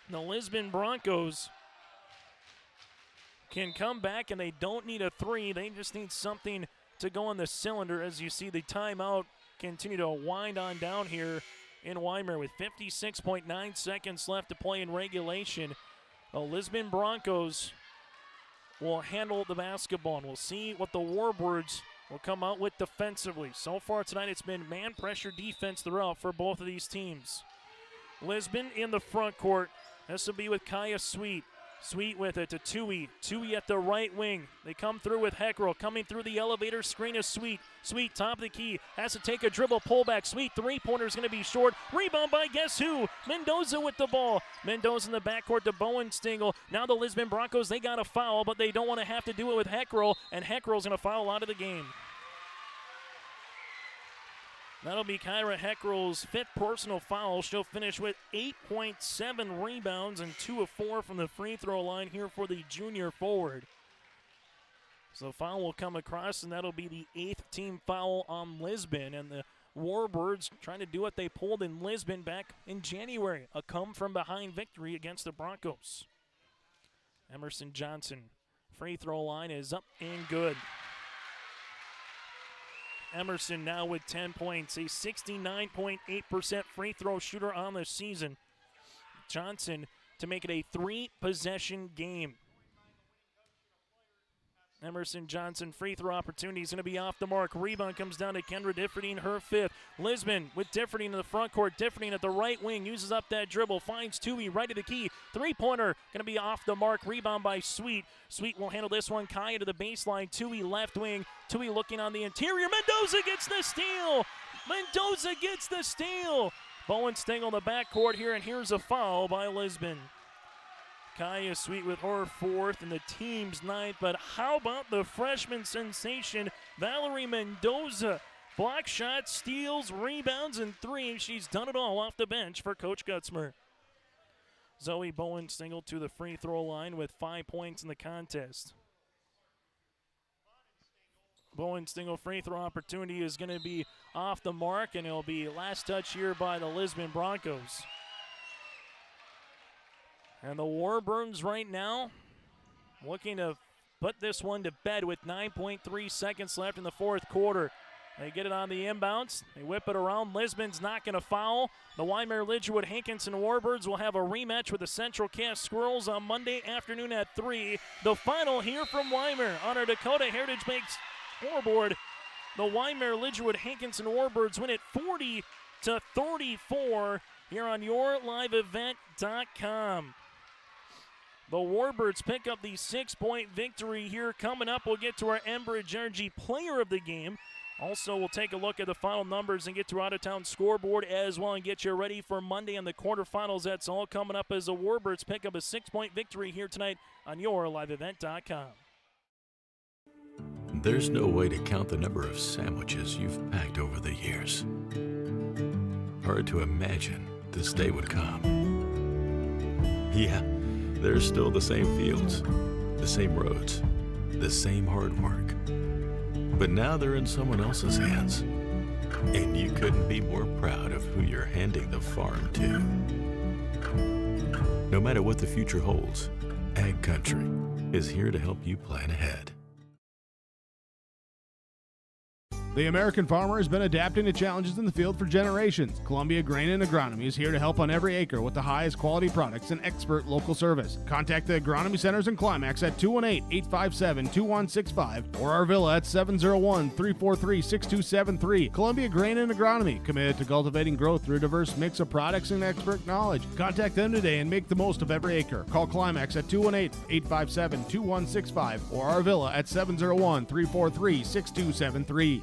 The Lisbon Broncos can come back, and they don't need a three. They just need something to go on the cylinder. As you see the timeout continue to wind on down here in Wyndmere with 56.9 seconds left to play in regulation. The Lisbon Broncos will handle the basketball, and we'll see what the Warbirds will come out with defensively. So far tonight, it's been man pressure defense throughout for both of these teams. Lisbon in the front court. This will be with Kaya Sweet. Sweet with it to Tui. Tui at the right wing. They come through with Heckrell. Coming through the elevator screen is Sweet. Sweet top of the key. Has to take a dribble pullback. Sweet three-pointer is going to be short. Rebound by guess who? Mendoza with the ball. Mendoza in the backcourt to Bowen Stingle. Now the Lisbon Broncos, they got a foul, but they don't want to have to do it with Heckrell, and Heckrell's going to foul out of the game. That'll be Kyra Heckrell's fifth personal foul. She'll finish with 8.7 rebounds and 2 of 4 from the free throw line here for the junior forward. So the foul will come across, and that'll be the 8th team foul on Lisbon. And the Warbirds trying to do what they pulled in Lisbon back in January, a come-from-behind victory against the Broncos. Emerson Johnson, free throw line is up and good. Emerson now with 10 points, a 69.8% free throw shooter on the season. Johnson to make it a 3-possession game. Emerson Johnson free throw opportunity is going to be off the mark. Rebound comes down to Kendra Differding, her 5th. Lisbon with Differding in the front court. Differding at the right wing uses up that dribble, finds Tui right to the key. Three-pointer going to be off the mark. Rebound by Sweet. Sweet will handle this one. Kaya to the baseline. Tui left wing. Tui looking on the interior. Mendoza gets the steal. Mendoza gets the steal. Bowen Stingle in the backcourt here, and here's a foul by Lisbon. Kaya Sweet with her 4th and the team's 9th, but how about the freshman sensation, Valerie Mendoza? Block shots, steals, rebounds, and 3. She's done it all off the bench for Coach Gutzmer. Zoe Bowen Stingle to the free throw line with 5 points in the contest. Bowen Stingle free throw opportunity is going to be off the mark, and it'll be last touch here by the Lisbon Broncos. And the Warbirds right now looking to put this one to bed with 9.3 seconds left in the 4th quarter. They get it on the inbounds. They whip it around. Lisbon's not going to foul. The Wyndmere Lidgerwood Hankinson Warbirds will have a rematch with the Central Cass Squirrels on Monday afternoon at 3. The final here from Wyndmere on our Dakota Heritage Bank scoreboard. The Wyndmere Lidgerwood Hankinson Warbirds win it 40-34 here on YourLiveEvent.com. The Warbirds pick up the 6-point victory here. Coming up, we'll get to our Enbridge Energy Player of the Game. Also, we'll take a look at the final numbers and get to our out-of-town scoreboard as well and get you ready for Monday on the quarterfinals. That's all coming up as the Warbirds pick up a 6-point victory here tonight on YourLiveEvent.com. There's no way to count the number of sandwiches you've packed over the years. Hard to imagine this day would come. Yeah. There's still the same fields, the same roads, the same hard work. But now they're in someone else's hands. And you couldn't be more proud of who you're handing the farm to. No matter what the future holds, Ag Country is here to help you plan ahead. The American farmer has been adapting to challenges in the field for generations. Columbia Grain and Agronomy is here to help on every acre with the highest quality products and expert local service. Contact the Agronomy Centers in Climax at 218-857-2165 or our Villa at 701-343-6273. Columbia Grain and Agronomy, committed to cultivating growth through a diverse mix of products and expert knowledge. Contact them today and make the most of every acre. Call Climax at 218-857-2165 or our Villa at 701-343-6273.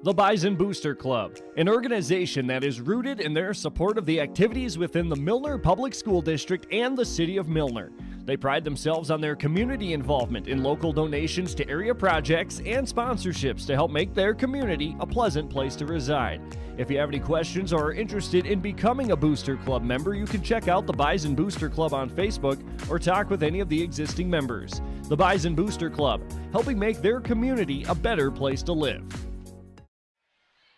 The Bison Booster Club, an organization that is rooted in their support of the activities within the Milner Public School District and the City of Milner. They pride themselves on their community involvement in local donations to area projects and sponsorships to help make their community a pleasant place to reside. If you have any questions or are interested in becoming a Booster Club member, you can check out the Bison Booster Club on Facebook or talk with any of the existing members. The Bison Booster Club, helping make their community a better place to live.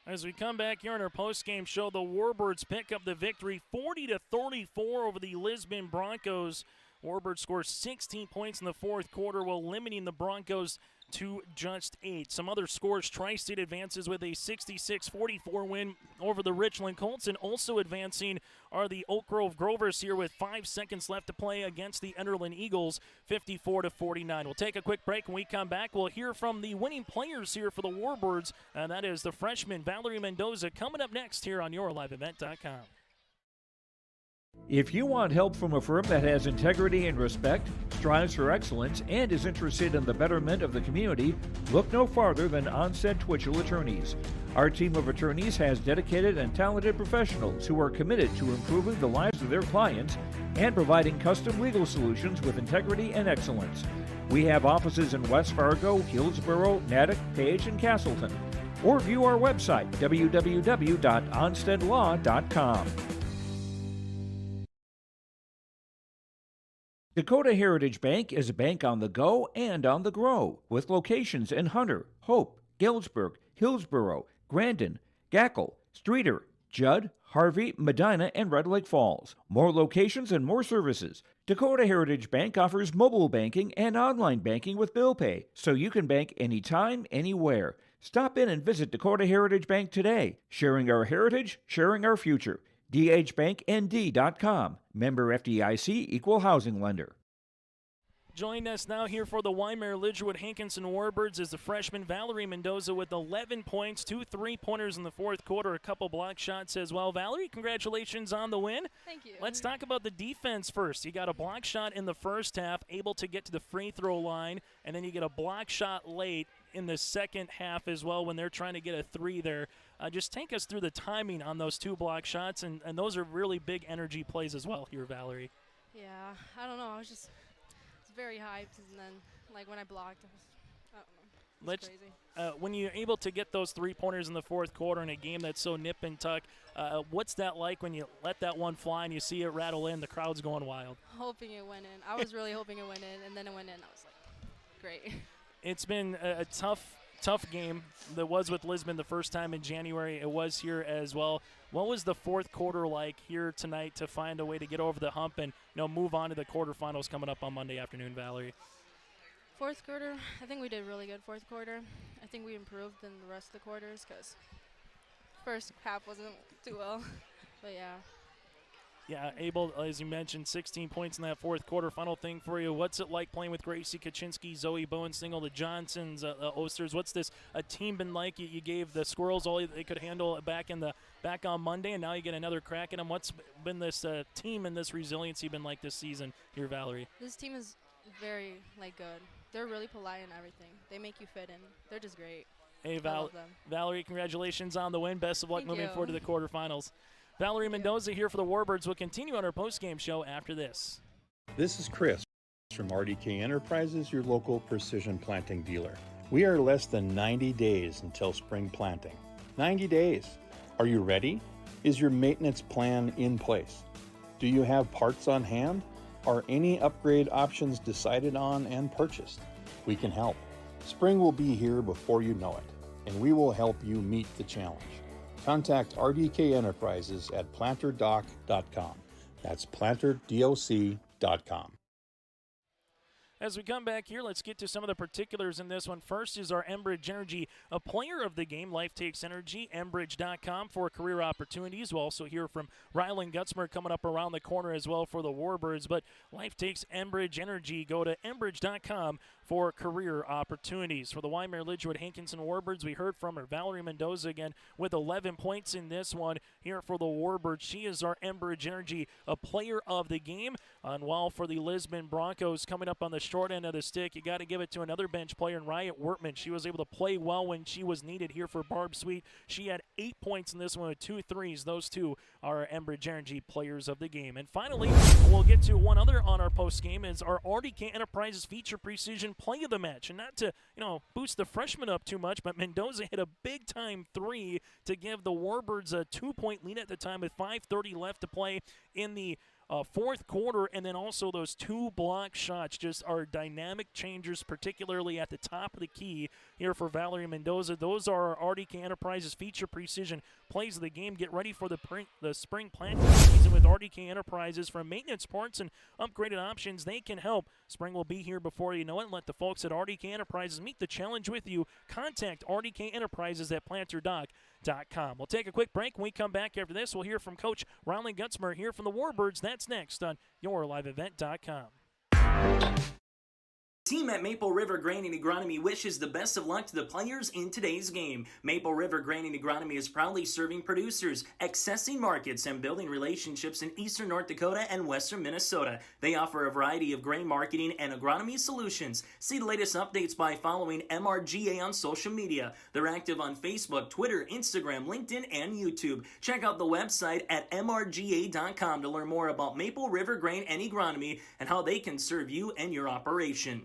As we come back here in our post-game show, the Warbirds pick up the victory 40-34 over the Lisbon Broncos. Warbirds score 16 points in the fourth quarter while limiting the Broncos to just 8. Some other scores: Tri-State advances with a 66-44 win over the Richland Colts, and also advancing are the Oak Grove Grovers here with 5 seconds left to play against the Enderlin Eagles, 54-49. We'll take a quick break. When we come back, we'll hear from the winning players here for the Warbirds, and that is the freshman Valerie Mendoza, coming up next here on YourLiveEvent.com. If you want help from a firm that has integrity and respect, strives for excellence, and is interested in the betterment of the community, look no farther than Onstead Twitchell Attorneys. Our team of attorneys has dedicated and talented professionals who are committed to improving the lives of their clients and providing custom legal solutions with integrity and excellence. We have offices in West Fargo, Hillsborough, Natick, Page, and Castleton. Or view our website, www.onsteadlaw.com. Dakota Heritage Bank is a bank on the go and on the grow, with locations in Hunter, Hope, Galesburg, Hillsborough, Grandin, Gackle, Streeter, Judd, Harvey, Medina, and Red Lake Falls. More locations and more services. Dakota Heritage Bank offers mobile banking and online banking with bill pay, so you can bank anytime, anywhere. Stop in and visit Dakota Heritage Bank today. Sharing our heritage, sharing our future. dhbanknd.com. Member FDIC, Equal Housing Lender. Joining us now here for the Wyndmere Lidgerwood Hankinson Warbirds is the freshman Valerie Mendoza with 11 points, 2 3-pointers in the fourth quarter, a couple block shots as well. Valerie, congratulations on the win. Thank you. Let's talk about the defense first. You got a block shot in the first half, able to get to the free throw line, and then you get a block shot late in the second half as well when they're trying to get a three there. Just take us through the timing on those two block shots, and those are really big energy plays as well here, Valerie. Yeah, I don't know. I was very hyped, and then, like, when I blocked, I don't know. It's crazy. When you're able to get those three-pointers in the fourth quarter in a game that's so nip and tuck, what's that like when you let that one fly and you see it rattle in, the crowd's going wild? Hoping it went in. I was really hoping it went in, and then it went in. I was like, great. It's been a tough game that was with Lisbon the first time in January. It was here as well. What was the fourth quarter like here tonight to find a way to get over the hump and move on to the quarterfinals coming up on Monday afternoon, Valerie? Fourth quarter, I think we did really good fourth quarter. I think we improved in the rest of the quarters because first half wasn't too well. But yeah. Yeah, able, as you mentioned, 16 points in that fourth quarter. Final thing for you, what's it like playing with Gracie Kaczynski, Zoe Bowensingle, the Johnsons, Osters? What's this a team been like? You gave the Squirrels all they could handle back on Monday, and now you get another crack at them. What's been this team and this resiliency been like this season here, Valerie? This team is very good. They're really polite and everything. They make you fit in. They're just great. Hey, Valerie, congratulations on the win. Best of luck moving forward to the quarterfinals. Valerie Mendoza here for the Warbirds. We'll continue on our post-game show after this. This is Chris from RDK Enterprises, your local precision planting dealer. We are less than 90 days until spring planting. 90 days. Are you ready? Is your maintenance plan in place? Do you have parts on hand? Are any upgrade options decided on and purchased? We can help. Spring will be here before you know it, and we will help you meet the challenge. Contact RDK Enterprises at planterdoc.com. That's planterdoc.com. As we come back here, let's get to some of the particulars in this one. First is our Enbridge Energy, a player of the game. Life takes energy, enbridge.com for career opportunities. We'll also hear from Rylan Gutzmer coming up around the corner as well for the Warbirds. But Life takes Enbridge Energy. Go to enbridge.com for career opportunities. For the Wyndmere Lidgerwood Hankinson Warbirds, we heard from her, Valerie Mendoza again with 11 points in this one here for the Warbirds. She is our Enbridge Energy, a player of the game. And while for the Lisbon Broncos, coming up on the short end of the stick. You got to give it to another bench player in Riot Wortman. She was able to play well when she was needed here for Barb Sweet. She had 8 points in this one with 2 threes. Those two are Enbridge Energy players of the game. And finally, we'll get to one other on our post game is our RDK Enterprises feature precision play of the match. And not to, boost the freshmen up too much, but Mendoza hit a big-time 3 to give the Warbirds a 2-point lead at the time with 5:30 left to play in the fourth quarter, and then also those 2 block shots just are dynamic changers, particularly at the top of the key here for Valerie Mendoza. Those are our RDK Enterprises feature precision plays of the game. Get ready for the spring planting season with RDK Enterprises. From maintenance parts and upgraded options, they can help. Spring will be here before you know it. Let the folks at RDK Enterprises meet the challenge with you. Contact RDK Enterprises at planterdock.com. We'll take a quick break. When we come back after this, we'll hear from Coach Rylan Gutzmer here from the Warbirds. That's next on YourLiveEvent.com. Team at Maple River Grain and Agronomy wishes the best of luck to the players in today's game. Maple River Grain and Agronomy is proudly serving producers, accessing markets, and building relationships in eastern North Dakota and western Minnesota. They offer a variety of grain marketing and agronomy solutions. See the latest updates by following MRGA on social media. They're active on Facebook, Twitter, Instagram, LinkedIn, and YouTube. Check out the website at mrga.com to learn more about Maple River Grain and Agronomy and how they can serve you and your operation.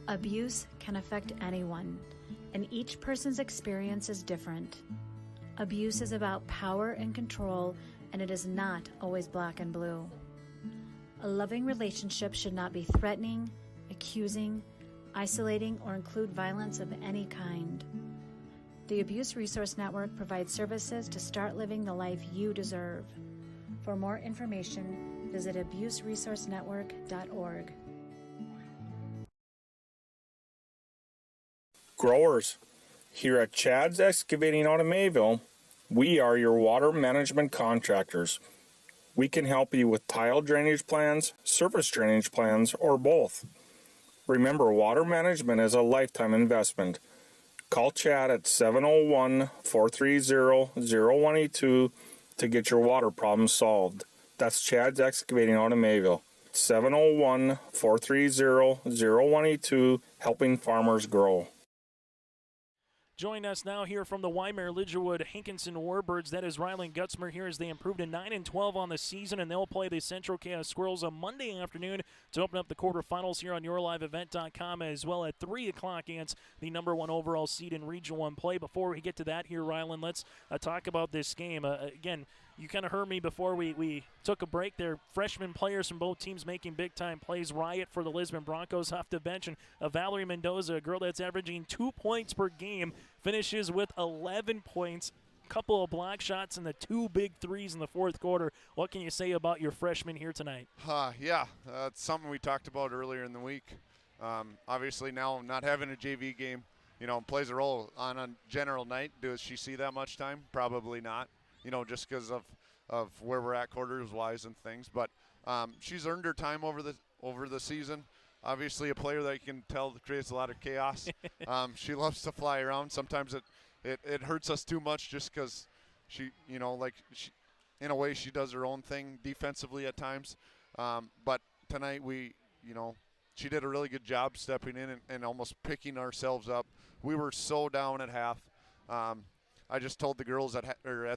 Abuse can affect anyone, and each person's experience is different. Abuse is about power and control, and it is not always black and blue. A loving relationship should not be threatening, accusing, isolating, or include violence of any kind. The Abuse Resource Network provides services to start living the life you deserve. For more information, visit abuseresourcenetwork.org. Growers, here at Chad's Excavating out of Mayville, we are your water management contractors. We can help you with tile drainage plans, surface drainage plans, or both. Remember, water management is a lifetime investment. Call Chad at 701-430-0182 to get your water problems solved. That's Chad's Excavating out of Mayville. 701-430-0182, helping farmers grow. Join us now here from the Wyndmere Lidgerwood Hankinson Warbirds. That is Rylan Gutzmer here as they improved to 9-12 on the season, and they'll play the Central Chaos Squirrels on Monday afternoon to open up the quarterfinals here on YourLiveEvent.com, as well at 3 o'clock against the number 1 overall seed in Region 1 play. Before we get to that here, Rylan, let's talk about this game. Again, you kind of heard me before we took a break there. Freshman players from both teams making big-time plays. Riot for the Lisbon Broncos off the bench, and Valerie Mendoza, a girl that's averaging 2 points per game, finishes with 11 points, a couple of block shots, and the 2 big threes in the fourth quarter. What can you say about your freshman here tonight? It's something we talked about earlier in the week. Obviously now not having a JV game, plays a role on a general night. Does she see that much time? Probably not. Just because of where we're at quarters-wise and things. But she's earned her time over the season. Obviously a player that you can tell creates a lot of chaos. She loves to fly around. Sometimes it hurts us too much just because she, in a way she does her own thing defensively at times. But tonight she did a really good job stepping in and almost picking ourselves up. We were so down at half. I just told the girls at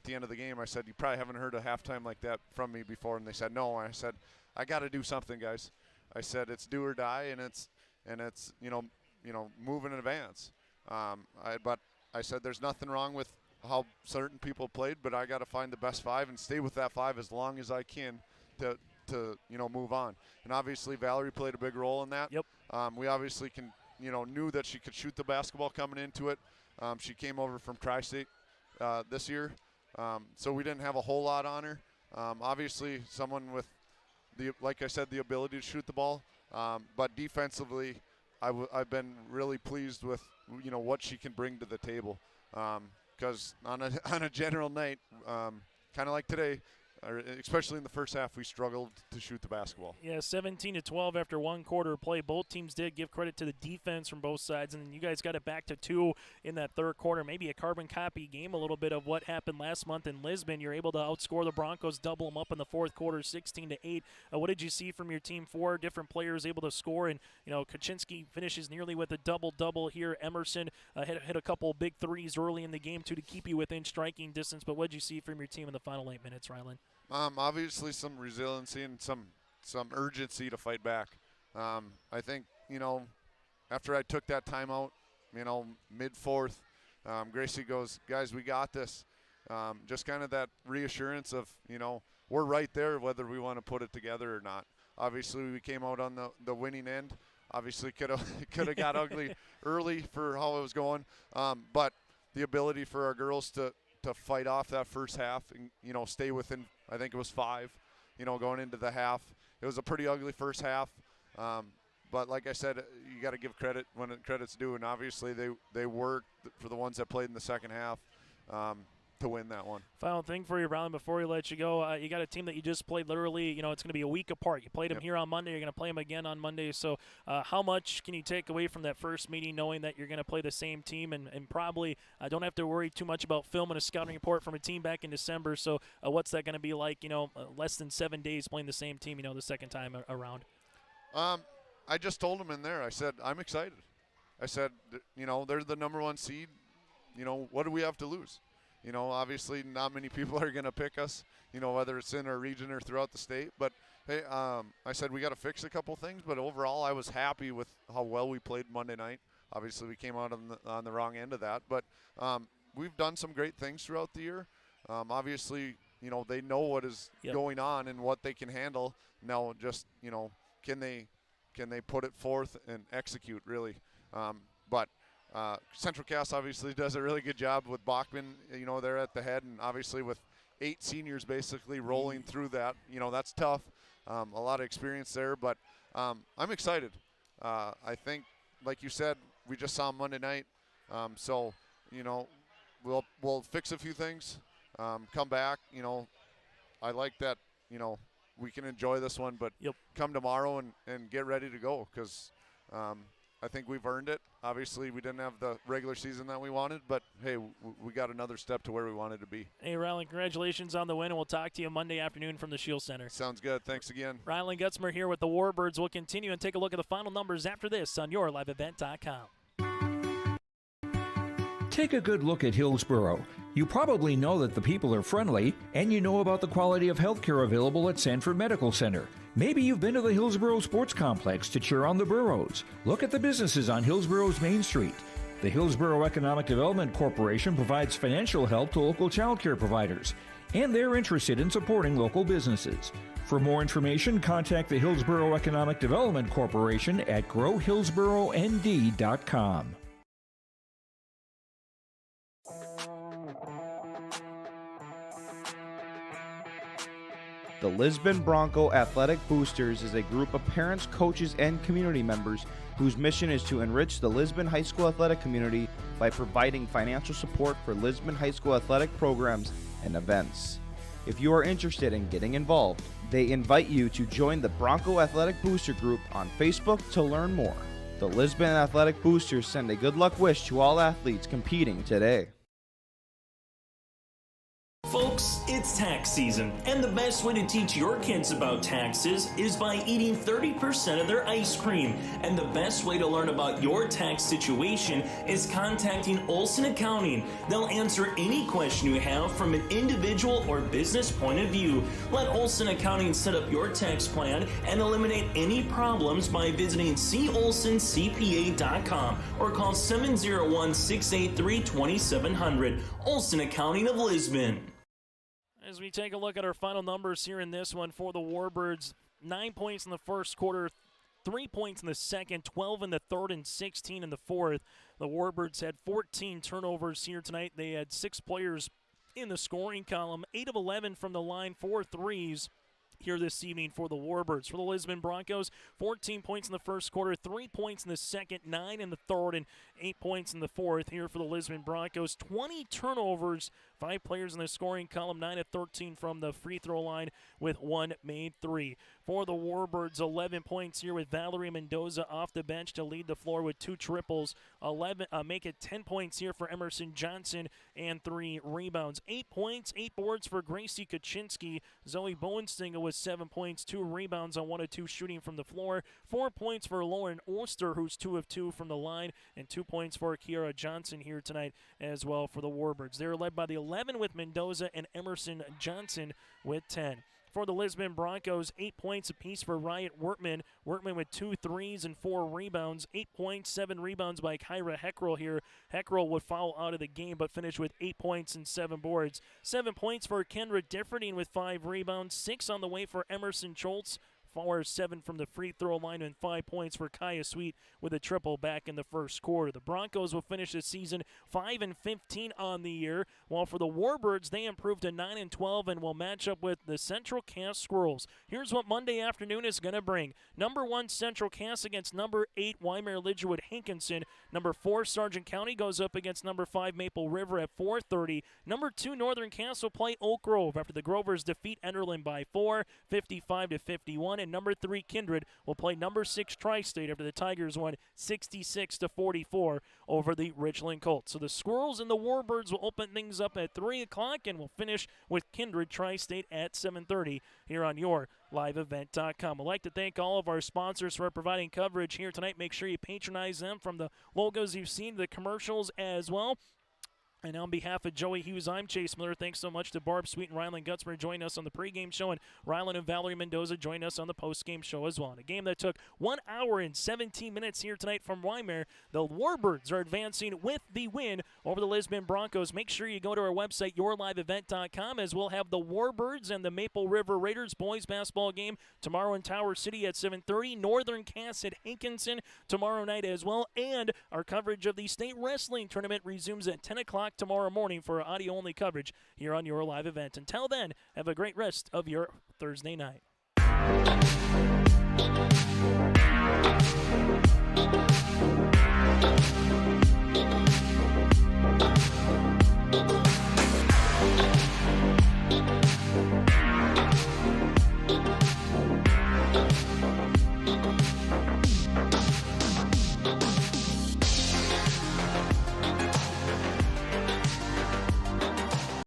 the end of the game, I said, you probably haven't heard a halftime like that from me before. And they said, no. I said, I got to do something, guys. I said, it's do or die, and it's move in advance. But I said, there's nothing wrong with how certain people played, but I got to find the best 5 and stay with that 5 as long as I can to move on. And obviously Valerie played a big role in that. Yep. We obviously knew that she could shoot the basketball coming into it. She came over from Tri-State this year, so we didn't have a whole lot on her. Obviously, someone with like I said, the ability to shoot the ball, but defensively, I've been really pleased with what she can bring to the table. Because on a general night, kind of like today, especially in the first half, we struggled to shoot the basketball. Yeah, 17-12 after one quarter of play. Both teams did give credit to the defense from both sides, and you guys got it back to 2 in that third quarter. Maybe a carbon copy game, a little bit of what happened last month in Lisbon. You're able to outscore the Broncos, double them up in the fourth quarter, 16-8. What did you see from your team? 4 different players able to score, and Kaczynski finishes nearly with a double-double here. Emerson hit a couple big threes early in the game too to keep you within striking distance. But what did you see from your team in the final 8 minutes, Rylan? Obviously some resiliency and some urgency to fight back. I think, after I took that timeout, mid-fourth, Gracie goes, guys, we got this. Just kind of that reassurance of, we're right there whether we want to put it together or not. Obviously, we came out on the winning end. Obviously, could have got ugly early for how it was going. But the ability for our girls to fight off that first half and, stay within, I think it was 5, going into the half. It was a pretty ugly first half. But like I said, you got to give credit when credit's due, and obviously they worked for the ones that played in the second half to win that one. Final thing for you, Rylan, before we let you go. You got a team that you just played literally, it's going to be a week apart. You played them here on Monday. You're going to play them again on Monday. So how much can you take away from that first meeting knowing that you're going to play the same team and probably don't have to worry too much about film and a scouting report from a team back in December? So what's that going to be like, less than 7 days playing the same team, the second time around? I just told them in there, I said, I'm excited. I said, they're the number 1 seed. What do we have to lose? Obviously not many people are going to pick us, whether it's in our region or throughout the state. But, hey, I said we got to fix a couple things. But overall, I was happy with how well we played Monday night. Obviously, we came out on the wrong end of that. But we've done some great things throughout the year. Obviously, they know what is going on and what they can handle. Now, just, can they put it forth and execute, really? But Central Cass obviously does a really good job with Bachman, they're at the head, and obviously with 8 seniors basically rolling through that, that's tough. A lot of experience there, but I'm excited. I think, like you said, we just saw Monday night, so we'll fix a few things, come back. I like that. We can enjoy this one, but come tomorrow and get ready to go because. I think we've earned it. Obviously, we didn't have the regular season that we wanted, but, hey, we got another step to where we wanted to be. Hey, Rylan, congratulations on the win, and we'll talk to you Monday afternoon from the Shield Center. Sounds good. Thanks again. Rylan Gutzmer here with the Warbirds. We'll continue and take a look at the final numbers after this on yourliveevent.com. Take a good look at Hillsboro. You probably know that the people are friendly, and you know about the quality of health care available at Sanford Medical Center. Maybe you've been to the Hillsboro Sports Complex to cheer on the Burros. Look at the businesses on Hillsboro's Main Street. The Hillsboro Economic Development Corporation provides financial help to local child care providers, and they're interested in supporting local businesses. For more information, contact the Hillsboro Economic Development Corporation at growhillsboroND.com. The Lisbon Bronco Athletic Boosters is a group of parents, coaches, and community members whose mission is to enrich the Lisbon High School athletic community by providing financial support for Lisbon High School athletic programs and events. If you are interested in getting involved, they invite you to join the Bronco Athletic Booster Group on Facebook to learn more. The Lisbon Athletic Boosters send a good luck wish to all athletes competing today. Folks, it's tax season, and the best way to teach your kids about taxes is by eating 30% of their ice cream. And the best way to learn about your tax situation is contacting Olson Accounting. They'll answer any question you have from an individual or business point of view. Let Olson Accounting set up your tax plan and eliminate any problems by visiting colsoncpa.com or call 701-683-2700. Olson Accounting of Lisbon. As we take a look at our final numbers here in this one for the Warbirds, 9 points in the first quarter, 3 points in the second, 12 in the third, and 16 in the fourth. The Warbirds had 14 turnovers here tonight. They had 6 players in the scoring column, 8 of 11 from the line, 4 threes. here this evening for the Warbirds. For the Lisbon Broncos, 14 points in the first quarter, 3 points in the second, 9 in the third, and 8 points in the fourth. Here for the Lisbon Broncos, 20 turnovers, 5 players in the scoring column, 9 of 13 from the free throw line with 1 made three. For the Warbirds, 11 points here with Valerie Mendoza off the bench to lead the floor with 2 triples. Make it 10 points here for Emerson Johnson and 3 rebounds. 8 points, 8 boards for Gracie Kaczynski. Zoe Bowenstinger with 7 points, 2 rebounds on 1 of 2 shooting from the floor. 4 points for Lauren Oster, who's 2 of 2 from the line, and 2 points for Kiara Johnson here tonight as well for the Warbirds. They're led by the 11 with Mendoza and Emerson Johnson with 10. For the Lisbon Broncos, 8 points apiece for Riot Wertman. Wertman with 2 threes and 4 rebounds. 8 points, 7 rebounds by Kyra Heckrell here. Heckrell would foul out of the game but finished with 8 points and 7 boards. 7 points for Kendra Differding with 5 rebounds. 6 on the way for Emerson Schultz. 4-7 from the free throw line, and 5 points for Kaya Sweet with a triple back in the first quarter. The Broncos will finish the season 5-15 on the year, while for the Warbirds, they improved to 9-12 and will match up with the Central Cass Squirrels. Here's what Monday afternoon is going to bring. Number 1 Central Cass against number 8 Wyndmere Lidgerwood Hankinson. Number 4 Sargent County goes up against number 5 Maple River at 4:30. Number 2 Northern Cass will play Oak Grove after the Grovers defeat Enderlin by 4, 55-51. And number 3 Kindred will play number 6 Tri-State after the Tigers won 66-44 over the Richland Colts. So the Squirrels and the Warbirds will open things up at 3 o'clock and will finish with Kindred Tri-State at 7:30 here on your liveevent.com. I'd like to thank all of our sponsors for providing coverage here tonight. Make sure you patronize them, from the logos you've seen to the commercials as well. And on behalf of Joey Hughes, I'm Chase Miller. Thanks so much to Barb Sweet and Rylan Gutzmer joining us on the pregame show, and Rylan and Valerie Mendoza joining us on the postgame show as well. In a game that took 1 hour and 17 minutes here tonight from Wyndmere, the Warbirds are advancing with the win over the Lisbon Broncos. Make sure you go to our website, yourliveevent.com, as we'll have the Warbirds and the Maple River Raiders boys basketball game tomorrow in Tower City at 7:30. Northern Cass at Hankinson tomorrow night as well. And our coverage of the state wrestling tournament resumes at 10 o'clock tomorrow morning for audio-only coverage here on your live event. Until then, have a great rest of your Thursday night.